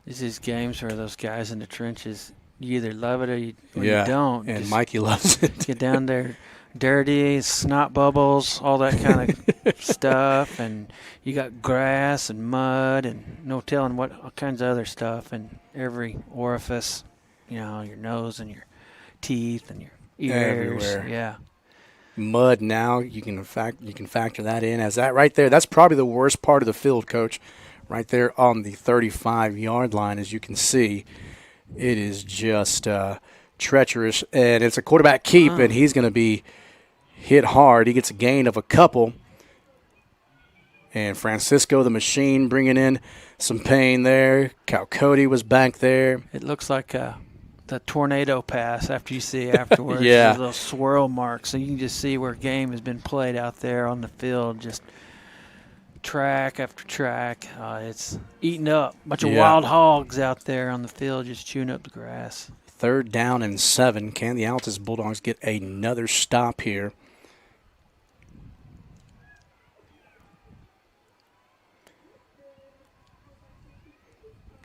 This is games where those guys in the trenches, you either love it or you don't. And just Mikey loves it. Get down there dirty, snot bubbles, all that kind of stuff. And you got grass and mud and no telling what all kinds of other stuff in every orifice, your nose and your teeth and your ears. Everywhere. Yeah. Mud now, you can factor that in as that right there. That's probably the worst part of the field, Coach, right there on the 35-yard line, as you can see. It is just treacherous, and it's a quarterback keep, and he's going to be hit hard. He gets a gain of a couple, and Francisco the Machine bringing in some pain there. Cal Cody was back there. It looks like the tornado pass after you see afterwards. Yeah. Those little swirl marks, so you can just see where game has been played out there on the field, just track after track. It's eating up. A bunch of wild hogs out there on the field just chewing up the grass. 3rd down and 7. Can the Altus Bulldogs get another stop here?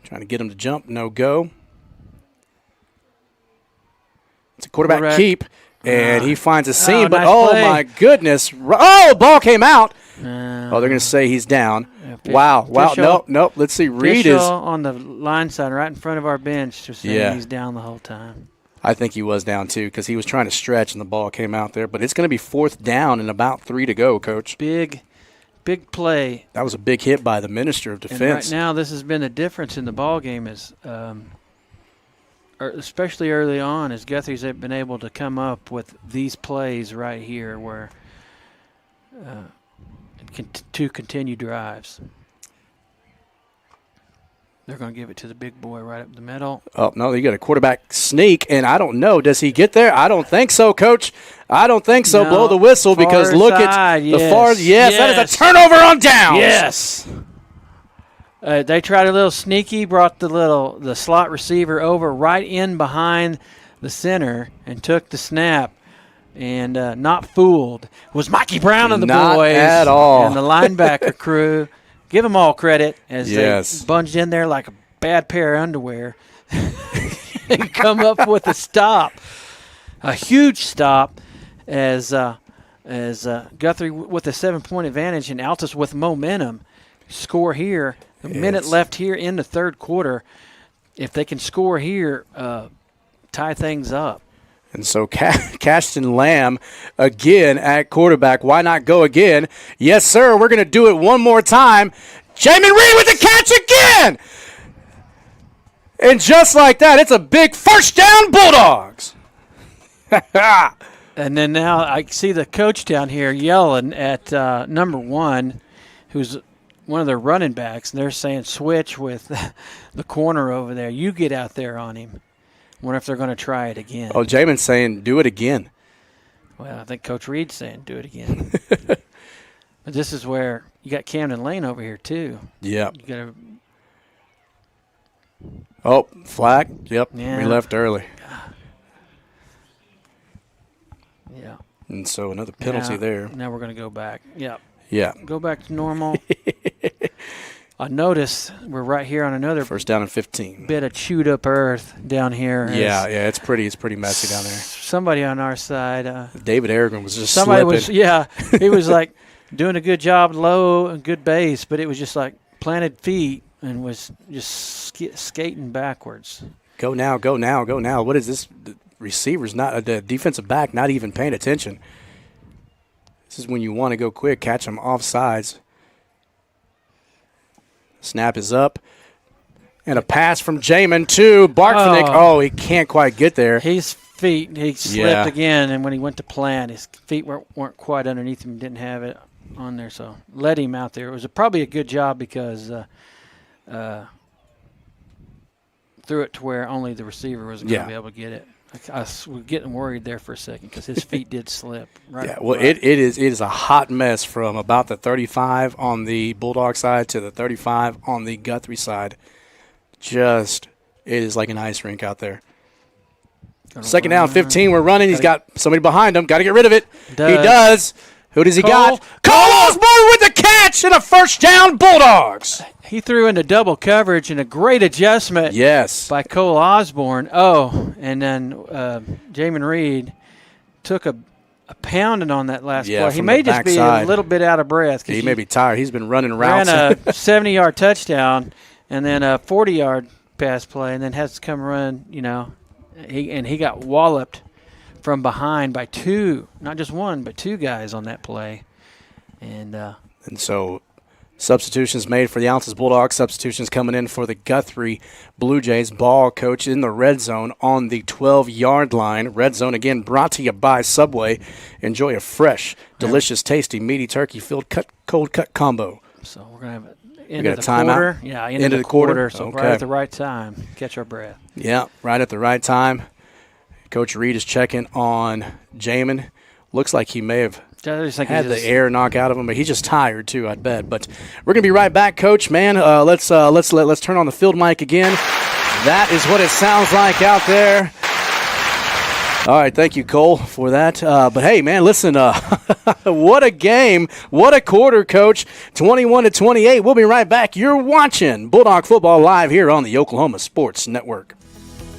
Trying to get him to jump. No go. It's a quarterback keep, and he finds a seam. But, play. My goodness. The ball came out. They're going to say he's down. Wow. Nope. Let's see. Reed is on the line side right in front of our bench to say he's down the whole time. I think he was down, too, because he was trying to stretch, and the ball came out there. But it's going to be 4th down and about 3 to go, Coach. Big play. That was a big hit by the Minister of Defense. And right now, this has been the difference in the ball game is especially early on, as Guthrie's been able to come up with these plays right here where to continue drives. They're going to give it to the big boy right up the middle. Oh, no, you got a quarterback sneak, and I don't know. Does he get there? I don't think so, Coach. I don't think so. No, blow the whistle because look at the far. Yes, that is a turnover on downs. Yes. They tried a little sneaky, brought the slot receiver over right in behind the center and took the snap. And not fooled was Mikey Brown and the not boys. Not at all. And the linebacker crew. Give them all credit as they bunged in there like a bad pair of underwear and come up with a stop, a huge stop as Guthrie with a 7-point advantage and Altus with momentum score here. A minute left here in the third quarter. If they can score here, tie things up. And so Cashton Lamb again at quarterback. Why not go again? Yes, sir. We're going to do it one more time. Jamin Reed with the catch again. And just like that, it's a big first down, Bulldogs. And then now I see the coach down here yelling at number 1, who's one of their running backs. And they're saying switch with the corner over there. You get out there on him. Wonder if they're going to try it again. Oh, Jamin's saying do it again. Well, I think Coach Reed's saying do it again. But this is where you got Camden Lane over here too. Yeah. You got to. Oh, flag. Yep. Yeah. We left early. Yeah. And so another penalty there. Now we're going to go back. Yep. Yeah. Go back to normal. I noticed we're right here on another first down and 15. Bit of chewed up earth down here. Yeah, it's pretty messy down there. Somebody on our side. David Aragon was just somebody slipping. He was like doing a good job, low and good base, but it was just like planted feet and was just skating backwards. Go now. What is this? The receiver's not the defensive back, not even paying attention. This is when you want to go quick, catch them off sides. Snap is up. And a pass from Jamin to Barkvinick. Oh, he can't quite get there. His feet, he slipped again, and when he went to plant, his feet weren't quite underneath him, didn't have it on there, so let him out there. It was probably a good job because threw it to where only the receiver was going to be able to get it. I was getting worried there for a second because his feet did slip. Right. Yeah, well, it is a hot mess from about the 35 on the Bulldog side to the 35 on the Guthrie side. It is like an ice rink out there. Second down, 15. We're running. He's got somebody behind him. Got to get rid of it. He does. Who does he got? Cole Osborne with the catch and a first down, Bulldogs. He threw into double coverage and a great adjustment by Cole Osborne. Oh, and then Jamin Reed took a pounding on that last play. He may just be a little bit out of breath. He may be tired. He's been running routes. Ran a 70-yard touchdown and then a 40-yard pass play and then has to come run, he got walloped from behind by two, not just one, but two guys on that play. And so substitutions made for the Altus Bulldogs. Substitutions coming in for the Guthrie Blue Jays. Ball, coach, in the red zone on the 12-yard line. Red zone, again, brought to you by Subway. Enjoy a fresh, delicious, tasty, meaty turkey-filled cold cut combo. So we're going to have it end of the quarter. Yeah, end of the quarter. So right at the right time. Catch our breath. Yeah, right at the right time. Coach Reed is checking on Jamin. Looks like he may have had the air knock out of him, but he's just tired too, I'd bet. But we're gonna be right back, Coach. Man, let's turn on the field mic again. That is what it sounds like out there. All right, thank you, Cole, for that. But hey, man, listen, what a game, what a quarter, Coach. 21-28. We'll be right back. You're watching Bulldog Football live here on the Oklahoma Sports Network.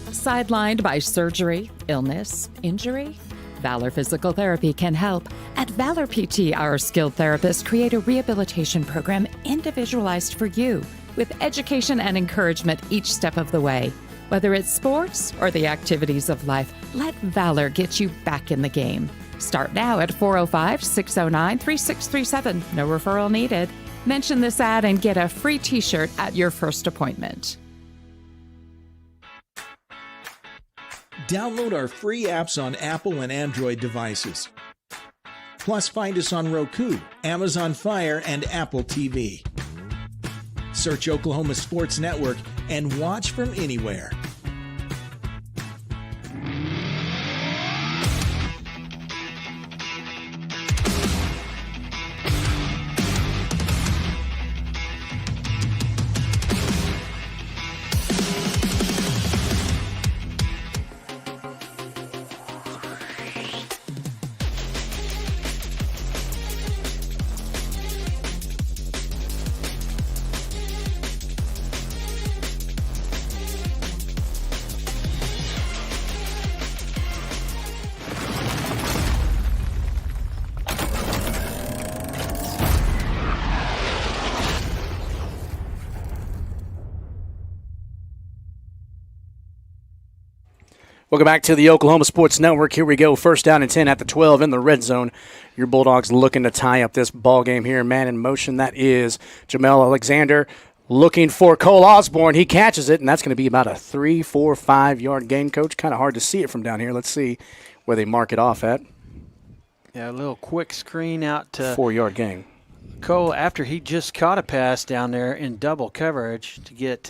Sidelined by surgery, illness, injury? Valor Physical Therapy can help. At Valor PT, our skilled therapists create a rehabilitation program individualized for you, with education and encouragement each step of the way. Whether it's sports or the activities of life, let Valor get you back in the game. Start now at 405-609-3637. No referral needed. Mention this ad and get a free t-shirt at your first appointment. Download our free apps on Apple and Android devices. Plus, find us on Roku, Amazon Fire, and Apple TV. Search Oklahoma Sports Network and watch from anywhere. Welcome back to the Oklahoma Sports Network. Here we go. First down and 10 at the 12 in the red zone. Your Bulldogs looking to tie up this ball game here. Man in motion, that is Jamel Alexander looking for Cole Osborne. He catches it, and that's going to be about a 3, 4, 5-yard gain, Coach. Kind of hard to see it from down here. Let's see where they mark it off at. Yeah, a little quick screen out to 4-yard gain. Cole after he just caught a pass down there in double coverage to get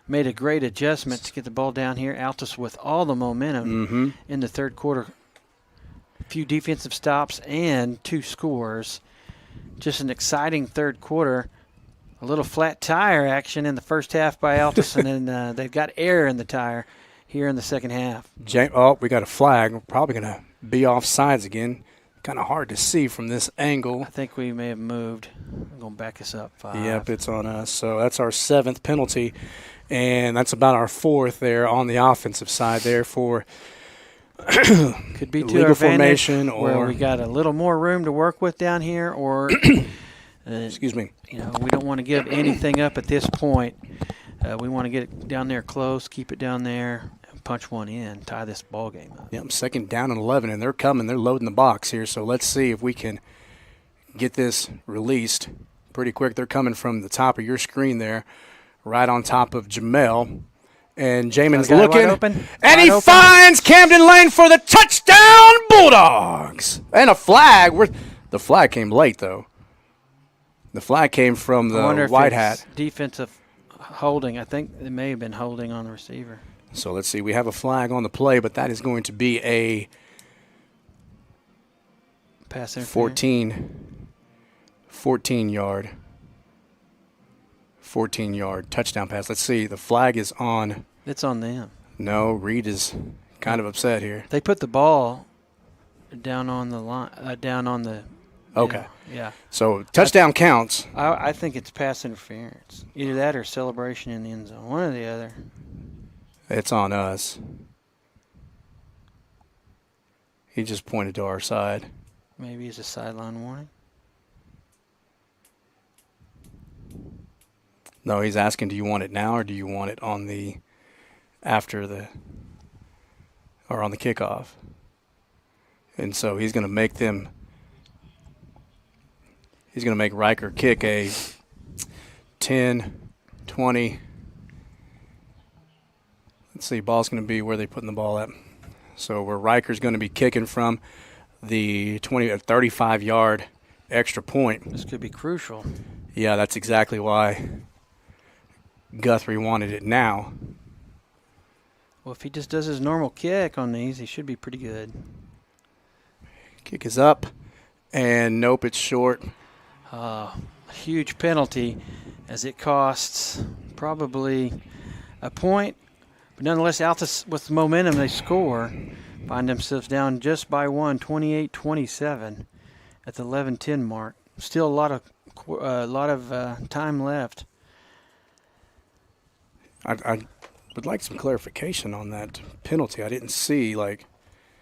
made a great adjustment to get the ball down here. Altus with all the momentum in the third quarter. A few defensive stops and 2 scores. Just an exciting third quarter. A little flat tire action in the first half by Altus, and then they've got air in the tire here in the second half. We got a flag. We're probably going to be off sides again. Kind of hard to see from this angle. I think we may have moved. I'm going to back us up 5. Yep, it's on us. So that's our 7th penalty, and that's about our 4th there on the offensive side there for could be to legal our formation, where or we got a little more room to work with down here, or excuse me. You know, we don't want to give anything up at this point. We want to get it down there close, keep it down there, and punch one in, tie this ball game up. Yep, second down and 11, and they're coming. They're loading the box here, so let's see if we can get this released pretty quick. They're coming from the top of your screen there, right on top of Jamel. And Jamin's looking, and he finds Camden Lane for the touchdown Bulldogs. And a flag. The flag came late, though. The flag came from the white hat. Defensive holding. I think it may have been holding on the receiver. So let's see. We have a flag on the play, but that is going to be a pass interference. 14-yard touchdown pass. Let's see. The flag is on. It's on them. No, Reed is kind of upset here. They put the ball down on the line. Okay. Yeah. So touchdown counts. I think it's pass interference. Either that or celebration in the end zone. One or the other. It's on us. He just pointed to our side. Maybe it's a sideline warning. No, he's asking, do you want it now or do you want it on the after the or on the kickoff? And so he's going to make them he's going to make Riker kick a 10, 20. Let's see, ball's going to be where they're putting the ball at. So where Riker's going to be kicking from the 35-yard extra point. This could be crucial. Yeah, that's exactly why Guthrie wanted it now. Well, if he just does his normal kick on these, he should be pretty good. Kick is up, and nope, it's short. Huge penalty, as it costs probably a point. But nonetheless, Altus, with momentum, they score. Find themselves down just by 1, 28-27 at the 11-10 mark. Still a lot of time left. I would like some clarification on that penalty. I didn't see, like...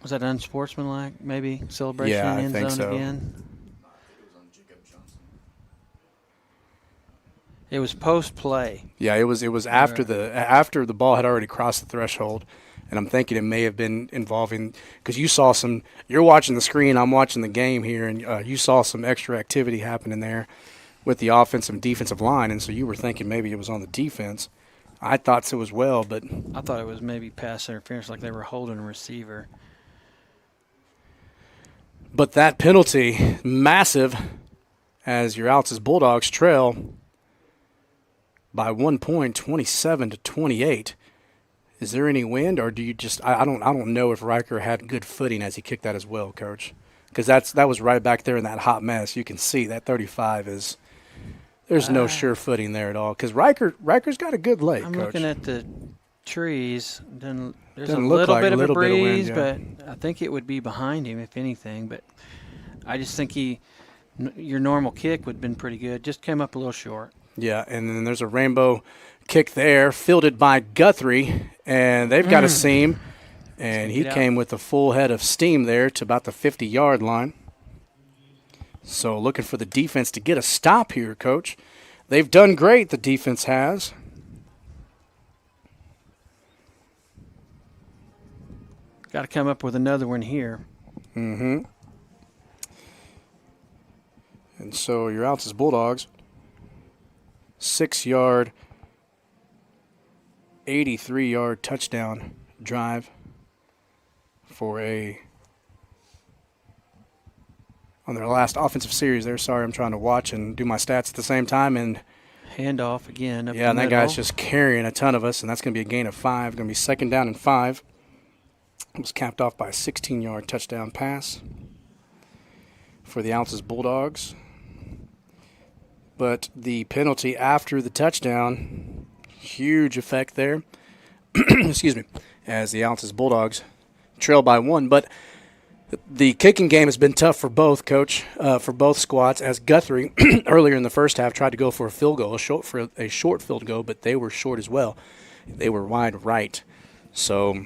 Was that unsportsmanlike, maybe? Celebration yeah, in the end I think zone so. again? It was post-play. Yeah, it was after after the ball had already crossed the threshold, and I'm thinking it may have been involving because you saw some. You're watching the screen, I'm watching the game here, and you saw some extra activity happening there with the offensive and defensive line, and so you were thinking maybe it was on the defense. I thought so as well, but I thought it was maybe pass interference, like they were holding a receiver. But that penalty, massive, as your Altus Bulldogs trail by 1 point, 27-28. Is there any wind, or do you just? I don't know if Riker had good footing as he kicked that as well, Coach, because that was right back there in that hot mess. You can see that 35 is. There's no sure footing there at all because Riker's got a good leg. I'm Coach. looking at the trees. There's Doesn't a look little like bit a of little a bit of breeze, wind, but I think it would be behind him if anything. But I just think your normal kick would have been pretty good. Just came up a little short. Yeah, and then there's a rainbow kick there, fielded by Guthrie, and they've got a seam, and he came with a full head of steam there to about the 50-yard line. So looking for the defense to get a stop here, Coach. They've done great, the defense has. Got to come up with another one here. Mm-hmm. And so your Altus Bulldogs, 6-yard, 83-yard touchdown drive for on their last offensive series there. Sorry, I'm trying to watch and do my stats at the same time. And handoff again. Up yeah, and that middle. guy's just carrying a ton of us, and that's going to be a gain of 5. Going to be 2nd down and 5. It was capped off by a 16-yard touchdown pass for the Altus Bulldogs. But the penalty after the touchdown, huge effect there. Excuse me, as the Altus Bulldogs trail by 1. But the kicking game has been tough for both, Coach, for both squads, as Guthrie earlier in the first half tried to go for a field goal, a short field goal, but they were short as well. They were wide right. So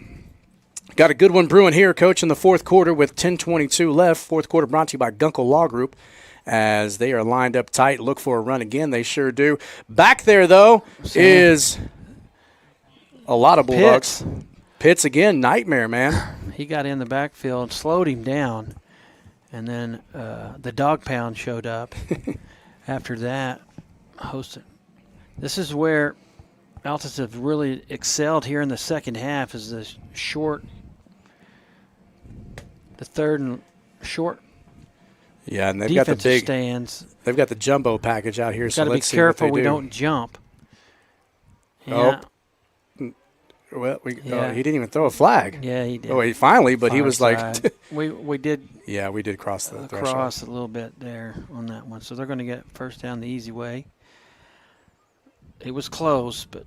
got a good one brewing here, Coach, in the fourth quarter with 10:22 left. Fourth quarter brought to you by Gunkel Law Group, as they are lined up tight. Look for a run again. They sure do. Back there, though, is a lot of Bulldogs. Pitts again, nightmare, man. He got in the backfield, slowed him down, and then the dog pound showed up. After that, hosted. This is where Altus have really excelled here in the second half, is the third and short. Yeah, and they've got the big stands. They've got the jumbo package out here. So let's see what they do. Got to be careful we don't jump. Yeah. Well, he didn't even throw a flag. Yeah, he did. Oh, he finally, but he was like, we did. Yeah, we did cross the threshold. Cross a little bit there on that one. So they're going to get first down the easy way. It was close, but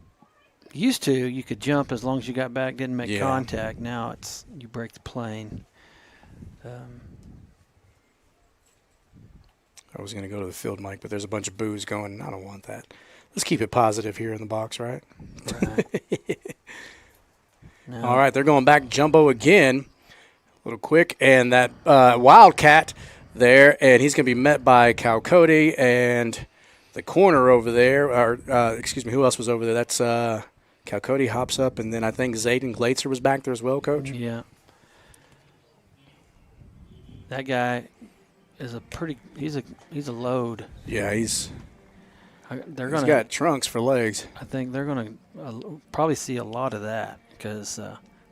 used to you could jump as long as you got back, didn't make contact. Now it's you break the plane. I was going to go to the field, Mike, but there's a bunch of boos going. I don't want that. Let's keep it positive here in the box, right? No. All right, they're going back jumbo again. A little quick. And that Wildcat there, and he's going to be met by Cowcody and the corner over there. Or excuse me, who else was over there? That's Cowcody hops up, and then I think Zayden Glazer was back there as well, Coach? Yeah. That guy is he's a load. Yeah, he's gonna got trunks for legs. I think they're going to probably see a lot of that because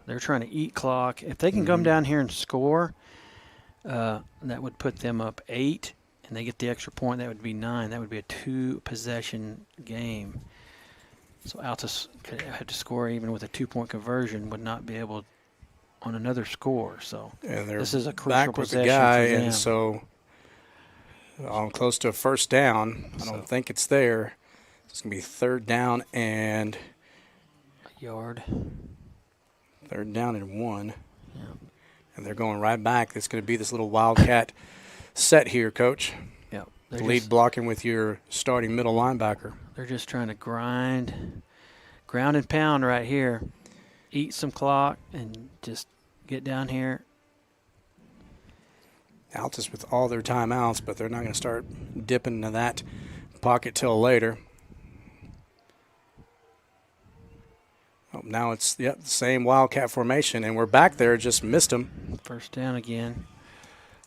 they're trying to eat clock. If they can come down here and score, that would put them up 8, and they get the extra point. That would be 9. That would be a 2-possession game. So Altus could have to score even with a 2-point conversion, would not be able on another score. So this is a crucial back with possession the guy, for them. and so close to a first down. I don't think it's there. It's going to be 3rd down and a yard. 3rd down and 1. Yeah. And they're going right back. It's going to be this little Wildcat set here, Coach. Yeah. Lead blocking with your starting middle linebacker. They're just trying to ground and pound right here. Eat some clock and just get down here. Altus with all their timeouts, but they're not going to start dipping into that pocket till later. Oh, now it's the same Wildcat formation, and we're back there. Just missed him. First down again.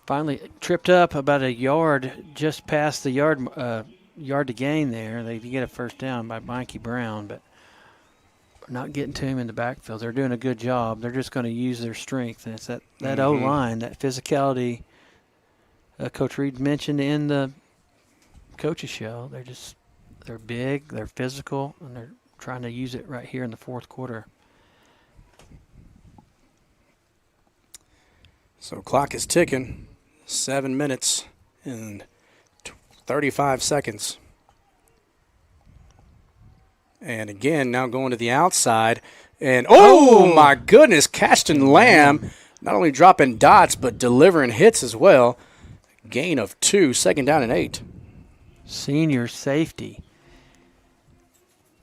Finally tripped up about a yard, just past the yard to gain there. They get a first down by Mikey Brown, but not getting to him in the backfield. They're doing a good job. They're just going to use their strength, and it's that O-line, that physicality Coach Reed mentioned in the coaches show. They're just They're big, they're physical, and they're trying to use it right here in the fourth quarter. So clock is ticking. 7 minutes and 35 seconds. And again, now going to the outside. And, my goodness, Cashton Lamb not only dropping dots but delivering hits as well. Gain of 2, 2nd down and 8. Senior safety.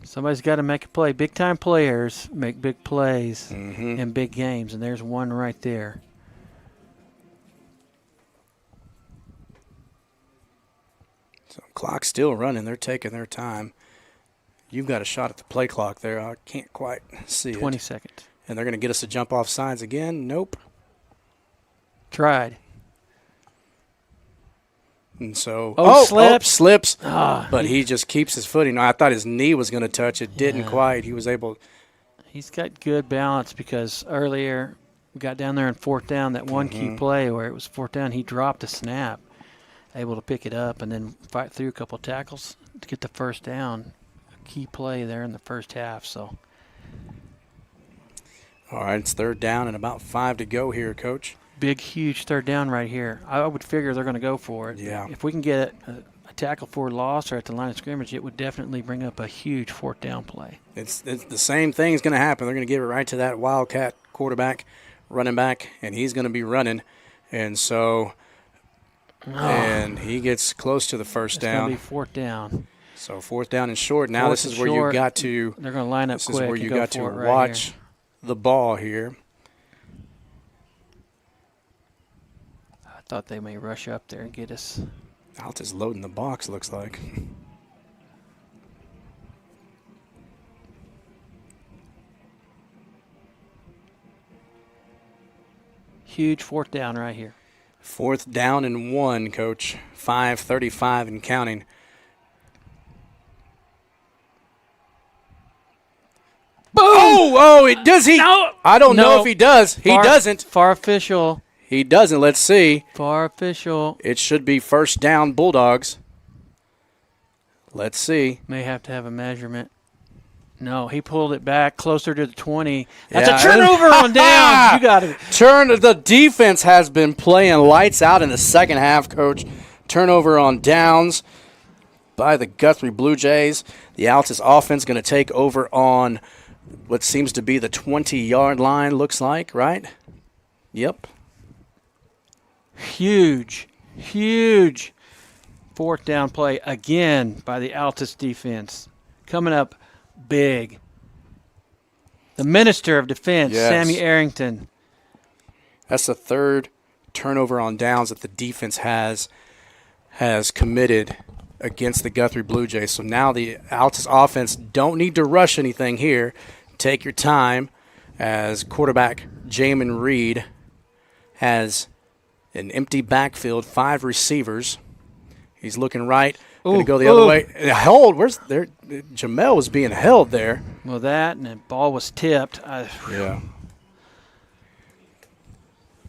Somebody's got to make a play. Big-time players make big plays in big games, and there's one right there. So clock's still running. They're taking their time. You've got a shot at the play clock there. I can't quite see 20 it. seconds. And they're going to get us to jump off sides again. Nope. Tried. And so, slips. But he just keeps his footing. I thought his knee was going to touch it. Didn't quite. He was able. He's got good balance because earlier we got down there in 4th down, that one key play where it was 4th down. He dropped a snap, able to pick it up and then fight through a couple tackles to get the 1st down. A key play there in the first half. So. All right, it's 3rd down and about 5 to go here, Coach. Big, huge 3rd down right here. I would figure they're going to go for it. Yeah. If we can get a tackle for loss or at the line of scrimmage, it would definitely bring up a huge 4th down play. It's the same thing's going to happen. They're going to give it right to that Wildcat quarterback, running back, and he's going to be running. And so, and he gets close to the 1st down. It's going to be 4th down. So 4th down and short. Now this is where you got to. They're going to line up this quick. This is where you got to right watch here. The ball here. I thought they may rush up there and get us. Altus loading the box, looks like. Huge 4th down right here. 4th down and 1, Coach. 5:35 and counting. Boom! Does he? No. I don't know if he does. He doesn't. Far official. He doesn't. Let's see. Far official. It should be 1st down, Bulldogs. Let's see. May have to have a measurement. No, he pulled it back closer to the 20. That's a turnover on downs. You got it. The defense has been playing lights out in the second half, Coach. Turnover on downs by the Guthrie Blue Jays. The Altus offense going to take over on what seems to be the 20-yard line, looks like, right? Yep. Huge 4th down play again by the Altus defense. Coming up big. The Minister of Defense, Sammy Arrington. That's the 3rd turnover on downs that the defense has committed against the Guthrie Blue Jays. So now the Altus offense don't need to rush anything here. Take your time as quarterback Jamin Reed has an empty backfield, 5 receivers. He's looking right. Going to go the other way. Hold. Where's there? Jamel was being held there. Well, that and the ball was tipped. Yeah.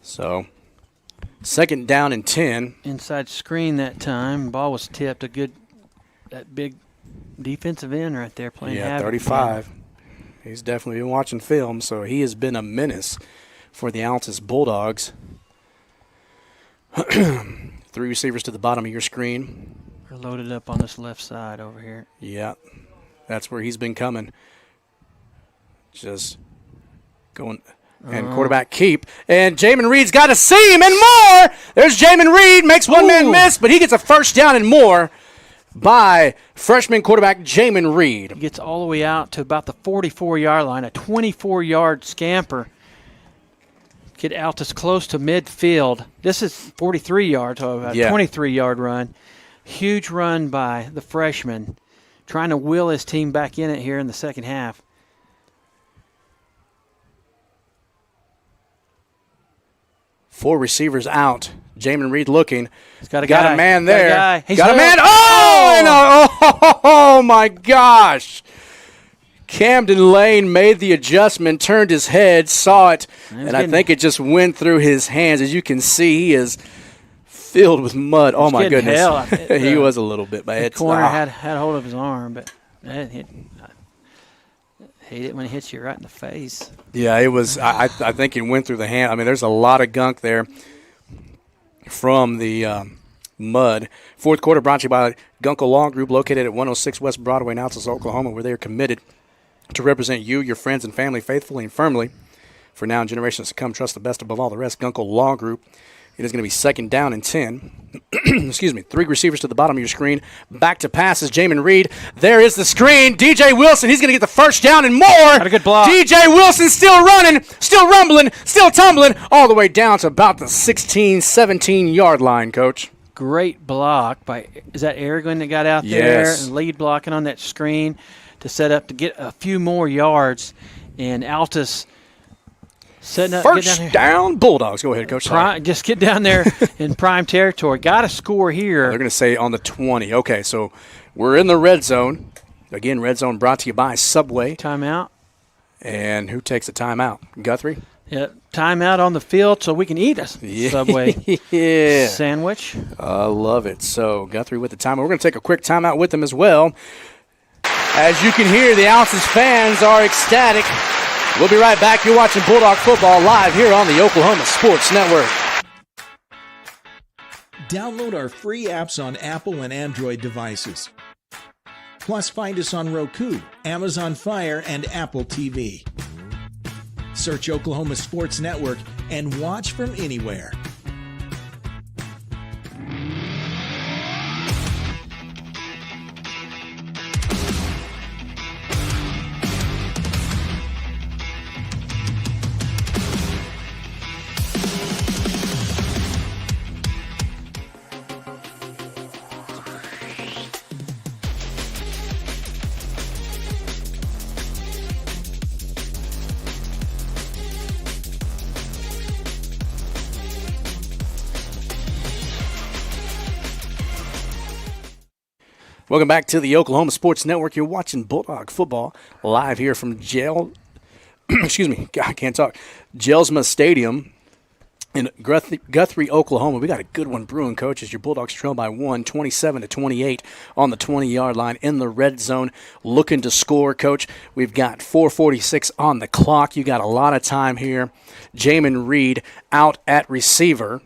So, 2nd down and 10. Inside screen that time. Ball was tipped. That big defensive end right there playing havoc. 35. He's definitely been watching film, so he has been a menace for the Altus Bulldogs. 3 receivers to the bottom of your screen. We're loaded up on this left side over here. Yeah, that's where he's been coming. Just going. And quarterback keep. And Jamin Reed's got a seam and more. There's Jamin Reed. Makes one man miss, but he gets a 1st down and more by freshman quarterback Jamin Reed. He gets all the way out to about the 44-yard line, a 24-yard scamper. Get Altus close to midfield. This is 43 yards, so a 23-yard run. Huge run by the freshman, trying to will his team back in it here in the second half. Four receivers out. Jamin Reed looking. He's got a got guy. a man there. Got a man. Oh, my gosh. Camden Lane made the adjustment, turned his head, saw it, and I think it just went through his hands. As you can see, he is filled with mud. Oh, my goodness. Hell. He was a little bit bad. The corner had hold of his arm, but I hate it when it hits you right in the face. Yeah, it was. I think it went through the hand. I mean, there's a lot of gunk there from the mud. Fourth quarter brought to you by Gunkel Law Group, located at 106 West Broadway in Altus, Oklahoma, where they are committed to represent you, your friends, and family faithfully and firmly. For now and generations to come, trust the best above all the rest. Gunkel Law Group. It is going to be 2nd down and 10. Excuse me. 3 receivers to the bottom of your screen. Back to passes. Jamin Reed. There is the screen. DJ Wilson. He's going to get the first down and more. Got a good block. DJ Wilson still running, still rumbling, still tumbling, all the way down to about the 16, 17-yard line, Coach. Great block by, is that Aragon that got out Yes. there and lead blocking on that screen to set up to get a few more yards. And Altus setting up. First down, Bulldogs. Go ahead, Coach. Just get down there in prime territory. Got to score here. They're going to say on the 20. Okay, so we're in the red zone. Again, red zone brought to you by Subway. Timeout. And who takes a timeout? Guthrie? Yeah, timeout on the field so we can eat a Subway sandwich. I love it. So Guthrie with the timeout. We're going to take a quick timeout with them as well. As you can hear, the Altus fans are ecstatic. We'll be right back. You're watching Bulldog Football live here on the Oklahoma Sports Network. Download our free apps on Apple and Android devices. Plus, find us on Roku, Amazon Fire, and Apple TV. Search Oklahoma Sports Network and watch from anywhere. Welcome back to the Oklahoma Sports Network. You're watching Bulldog Football live here from Jelsma Stadium in Guthrie, Oklahoma. We got a good one brewing, Coach, as your Bulldogs trail by 27-28 on the 20-yard line in the red zone, looking to score, Coach. We've got 4:46 on the clock. You got a lot of time here. Jamin Reed out at receiver.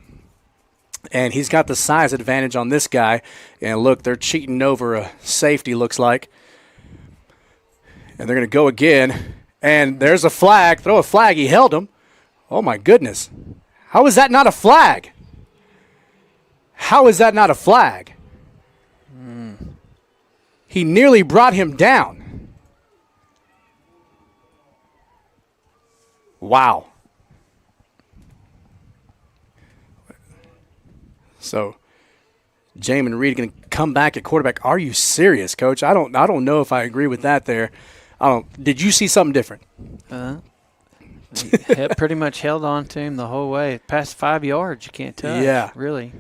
And he's got the size advantage on this guy. And look, they're cheating over a safety, looks like. And they're going to go again. And there's a flag. Throw a flag. He held him. Oh, my goodness. How is that not a flag? How is that not a flag? He nearly brought him down. Wow. So, Jamin Reed going to come back at quarterback. Are you serious, Coach? I don't know if I agree with that there. Did you see something different? He pretty much held on to him the whole way. Past 5 yards, you can't touch. Yeah. Really.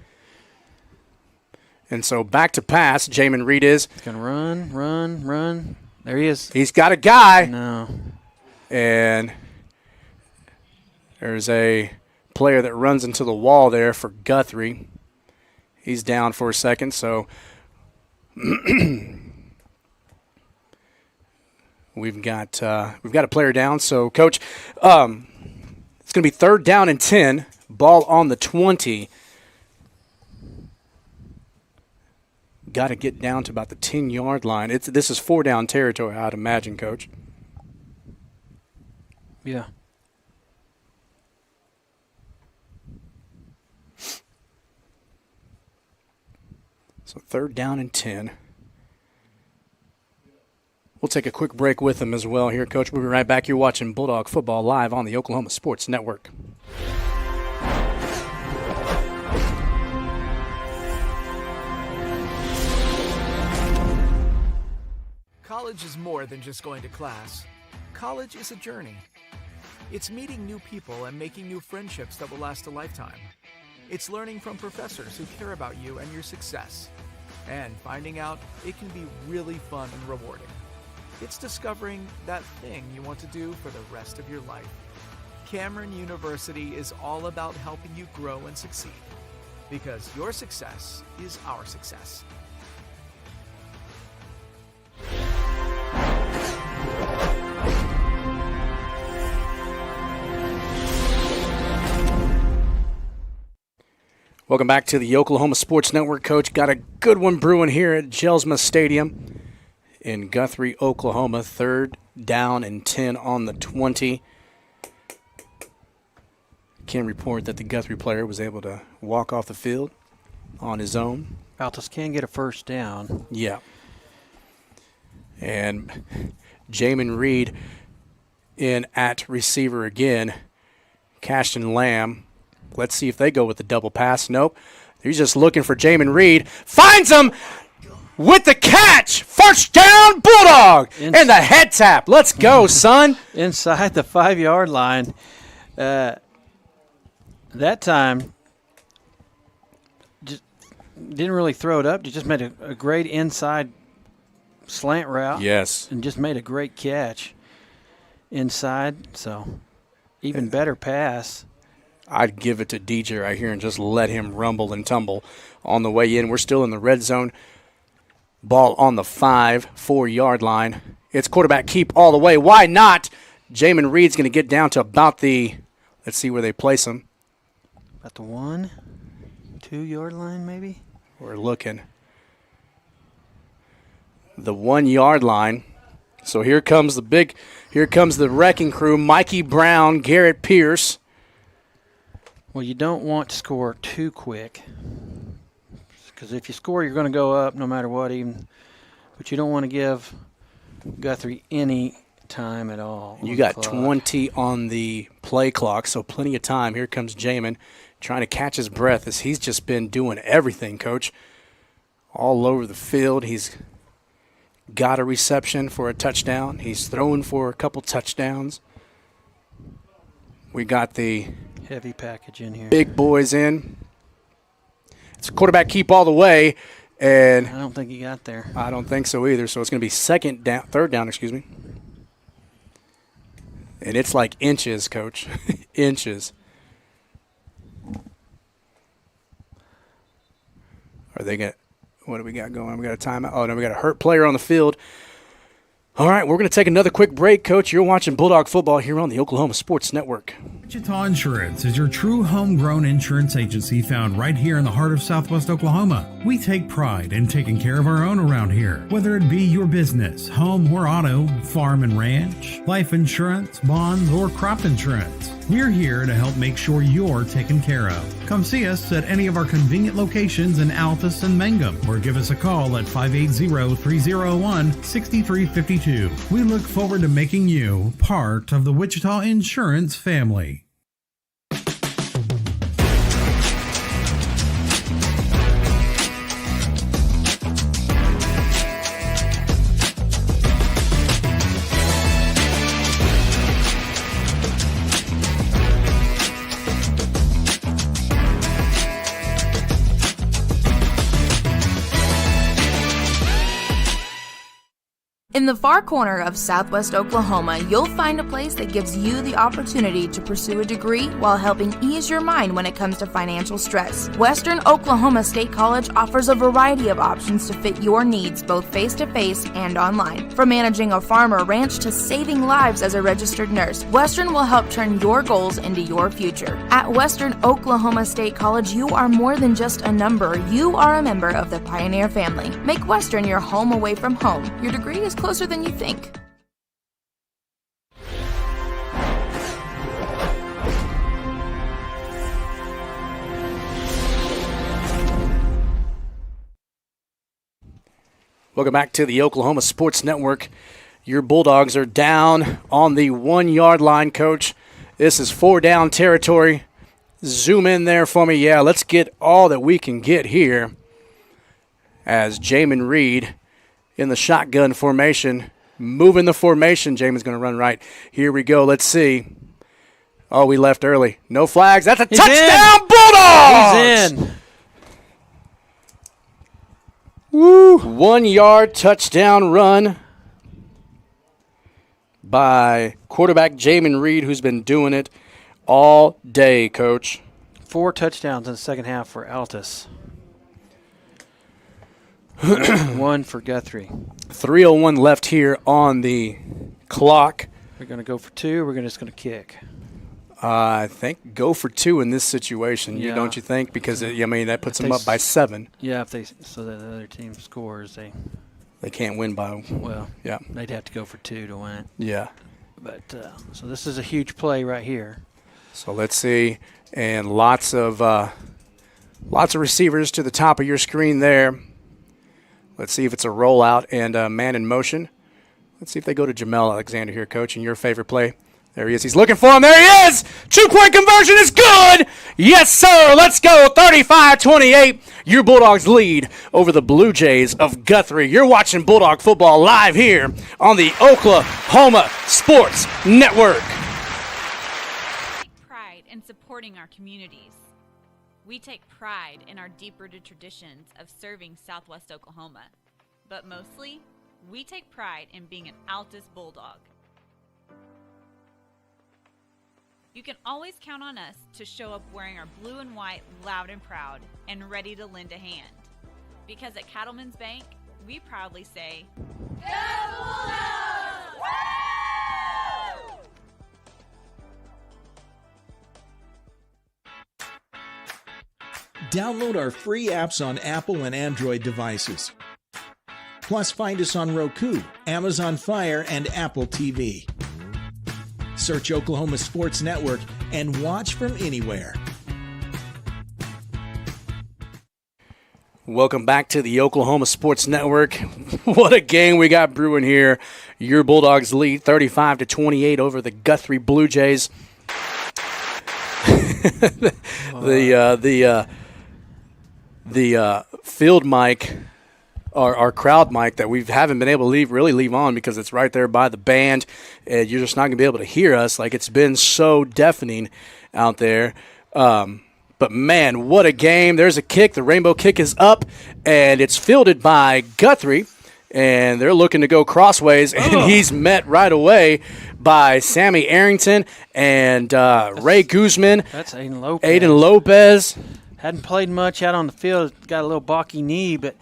And so back to pass, Jamin Reed is. He's going to run. There he is. He's got a guy. No. And there's a player that runs into the wall there for Guthrie. He's down for a second, so we've got a player down. So, Coach, it's going to be 3rd down and 10. Ball on the 20. Got to get down to about the 10-yard line. This is 4-down territory, I'd imagine, Coach. Yeah. So 3rd down and 10. We'll take a quick break with them as well here, Coach. We'll be right back. You're watching Bulldog Football live on the Oklahoma Sports Network. College is more than just going to class. College is a journey. It's meeting new people and making new friendships that will last a lifetime. It's learning from professors who care about you and your success. And finding out it can be really fun and rewarding. It's discovering that thing you want to do for the rest of your life. Cameron University is all about helping you grow and succeed. because your success is our success. Welcome back to the Oklahoma Sports Network, Coach. Got a good one brewing here at Jelsma Stadium in Guthrie, Oklahoma. 3rd down and 10 on the 20. Can report that the Guthrie player was able to walk off the field on his own. Altus can get a first down. Yeah. And Jamin Reed in at receiver again. Cashton Lamb. Let's see if they go with the double pass. Nope. He's just looking for Jamin Reed. Finds him with the catch. First down, Bulldog. And the head tap. Let's go, son. Inside the 5-yard line. That time, just didn't really throw it up. Just made a great inside slant route. Yes. And just made a great catch inside. So, even better pass. I'd give it to DJ right here and just let him rumble and tumble on the way in. We're still in the red zone. Ball on the 4-yard line. It's quarterback keep all the way. Why not? Jamin Reed's going to get down to about the, let's see where they place him. About the 1, 2-yard line maybe? We're looking. The 1-yard line. So here comes the wrecking crew. Mikey Brown, Garrett Pierce. Well, you don't want to score too quick, because if you score, you're going to go up no matter what. But you don't want to give Guthrie any time at all. You got 20 on the play clock, so plenty of time. Here comes Jamin trying to catch his breath as he's just been doing everything, Coach. All over the field. He's got a reception for a touchdown. He's throwing for a couple touchdowns. We got the heavy package in here. Big boys in. It's a quarterback keep all the way, and I don't think he got there. I don't think so either. So it's going to be third down, excuse me. And it's like inches, Coach. Inches. Are they got? What do we got going? We got a timeout. Oh no, we got a hurt player on the field. All right, we're going to take another quick break, Coach. You're watching Bulldog football here on the Oklahoma Sports Network. Wichita Insurance is your true homegrown insurance agency found right here in the heart of Southwest Oklahoma. We take pride in taking care of our own around here, whether it be your business, home or auto, farm and ranch, life insurance, bonds, or crop insurance. We're here to help make sure you're taken care of. Come see us at any of our convenient locations in Altus and Mangum, or give us a call at 580-301-6352. We look forward to making you part of the Wichita Insurance family. In the far corner of Southwest Oklahoma, you'll find a place that gives you the opportunity to pursue a degree while helping ease your mind when it comes to financial stress. Western Oklahoma State College offers a variety of options to fit your needs, both face-to-face and online. From managing a farm or ranch to saving lives as a registered nurse, Western will help turn your goals into your future. At Western Oklahoma State College, you are more than just a number. You are a member of the Pioneer family. Make Western your home away from home. Your degree is closer than you think. Welcome back to the Oklahoma Sports Network. Your Bulldogs are down on the 1-yard line, Coach. This is 4-down territory. Zoom in there for me. Yeah, let's get all that we can get here as Jamin Reed in the shotgun formation. Moving the formation. Jamin's going to run right. Here we go. Let's see. Oh, we left early. No flags. That's a touchdown, Bulldogs! He's in. Woo! 1-yard touchdown run by quarterback Jamin Reed, who's been doing it all day, Coach. 4 touchdowns in the second half for Altus. 1 for Guthrie. 3:01 left here on the clock. We're going to go for 2. We're just going to kick. I think go for 2 in this situation. Yeah. Don't you think? Because that puts them up by 7. Yeah, so that the other team scores, they can't win by. Well, yeah, they'd have to go for 2 to win. Yeah, but so this is a huge play right here. So let's see, and lots of receivers to the top of your screen there. Let's see if it's a rollout and a man in motion. Let's see if they go to Jamel Alexander here, Coach, and your favorite play. There he is. He's looking for him. There he is. 2-point conversion is good. Yes, sir. Let's go. 35-28. Your Bulldogs lead over the Blue Jays of Guthrie. You're watching Bulldog football live here on the Oklahoma Sports Network. We take pride in supporting our communities. We take pride in our deep-rooted traditions of serving Southwest Oklahoma. But mostly, we take pride in being an Altus Bulldog. You can always count on us to show up wearing our blue and white loud and proud and ready to lend a hand. Because at Cattlemen's Bank, we proudly say, Go Bulldogs! Woo! Download our free apps on Apple and Android devices. Plus, find us on Roku, Amazon Fire, and Apple TV. Search Oklahoma Sports Network and watch from anywhere. Welcome back to the Oklahoma Sports Network. What a game we got brewing here. Your Bulldogs lead 35-28 over the Guthrie Blue Jays. The field mic, our crowd mic that we haven't been able to leave on because it's right there by the band, and you're just not going to be able to hear us. Like, it's been so deafening out there. But, man, what a game. There's a kick. The rainbow kick is up, and it's fielded by Guthrie, and they're looking to go crossways, and he's met right away by Sammy Arrington and Ray Guzman. That's Aiden Lopez. Hadn't played much out on the field. Got a little balky knee, but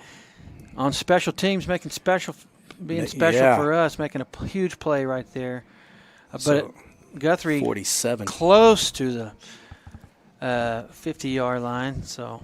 on special teams, being special for us, making a huge play right there. But Guthrie 47 close to the 50-yard line, so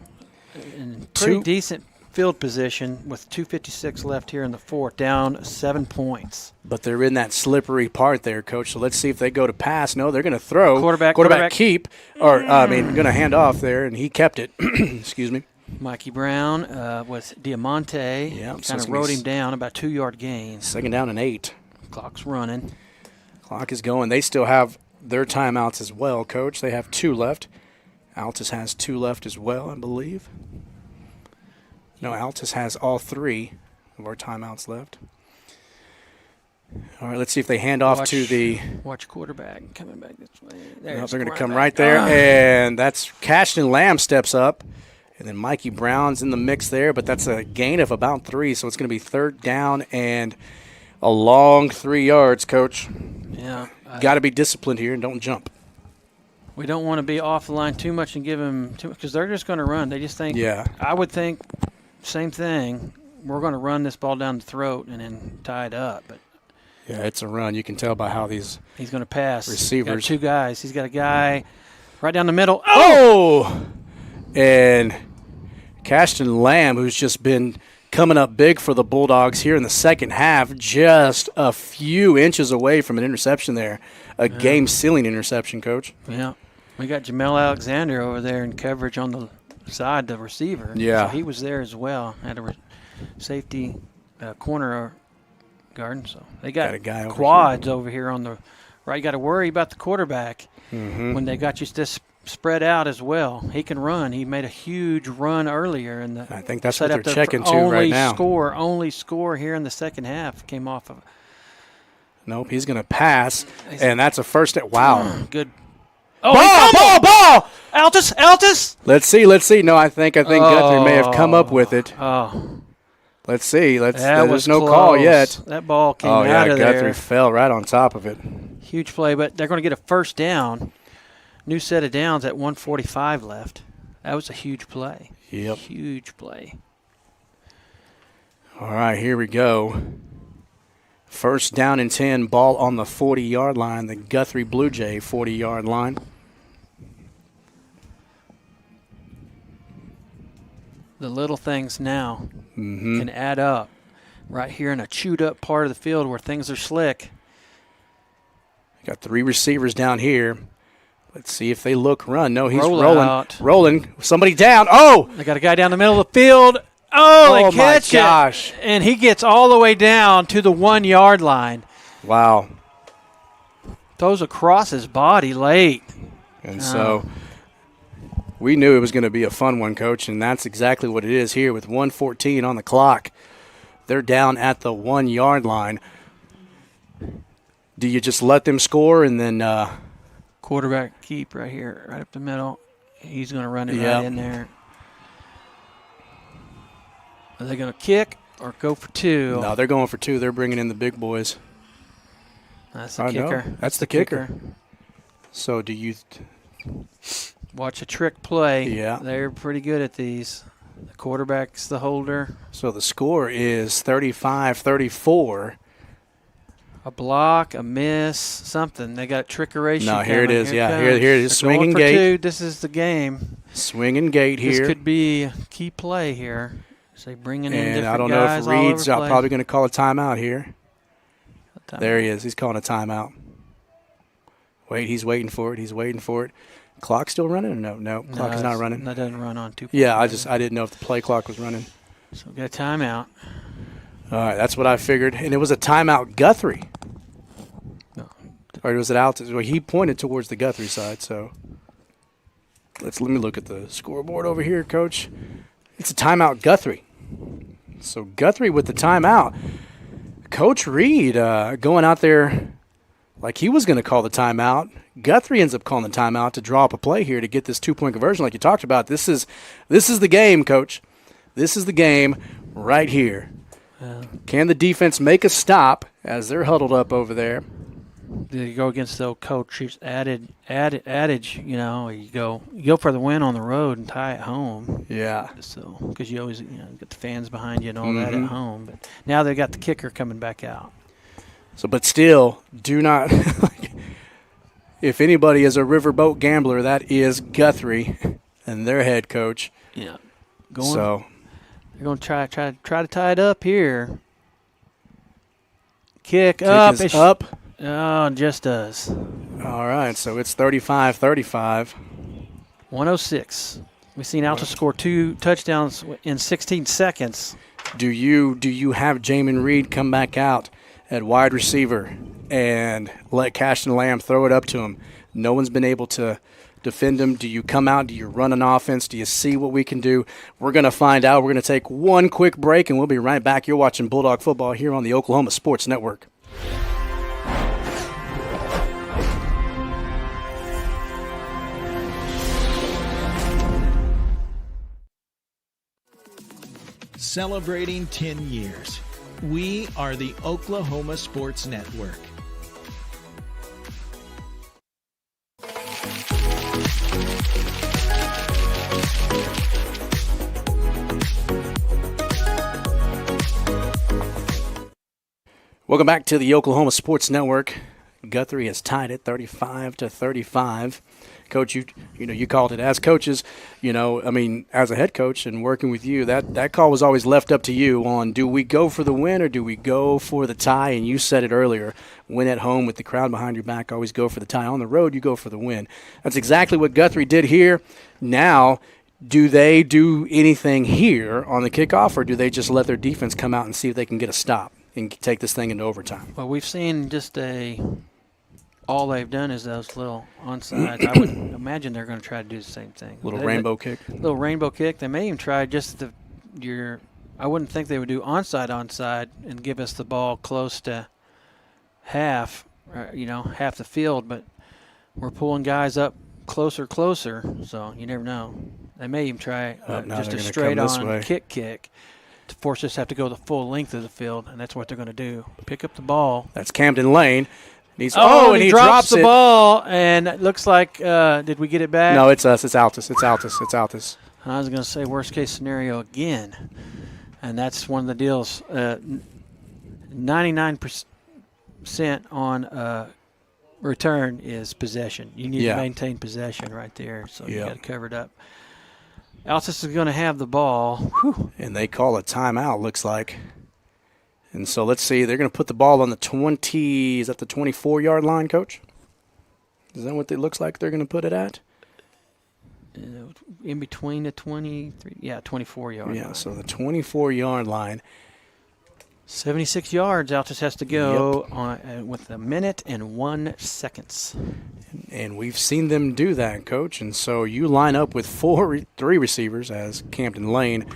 in pretty decent field position with 2:56 left here in the fourth, down 7 points. But they're in that slippery part there, Coach. So let's see if they go to pass. No, they're going to throw. Quarterback keep, or going to hand off there, and he kept it. Excuse me. Mikey Brown with Diamante. Yeah, kind of rode him down, about 2-yard gain. 2nd down and 8. Clock's running. Clock is going. They still have their timeouts as well, Coach. They have 2 left. Altus has 2 left as well, I believe. No, Altus has all 3 of our timeouts left. All right, let's see if they hand off to the... Watch quarterback coming back this way. They're going to come right there, and that's Cashton Lamb steps up. And then Mikey Brown's in the mix there, but that's a gain of about 3, so it's going to be 3rd down and a long 3 yards, Coach. Yeah. Got to be disciplined here and don't jump. We don't want to be off the line too much and give them too much because they're just going to run. They just think, I would think, same thing. We're going to run this ball down the throat and then tie it up. But yeah, it's a run. You can tell by how he's going to pass. Receivers. He's got 2 guys. He's got a guy right down the middle. Oh! And Cashton Lamb, who's just been coming up big for the Bulldogs here in the second half, just a few inches away from an interception there. A game-sealing interception, Coach. Yeah. We got Jamel Alexander over there in coverage on the side, the receiver. Yeah. So he was there as well. Had a safety corner guard. So they got a guy quads over here on the right. You got to worry about the quarterback when they got you this spread out as well. He can run. He made a huge run earlier. I think that's what they're checking to right now. Only score here in the second half came off of. Nope, he's going to pass, and that's a first. Wow. Good. Oh, ball! Altus! Let's see. No, I think Guthrie may have come up with it. Oh. Let's see. There's no close. call yet. That ball came out of there. Guthrie fell right on top of it. Huge play, but they're going to get a first down. new set of downs at 1:45 left. That was a huge play. Yep. Huge play. All right, here we go. First down and 10, ball on the 40-yard line, the Guthrie Blue Jay 40-yard line. The little things now can add up. Right here in a chewed-up part of the field where things are slick. Got 3 receivers down here. Let's see if they look run. No, he's Rolling. Rolling. Somebody down. Oh! They got a guy down the middle of the field. Oh, they catch my gosh. it. And he gets all the way down to the 1-yard line. Wow. Throws across his body late. And so we knew it was going to be a fun one, Coach, and that's exactly what it is here with 1:14 on the clock. They're down at the 1-yard line. Do you just let them score and then quarterback keep right here, right up the middle. He's going to run it right in there. Are they going to kick or go for 2? No, they're going for 2. They're bringing in the big boys. That's the kicker. That's the kicker. So do you watch a trick play? Yeah. They're pretty good at these. The quarterback's the holder. So the score is 35-34. A block, a miss, something. They got trickeration. No, here it is. Here it is. They're Swinging going for gate. 2. This is the game. Swinging gate here. This could be a key play here. So they bringing in different guys. And I don't know if Reed's probably going to call a timeout here. There he is. He's calling a timeout. Wait, he's waiting for it. He's waiting for it. Clock still running or no? No, clock is not running. That doesn't run on 2. Yeah, I didn't know if the play clock was running. So we got a timeout. All right, that's what I figured. And it was a timeout Guthrie. No. Or was it Altus? Well, he pointed towards the Guthrie side, so let me look at the scoreboard over here, Coach. It's a timeout Guthrie. So Guthrie with the timeout. Coach Reed going out there like he was going to call the timeout. Guthrie ends up calling the timeout to draw up a play here to get this 2-point conversion like you talked about. This is the game, Coach. This is the game right here. Can the defense make a stop as they're huddled up over there? You go against the old coach's adage, you know, you go for the win on the road and tie it home. Yeah. So because you always get the fans behind you and all that at home, but now they got the kicker coming back out. So, but still, do not. If anybody is a riverboat gambler, that is Guthrie and their head coach. Yeah. So they're going to try to tie it up here. Kick up. Is up. Oh, just does. All right, so it's 35-35. 106. We've seen Altus score 2 touchdowns in 16 seconds. Do you have Jamin Reed come back out at wide receiver and let Cashton Lamb throw it up to him? No one's been able to defend him. Do you come out? Do you run an offense? Do you see what we can do? We're going to find out. We're going to take one quick break, and we'll be right back. You're watching Bulldog Football here on the Oklahoma Sports Network. Celebrating 10 years. We are the Oklahoma Sports Network. Welcome back to the Oklahoma Sports Network. Guthrie has tied it 35-35. Coach, you called it. As coaches, as a head coach and working with you, that call was always left up to you on, do we go for the win or do we go for the tie? And you said it earlier, win at home with the crowd behind your back, always go for the tie. On the road, you go for the win. That's exactly what Guthrie did here. Now, do they do anything here on the kickoff, or do they just let their defense come out and see if they can get a stop and take this thing into overtime? Well, we've seen all they've done is those little onside. I would imagine they're going to try to do the same thing. Rainbow kick. Little rainbow kick. They may even try just I wouldn't think they would do onside and give us the ball close to half the field, but we're pulling guys up closer, so you never know. They may even try just a straight-on kick to force us to have to go the full length of the field, and that's what they're going to do. Pick up the ball. That's Camden Lane. He's, and he drops the ball, and it looks like, did we get it back? No, it's us. It's Altus. It's Altus. I was going to say worst case scenario again, and that's one of the deals. 99% on return is possession. You need to maintain possession right there, so you got to cover it up. Altus is going to have the ball. Whew. And they call a timeout, looks like. And so let's see. They're going to put the ball on the 20. Is that the 24-yard line, Coach? Is that what it looks like they're going to put it at? In between the 23. Yeah, 24-yard line. Yeah, so the 24-yard line. 76 yards. Altus has to go on, with 1 minute and 1 second. And we've seen them do that, Coach. And so you line up with 3 receivers as Campton Lane,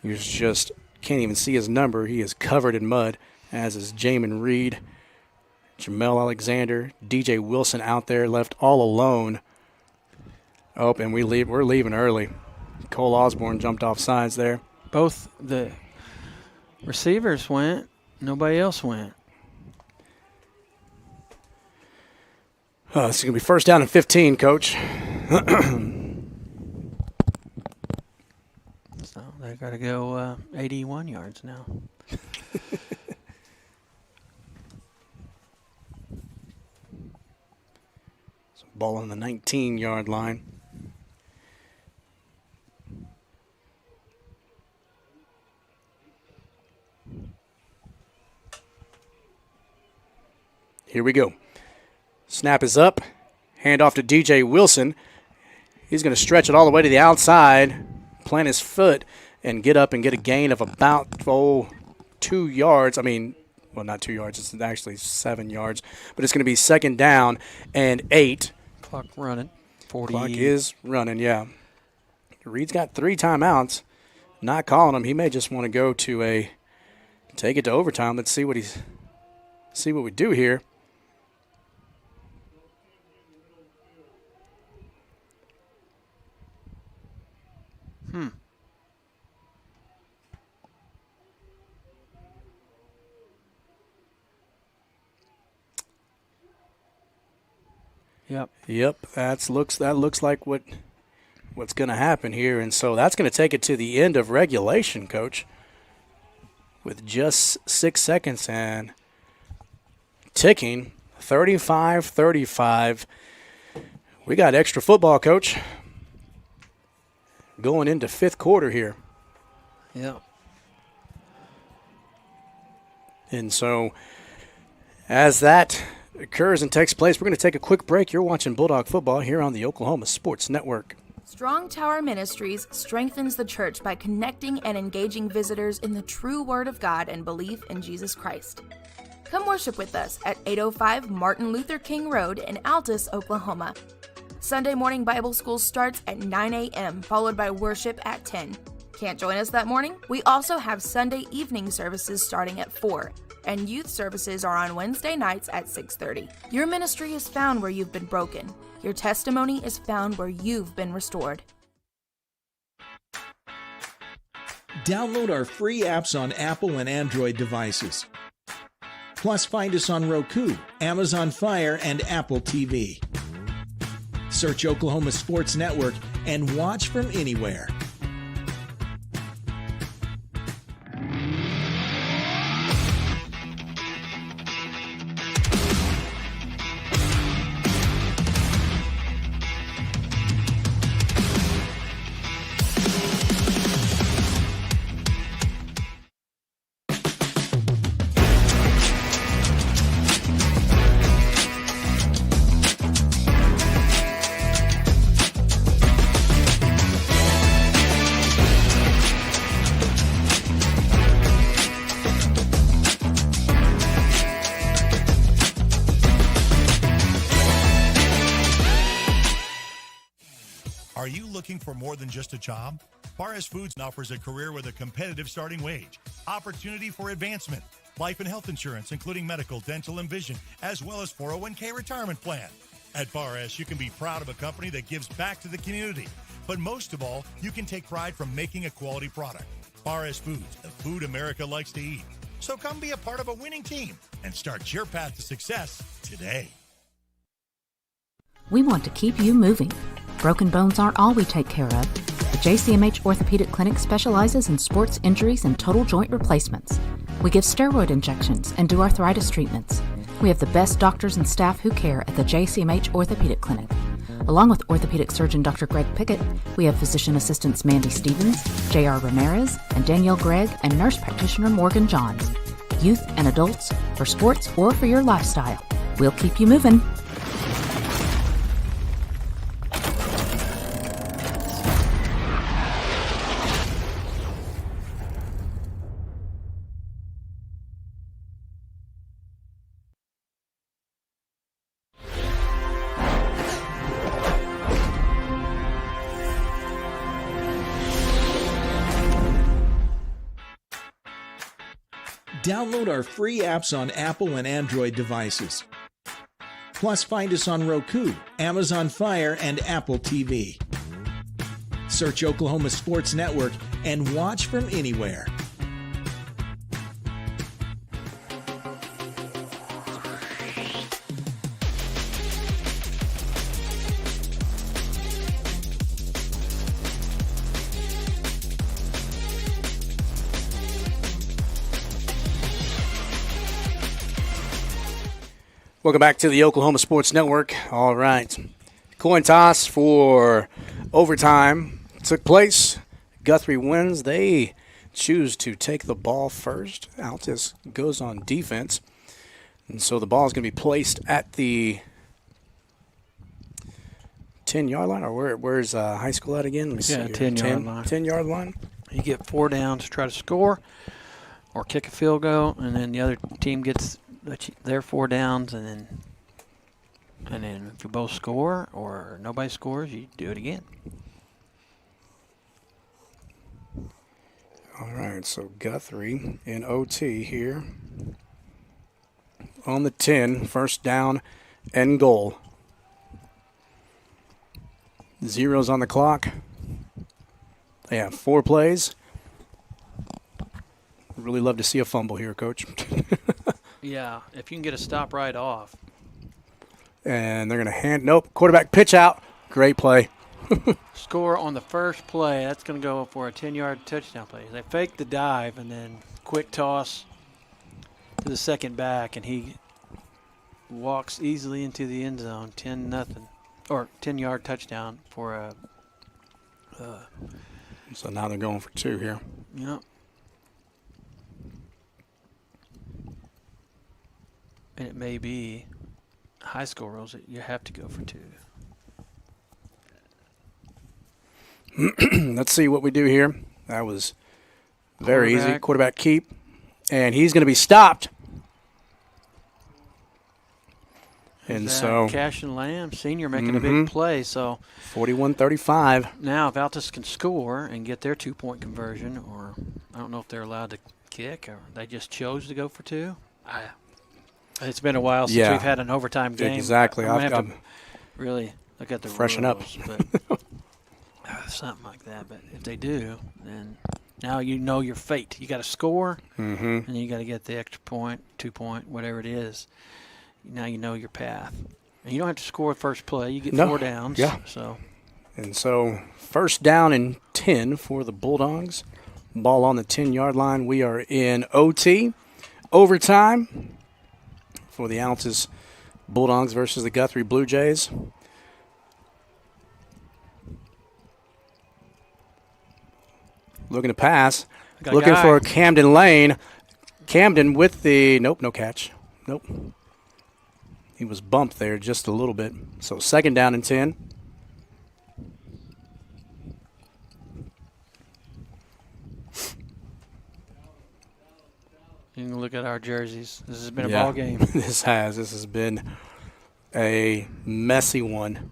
you just can't even see his number. He is covered in mud, as is Jamin Reed, Jamel Alexander, DJ Wilson out there left all alone. Oh, and we're leaving early. Cole Osborne jumped off sides there. Both the receivers went. Nobody else went. This is going to be first down and 15, Coach. So they got to go 81 yards now. So ball on the 19-yard line. Here we go. Snap is up. Hand off to DJ Wilson. He's going to stretch it all the way to the outside, plant his foot, and get up and get a gain of about 2 yards. I mean, well, not 2 yards. It's actually 7 yards. But it's going to be second down and 8. Clock running. 40. Clock is running, yeah. Reed's got 3 timeouts. Not calling him. He may just want to go to take it to overtime. Let's see what we do here. Yep. That looks like what's going to happen here, and so that's going to take it to the end of regulation, Coach, with just 6 seconds and ticking. 35-35. We got extra football, Coach, going into 5th quarter here. Yeah. And so as that occurs and takes place, we're going to take a quick break. You're watching Bulldog Football here on the Oklahoma Sports Network. Strong Tower Ministries strengthens the church by connecting and engaging visitors in the true Word of God and belief in Jesus Christ. Come worship with us at 805 Martin Luther King Road in Altus, Oklahoma. Sunday morning Bible school starts at 9 a.m., followed by worship at 10. Can't join us that morning? We also have Sunday evening services starting at 4. And youth services are on Wednesday nights at 6:30. Your ministry is found where you've been broken. Your testimony is found where you've been restored. Download our free apps on Apple and Android devices. Plus, find us on Roku, Amazon Fire, and Apple TV. Search Oklahoma Sports Network and watch from anywhere. Are you looking for more than just a job? Pares Foods offers a career with a competitive starting wage, opportunity for advancement, life and health insurance, including medical, dental, and vision, as well as 401k retirement plan. At Pares, you can be proud of a company that gives back to the community. But most of all, you can take pride from making a quality product. Pares Foods, the food America likes to eat. So come be a part of a winning team. and start your path to success today. We want to keep you moving. Broken bones aren't all we take care of. The JCMH Orthopedic Clinic specializes in sports injuries and total joint replacements. We give steroid injections and do arthritis treatments. We have the best doctors and staff who care at the JCMH Orthopedic Clinic. Along with orthopedic surgeon Dr. Greg Pickett, we have physician assistants Mandy Stevens, J.R. Ramirez, and Danielle Gregg, and nurse practitioner Morgan Johns. Youth and adults, for sports or for your lifestyle. We'll keep you moving. Download our free apps on Apple and Android devices. Plus, find us on Roku, Amazon Fire, and Apple TV. Search Oklahoma Sports Network and watch from anywhere. Welcome back to the Oklahoma Sports Network. All right. Coin toss for overtime took place. Guthrie wins. They choose to take the ball first. Altus goes on defense. And so the ball is going to be placed at the 10-yard line. Or where's high school at again? Let me see here. 10-yard line. 10-yard line. You get 4 downs to try to score or kick a field goal, and then the other team gets their 4 downs, and then if you both score or nobody scores, you do it again. All right, so Guthrie in OT here on the 10, first down and goal. 0's on the clock. They have 4 plays. Really love to see a fumble here, Coach. Yeah, if you can get a stop right off. And they're going to quarterback pitch out. Great play. Score on the first play. That's going to go for a 10-yard touchdown play. They fake the dive and then quick toss to the second back, and he walks easily into the end zone, 10-0, or 10-yard touchdown for a. So now they're going for 2 here. Yep. And it may be high school rules that you have to go for 2. Let's see what we do here. That was very easy. Quarterback keep. And he's going to be stopped. And so Cash and Lamb, senior, making a big play. So 41-35. Now if Altus can score and get their 2-point conversion, or I don't know if they're allowed to kick or they just chose to go for 2. It's been a while since we've had an overtime game. Exactly. I'm have to really look at the freshen rules, up. But something like that. But if they do, then now you know your fate. You got to score, and you got to get the extra point, 2-point, whatever it is. Now you know your path. And you don't have to score first play. You get 4 downs. Yeah. And so first down and 10 for the Bulldogs. Ball on the 10-yard line. We are in OT. Overtime for the Altus Bulldogs versus the Guthrie Blue Jays. Looking to pass. Looking for Camden Lane. Camden with the no catch. Nope. He was bumped there just a little bit. So second down and 10. You can look at our jerseys. This has been a ball game. This has been a messy one.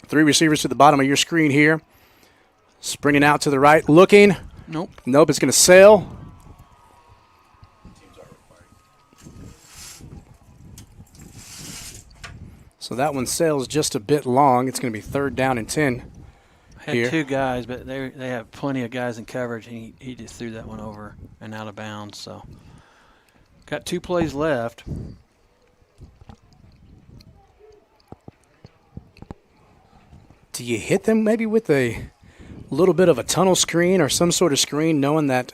3 receivers to the bottom of your screen here. Springing out to the right, looking. Nope, it's going to sail. So that one sails just a bit long. It's going to be third down and 10 Had here. 2 guys, but they have plenty of guys in coverage, and he just threw that one over and out of bounds. So got 2 plays left. Do you hit them maybe with a little bit of a tunnel screen or some sort of screen, knowing that,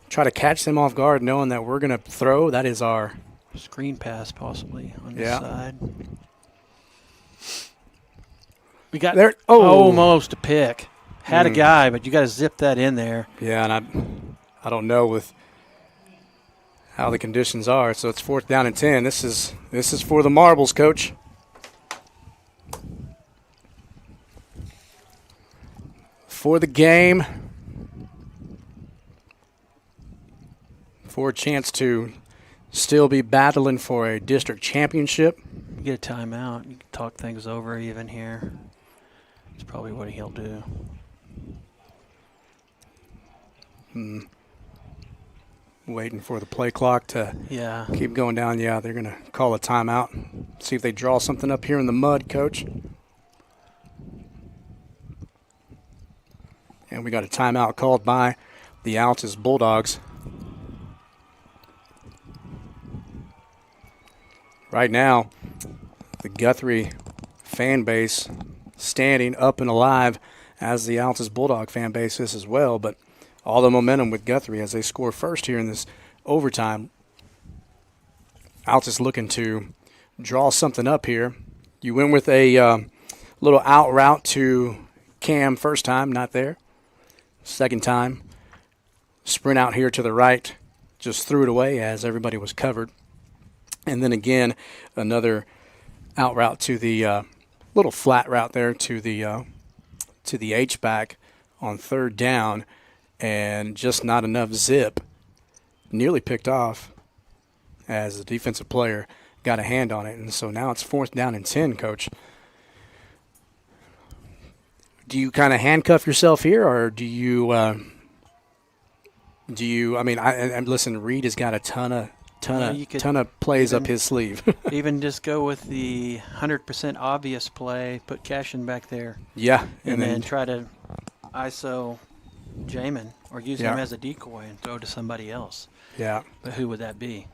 try to catch them off guard, knowing that we're going to throw? That is our screen pass possibly on this side. We got there. Almost a pick. Had a guy, but you got to zip that in there. Yeah, and I don't know with how the conditions are. So it's 4th down and 10. This is for the marbles, Coach. For the game, for a chance to still be battling for a district championship. You get a timeout. You can talk things over even here. That's probably what he'll do. Waiting for the play clock to keep going down. Yeah, they're going to call a timeout. See if they draw something up here in the mud, Coach. And we got a timeout called by the Altus Bulldogs. Right now, the Guthrie fan base standing up and alive, as the Altus Bulldog fan base is as well. But all the momentum with Guthrie as they score first here in this overtime. Altus looking to draw something up here. You went with a little out route to Cam first time, not there. Second time, sprint out here to the right, just threw it away as everybody was covered. And then again, another out route to the little flat route there to the H-back on 3rd down, and just not enough zip. Nearly picked off as the defensive player got a hand on it. And so now it's 4th down and 10, Coach. Do you kind of handcuff yourself here, or do you? I mean, listen. Reed has got a ton of plays up his sleeve. Even just go with the 100% obvious play. Put Cashin back there. Yeah, and then try to ISO Jamin or use him as a decoy and throw to somebody else. Yeah, but who would that be?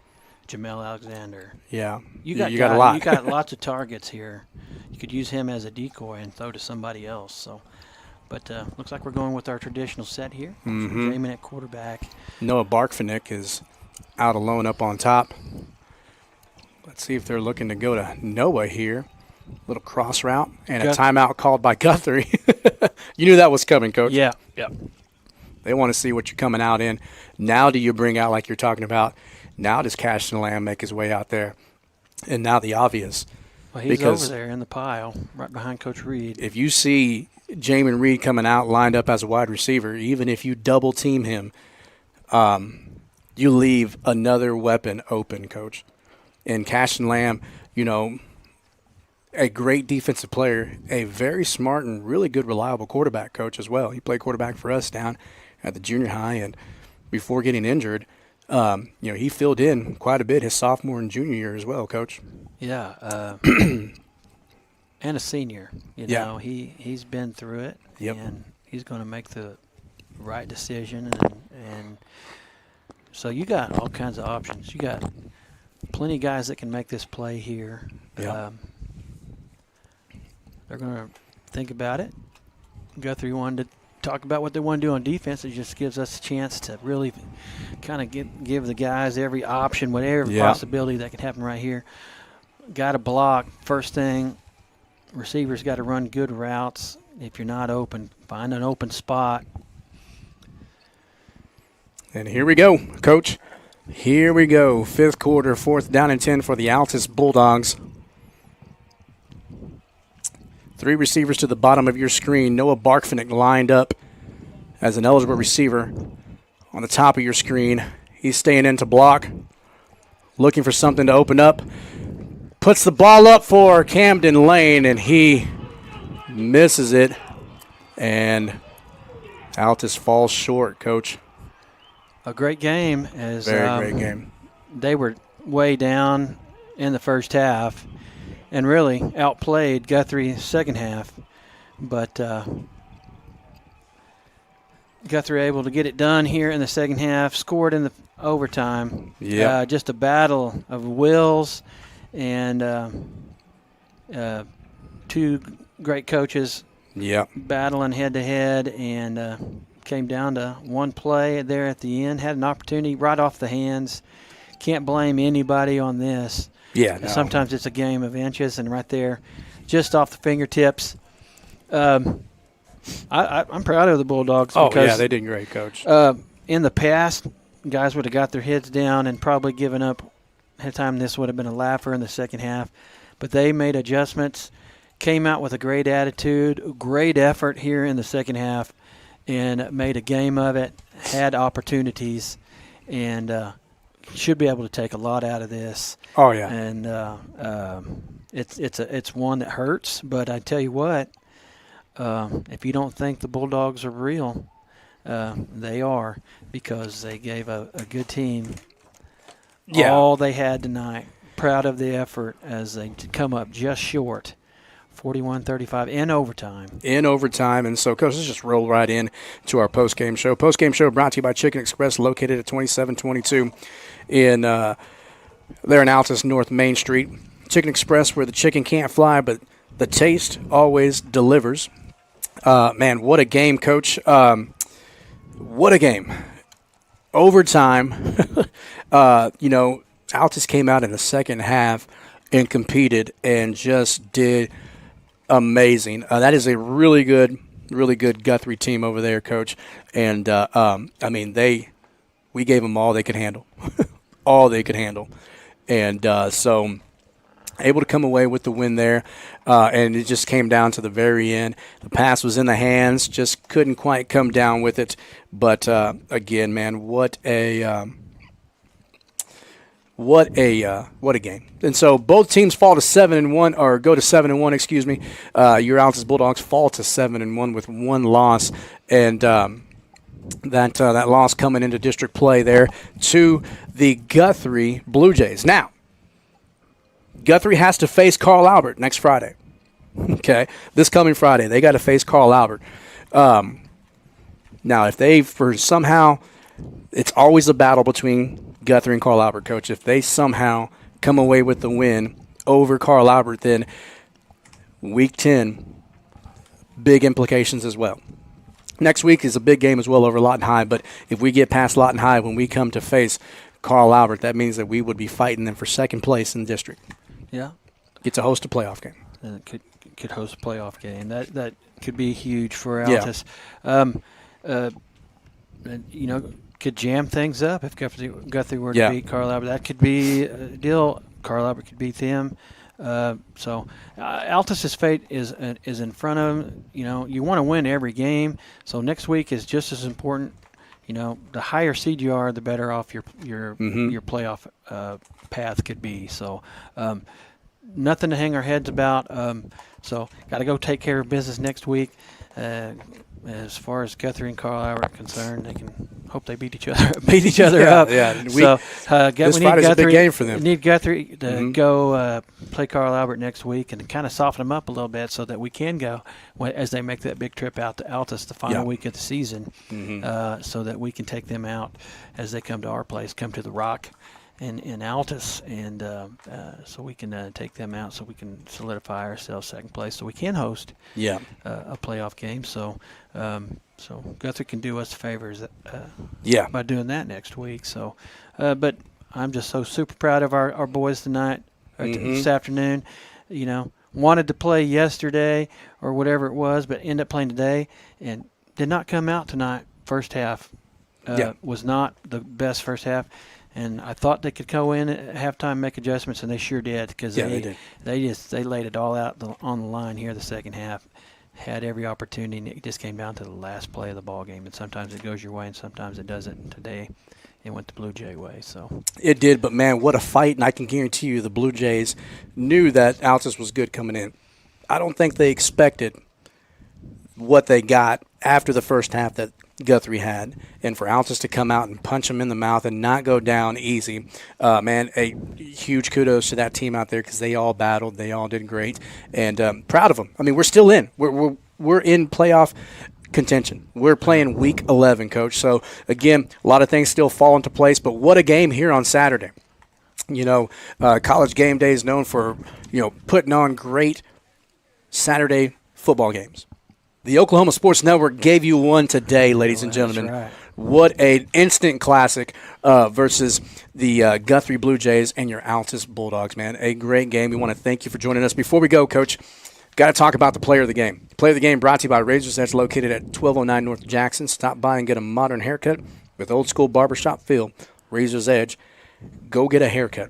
Jamel Alexander. Yeah, you got a lot. You got lots of targets here. You could use him as a decoy and throw to somebody else. So, but looks like we're going with our traditional set here. Jamin at quarterback. Noah Barkfinick is out alone up on top. Let's see if they're looking to go to Noah here. Little cross route and a timeout called by Guthrie. You knew that was coming, Coach. Yeah. They want to see what you're coming out in. Now do you bring out, like you're talking about, now does Cashin Lamb make his way out there? And now the obvious. Well, he's over there in the pile, right behind Coach Reed. If you see Jamin Reed coming out lined up as a wide receiver, even if you double team him, you leave another weapon open, Coach. And Cashin Lamb, a great defensive player, a very smart and really good, reliable quarterback coach as well. He played quarterback for us down at the junior high, and before getting injured, he filled in quite a bit his sophomore and junior year as well, Coach. Yeah, and a senior. He's been through it, and he's going to make the right decision. And so you got all kinds of options. You got plenty of guys that can make this play here. Yeah. They're going to think about it. Guthrie wanted to talk about what they want to do on defense. It just gives us a chance to really kind of give the guys every option, whatever possibility that can happen right here. Got to block. First thing, receivers got to run good routes. If you're not open, find an open spot. And here we go, Coach. Here we go. 5th quarter, 4th down and 10 for the Altus Bulldogs. 3 receivers to the bottom of your screen. Noah Barkfinick lined up as an eligible receiver on the top of your screen. He's staying in to block, looking for something to open up. Puts the ball up for Camden Lane, and he misses it. And Altus falls short, Coach. A great game. Very great game. They were way down in the first half and really outplayed Guthrie second half. But Guthrie able to get it done here in the second half, scored in the overtime. Yeah. Just a battle of wills and two great coaches battling head-to-head, and came down to one play there at the end. Had an opportunity right off the hands. Can't blame anybody on this. Yeah, no. Sometimes it's a game of inches, and right there, just off the fingertips. I'm proud of the Bulldogs. Oh, because, yeah, they did great, Coach. In the past, guys would have got their heads down and probably given up. At the time, this would have been a laugher in the second half. But they made adjustments, came out with a great attitude, great effort here in the second half, and made a game of it, had opportunities, and should be able to take a lot out of this. Oh, yeah. And it's one that hurts, but I tell you what, if you don't think the Bulldogs are real, they are, because they gave a good team all they had tonight. Proud of the effort as they come up just short, 41-35 in overtime. And so, Coach, let's just roll right in to our post-game show. Post-game show brought to you by Chicken Express, located at 2722 in there in Altus, North Main Street. Chicken Express, where the chicken can't fly, but the taste always delivers. Man, what a game, Coach. What a game. Overtime. Altus came out in the second half and competed and just did amazing. That is a really good Guthrie team over there, Coach. And, we gave them all they could handle. All they could handle. And so able to come away with the win there. And it just came down to the very end. The pass was in the hands, just couldn't quite come down with it. But, again, man, what a game. And so both teams fall to 7-1, or go to 7-1, excuse me. Your Altus Bulldogs fall to 7-1 with one loss. And that loss coming into district play there to the Guthrie Blue Jays. Now, Guthrie has to face Carl Albert next Friday. Okay, this coming Friday, they got to face Carl Albert. Now, if they somehow, it's always a battle between Guthrie and Carl Albert, Coach. If they somehow come away with the win over Carl Albert, then Week 10, big implications as well. Next week is a big game as well over Lawton High, but if we get past Lawton High when we come to face Carl Albert, that means that we would be fighting them for second place in the district. Yeah. Get to host a playoff game. And it could host a playoff game. That could be huge for Altus. Yeah. Could jam things up if Guthrie were to beat Carl Albert. That could be a deal. Carl Albert could beat them. So Altus's fate is in front of them. You want to win every game. So next week is just as important. The higher seed you are, the better off your playoff path could be. So nothing to hang our heads about. So got to go take care of business next week. As far as Guthrie and Carl Albert are concerned, they can hope they beat each other up. Yeah. This we need Friday's a big game for them. We need Guthrie to go play Carl Albert next week and kind of soften them up a little bit so that we can go as they make that big trip out to Altus the final week of the season, so that we can take them out as they come to our place, come to the Rock in Altus, and so we can take them out so we can solidify ourselves second place so we can host a playoff game. So Guthrie can do us favors by doing that next week. So, but I'm just so super proud of our boys tonight, this afternoon. Wanted to play yesterday or whatever it was, but ended up playing today and did not come out tonight. First half was not the best first half. And I thought they could go in at halftime, make adjustments, and they sure did, because they laid it all out on the line here the second half. Had every opportunity, and it just came down to the last play of the ball game. And sometimes it goes your way, and sometimes it doesn't. And today, it went the Blue Jay way. So it did, but man, what a fight! And I can guarantee you, the Blue Jays knew that Altus was good coming in. I don't think they expected what they got after the first half that Guthrie had, and for Altus to come out and punch them in the mouth and not go down easy, man, a huge kudos to that team out there, because they all battled, they all did great, and proud of them. I mean, we're still in. We're in playoff contention. We're playing Week 11, Coach. So, again, a lot of things still fall into place, but what a game here on Saturday. You know, College Game Day is known for, putting on great Saturday football games. The Oklahoma Sports Network gave you one today, ladies and gentlemen. Right. What an instant classic versus the Guthrie Blue Jays and your Altus Bulldogs, man. A great game. We want to thank you for joining us. Before we go, Coach, got to talk about the player of the game. Player of the game brought to you by Razor's Edge, located at 1209 North Jackson. Stop by and get a modern haircut with old school barbershop feel. Razor's Edge. Go get a haircut.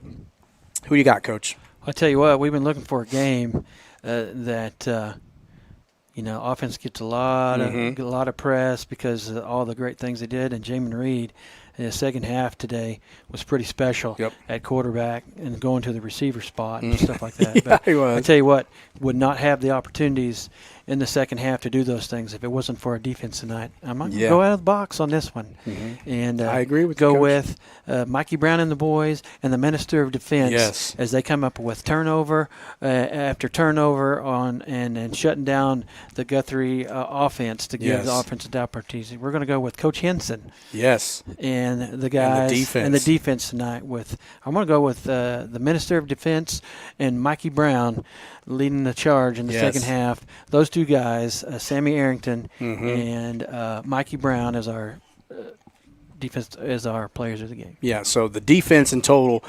Who you got, Coach? I'll tell you what, we've been looking for a game that offense gets a lot of press because of all the great things they did. And Jamin Reed, in the second half today, was pretty special at quarterback and going to the receiver spot and stuff like that. But he was. I tell you what, would not have the opportunities in the second half to do those things if it wasn't for our defense tonight. I'm not going to go out of the box on this one. And I agree with go you, Coach. with Mikey Brown and the boys and the Minister of Defense as they come up with turnover after turnover and shutting down the Guthrie offense to give the offensive opportunity. We're going to go with Coach Henson. Yes. And the guys and the defense tonight. I'm going to go with the Minister of Defense and Mikey Brown leading the charge in the second half. Those two guys, Sammy Arrington and Mikey Brown, as our defense, as our players of the game. Yeah, so the defense in total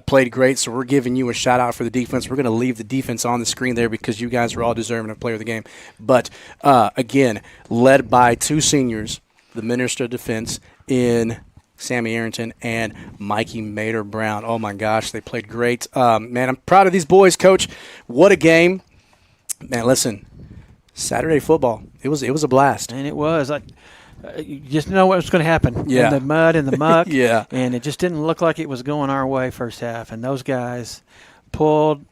played great, so we're giving you a shout-out for the defense. We're going to leave the defense on the screen there because you guys are all deserving of player of the game. But, again, led by two seniors, the Minister of Defense in Sammy Arrington and Mikey Mater Brown. Oh, my gosh, they played great. Man, I'm proud of these boys, Coach. What a game. Man, listen, Saturday football, it was a blast. And it was. You just know what was going to happen in the mud and the muck. And it just didn't look like it was going our way first half. And those guys pulled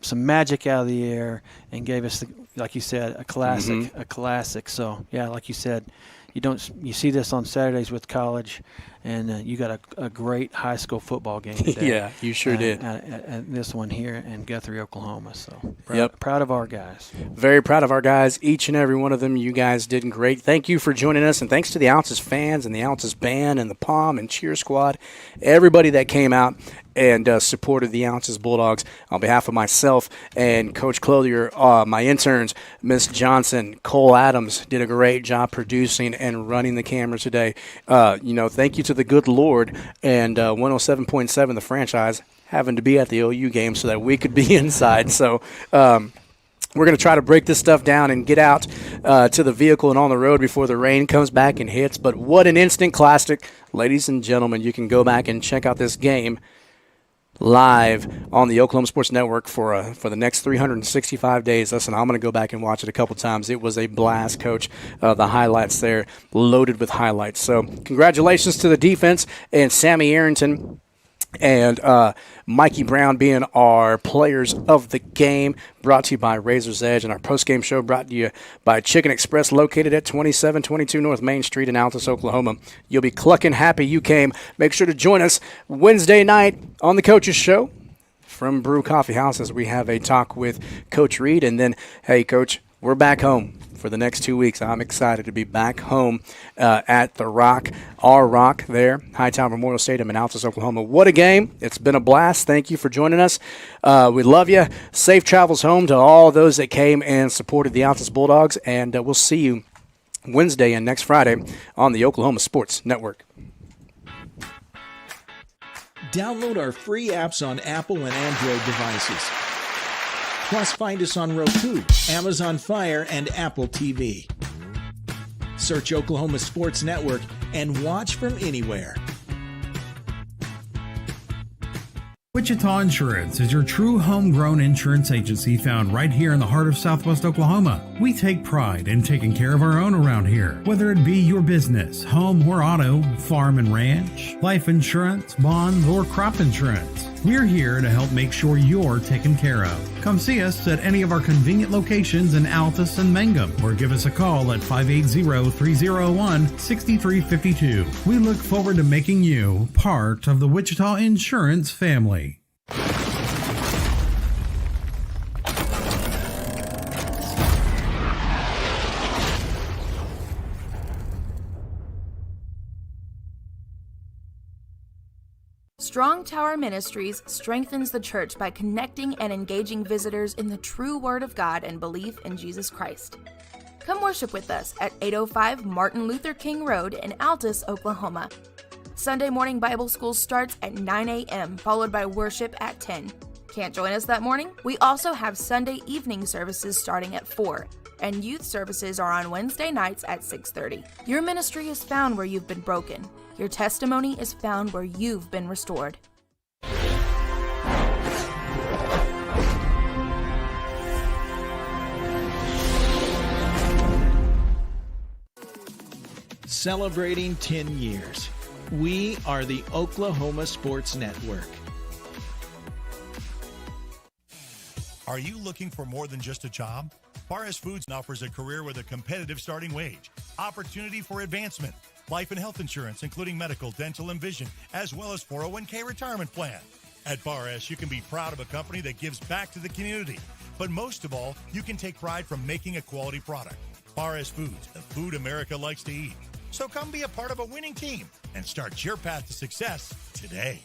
some magic out of the air and gave us, like you said, a classic. So, yeah, like you said, you see this on Saturdays with college, and you got a great high school football game today. Yeah, you sure did. This one here in Guthrie, Oklahoma. So proud of our guys. Very proud of our guys, each and every one of them. You guys did great. Thank you for joining us, and thanks to the Altus fans and the Altus band and the Palm and Cheer Squad, everybody that came out and supported the Altus Bulldogs. On behalf of myself and Coach Clothier, my interns, Miss Johnson, Cole Adams, did a great job producing and running the camera today. Thank you to the good Lord and 107.7, the franchise, having to be at the OU game so that we could be inside. So we're going to try to break this stuff down and get out to the vehicle and on the road before the rain comes back and hits. But what an instant classic. Ladies and gentlemen, you can go back and check out this game live on the Oklahoma Sports Network for the next 365 days. Listen, I'm going to go back and watch it a couple times. It was a blast, Coach. The highlights there, loaded with highlights. So congratulations to the defense and Sammy Arrington and Mikey Brown being our players of the game. Brought to you by Razor's Edge, and our postgame show brought to you by Chicken Express, located at 2722 North Main Street in Altus, Oklahoma. You'll be clucking happy you came. Make sure to join us Wednesday night on the Coach's Show from Brew Coffee House as we have a talk with Coach Reed. And then, hey, Coach, we're back home for the next 2 weeks. I'm excited to be back home at the Rock, our Rock there, Hightower Memorial Stadium in Altus, Oklahoma. What a game. It's been a blast. Thank you for joining us. We love you. Safe travels home to all those that came and supported the Altus Bulldogs, and we'll see you Wednesday and next Friday on the Oklahoma Sports Network. Download our free apps on Apple and Android devices. Plus, find us on Roku, Amazon Fire, and Apple TV. Search Oklahoma Sports Network and watch from anywhere. Wichita Insurance is your true homegrown insurance agency found right here in the heart of Southwest Oklahoma. We take pride in taking care of our own around here, whether it be your business, home or auto, farm and ranch, life insurance, bonds, or crop insurance. We're here to help make sure you're taken care of. Come see us at any of our convenient locations in Altus and Mangum, or give us a call at 580-301-6352. We look forward to making you part of the Wichita Insurance family. Strong Tower Ministries strengthens the church by connecting and engaging visitors in the true Word of God and belief in Jesus Christ. Come worship with us at 805 Martin Luther King Road in Altus, Oklahoma. Sunday morning Bible school starts at 9 a.m., followed by worship at 10. Can't join us that morning? We also have Sunday evening services starting at 4, and youth services are on Wednesday nights at 6:30. Your ministry is found where you've been broken. Your testimony is found where you've been restored. Celebrating 10 years. We are the Oklahoma Sports Network. Are you looking for more than just a job? Paris Foods offers a career with a competitive starting wage, opportunity for advancement, life and health insurance, including medical, dental, and vision, as well as 401k retirement plan. At Paris, you can be proud of a company that gives back to the community. But most of all, you can take pride from making a quality product. Paris Foods, the food America likes to eat. So come be a part of a winning team and start your path to success today.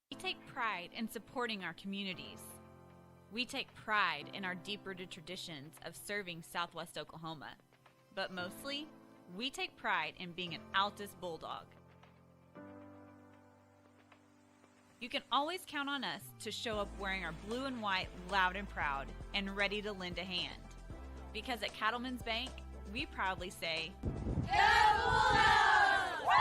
We take pride in supporting our communities. We take pride in our deep-rooted traditions of serving Southwest Oklahoma. But mostly, we take pride in being an Altus Bulldog. You can always count on us to show up wearing our blue and white loud and proud and ready to lend a hand. Because at Cattlemen's Bank, we proudly say, Go Bulldogs! Woo!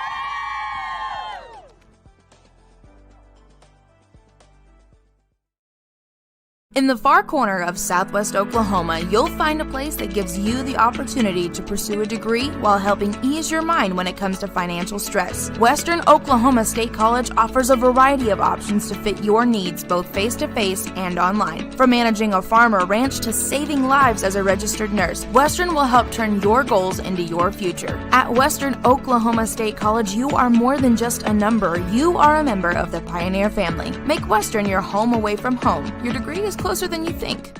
In the far corner of Southwest Oklahoma, you'll find a place that gives you the opportunity to pursue a degree while helping ease your mind when it comes to financial stress. Western Oklahoma State College offers a variety of options to fit your needs, both face-to-face and online. From managing a farm or ranch to saving lives as a registered nurse, Western will help turn your goals into your future. At Western Oklahoma State College, you are more than just a number. You are a member of the Pioneer family. Make Western your home away from home. Your degree is closer than you think.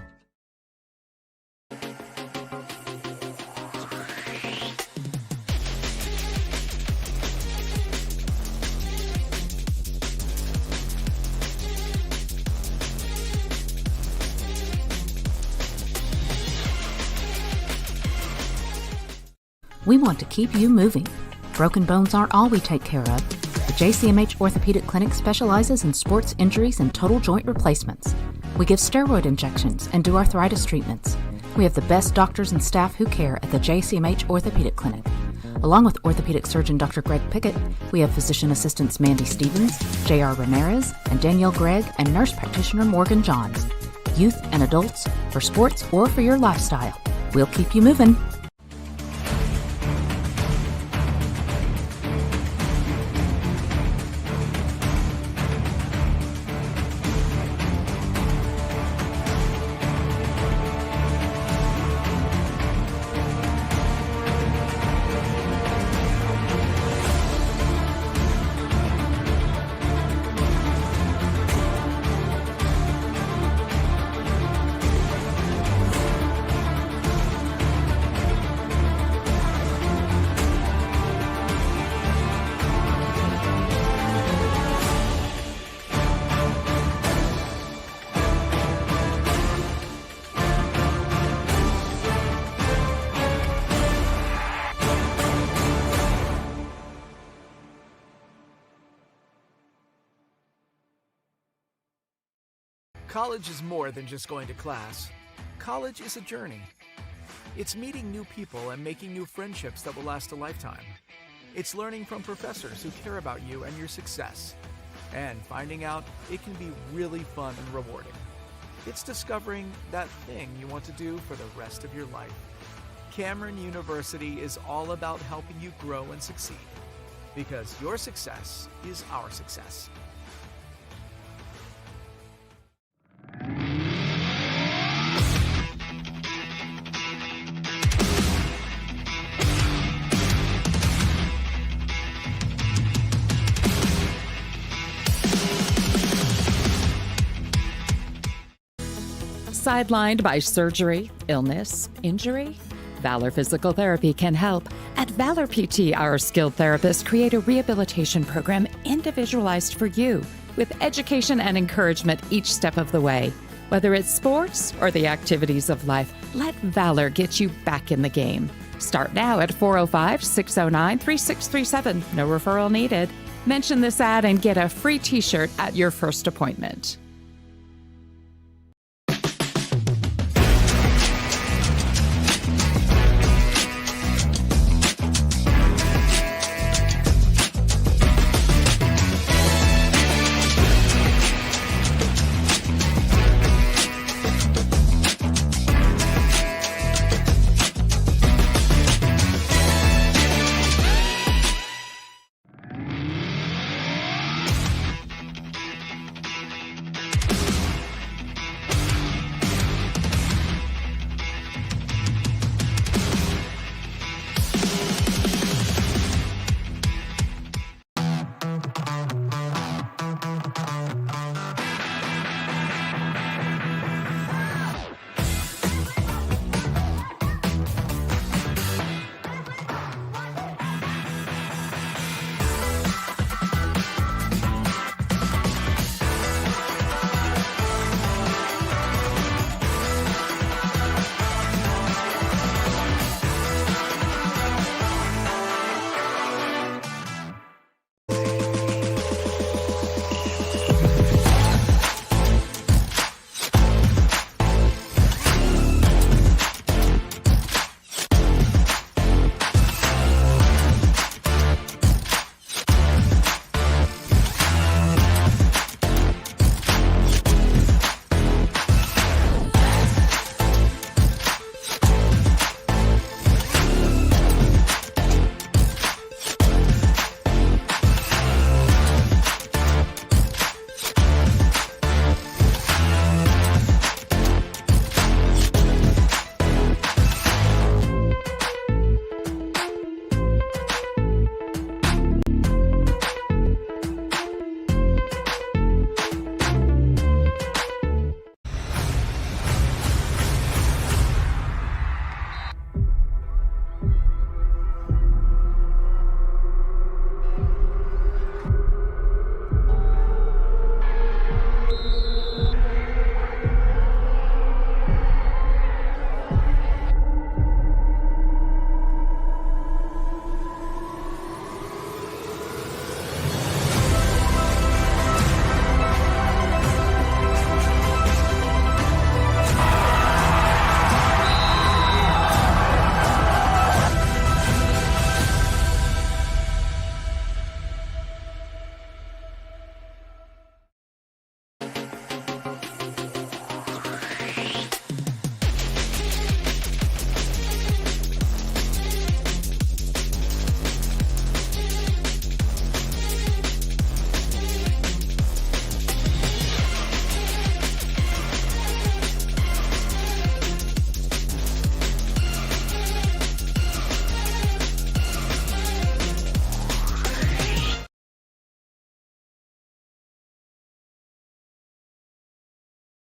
We want to keep you moving. Broken bones aren't all we take care of. The JCMH Orthopedic Clinic specializes in sports injuries and total joint replacements. We give steroid injections and do arthritis treatments. We have the best doctors and staff who care at the JCMH Orthopedic Clinic. Along with orthopedic surgeon Dr. Greg Pickett, we have physician assistants Mandy Stevens, J.R. Ramirez, and Danielle Gregg, and nurse practitioner Morgan Johns. Youth and adults, for sports or for your lifestyle. We'll keep you moving. College is more than just going to class. College is a journey. It's meeting new people and making new friendships that will last a lifetime. It's learning from professors who care about you and your success. And finding out it can be really fun and rewarding. It's discovering that thing you want to do for the rest of your life. Cameron University is all about helping you grow and succeed. Because your success is our success. Sidelined by surgery, illness, injury? Valor Physical Therapy can help. At Valor PT, our skilled therapists create a rehabilitation program individualized for you, with education and encouragement each step of the way. Whether it's sports or the activities of life, let Valor get you back in the game. Start now at 405-609-3637. No referral needed. Mention this ad and get a free t-shirt at your first appointment.